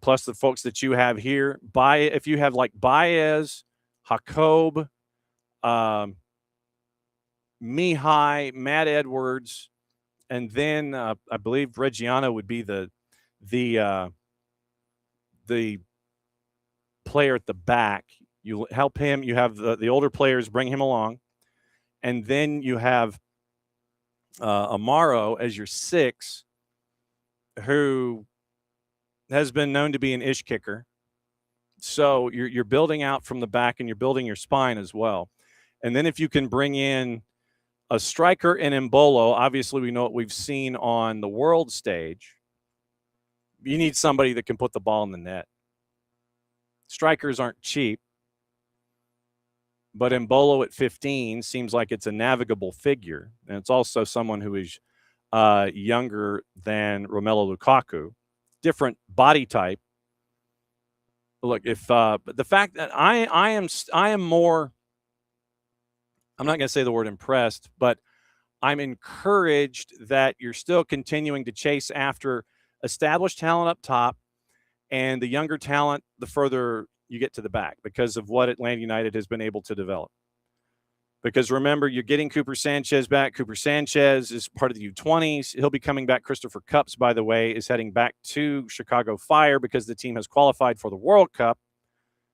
plus the folks that you have here. If you have like Baez, Jacob, Mihai, Matt Edwards, and then I believe Reggiano would be the player at the back. You help him. You have the older players, bring him along. And then you have Amaro as your 6, who has been known to be an ish kicker. So you're building out from the back and you're building your spine as well. And then if you can bring in a striker in Embolo, obviously we know what we've seen on the world stage. You need somebody that can put the ball in the net. Strikers aren't cheap. But Embolo at 15 seems like it's a navigable figure. And it's also someone who is younger than Romelu Lukaku. Different body type, Look, if but the fact that I am more, I'm not going to say the word impressed, but I'm encouraged that you're still continuing to chase after established talent up top, and the younger talent the further you get to the back because of what Atlanta United has been able to develop. Because remember, you're getting Cooper Sanchez back. Cooper Sanchez is part of the U20s. He'll be coming back. Christopher Cupps, by the way, is heading back to Chicago Fire because the team has qualified for the World Cup.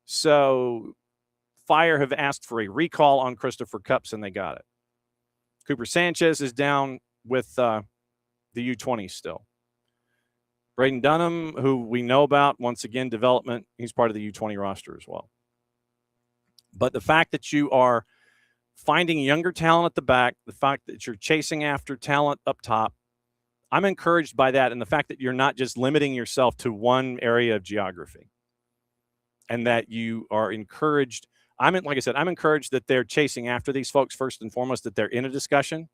So Fire have asked for a recall on Christopher Cupps, and they got it. Cooper Sanchez is down with the U20s still. Braden Dunham, who we know about, once again, development, he's part of the U20 roster as well. But the fact that you are finding younger talent at the back, the fact that you're chasing after talent up top, I'm encouraged by that. And the fact that you're not just limiting yourself to one area of geography, and that you are encouraged. Like I said, I'm encouraged that they're chasing after these folks first and foremost, that they're in a discussion,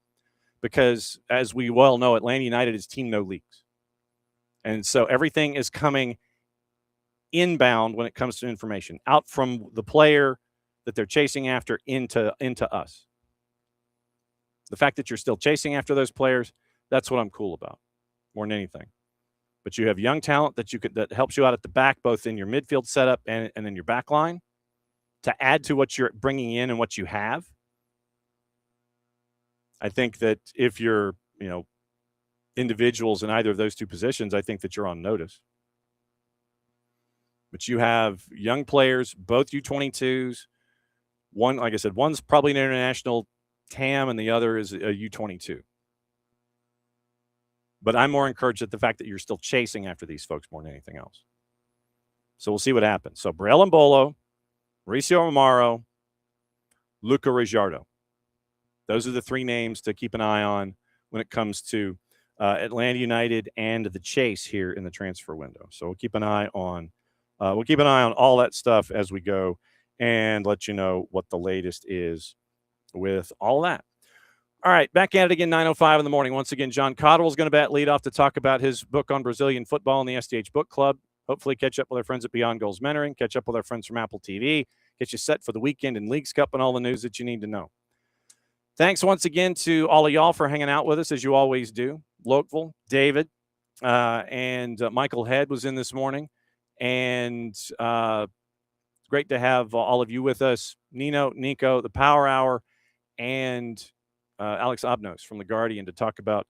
because as we well know, Atlanta United is team no leagues. And so everything is coming inbound when it comes to information, out from the player that they're chasing after into us. The fact that you're still chasing after those players, that's what I'm cool about more than anything. But you have young talent that helps you out at the back, both in your midfield setup and in your back line, to add to what you're bringing in and what you have. I think that if you're, individuals in either of those two positions, I think that you're on notice. But you have young players, both U22s. One, like I said, one's probably an international TAM and the other is a U22. But I'm more encouraged at the fact that you're still chasing after these folks more than anything else. So we'll see what happens. So Braille Mbolo, Mauricio Amaro, Luca Rijardo. Those are the three names to keep an eye on when it comes to Atlanta United and the chase here in the transfer window. So we'll keep an eye on all that stuff as we go and let you know what the latest is with all that. All right, back at it again, 9:05 in the morning. Once again, John Cotterell is going to bat leadoff to talk about his book on Brazilian football in the SDH Book Club. Hopefully catch up with our friends at Beyond Goals Mentoring, catch up with our friends from Apple TV, get you set for the weekend in Leagues Cup and all the news that you need to know. Thanks once again to all of y'all for hanging out with us, as you always do. Lokeville, David, and Michael Head was in this morning. And great to have all of you with us. Nino, Niko, the Power Hour, and Alex Abnos from The Guardian to talk about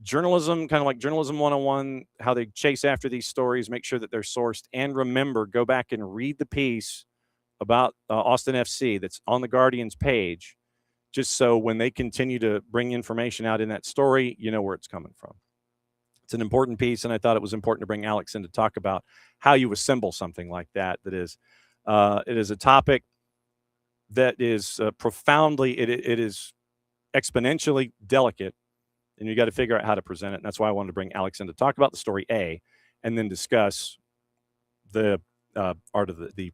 journalism, kind of like Journalism 101, how they chase after these stories, make sure that they're sourced. And remember, go back and read the piece about Austin FC that's on The Guardian's page, just so when they continue to bring information out in that story, you know where it's coming from. It's an important piece, and I thought it was important to bring Alex in to talk about how you assemble something like that. That is, it is a topic that is profoundly, it is exponentially delicate, and you got to figure out how to present it. And that's why I wanted to bring Alex in to talk about the story A, and then discuss the art of the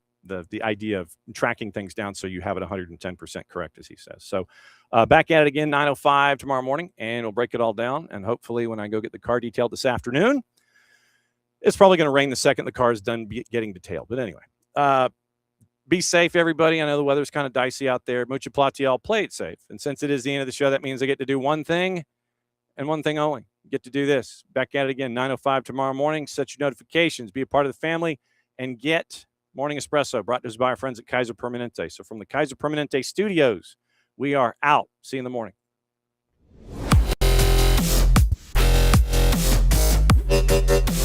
idea of tracking things down so you have it 110% correct, as he says. So back at it again, 9:05 tomorrow morning, and we'll break it all down. And hopefully when I go get the car detailed this afternoon, it's probably going to rain the second the car is done getting detailed. But anyway, be safe, everybody. I know the weather's kind of dicey out there. Mucha platiel, play it safe. And since it is the end of the show, that means I get to do one thing and one thing only. Get to do this. Back at it again, 9:05 tomorrow morning. Set your notifications. Be a part of the family and get Morning Espresso brought to us by our friends at Kaiser Permanente. So from the Kaiser Permanente studios, we are out. See you in the morning.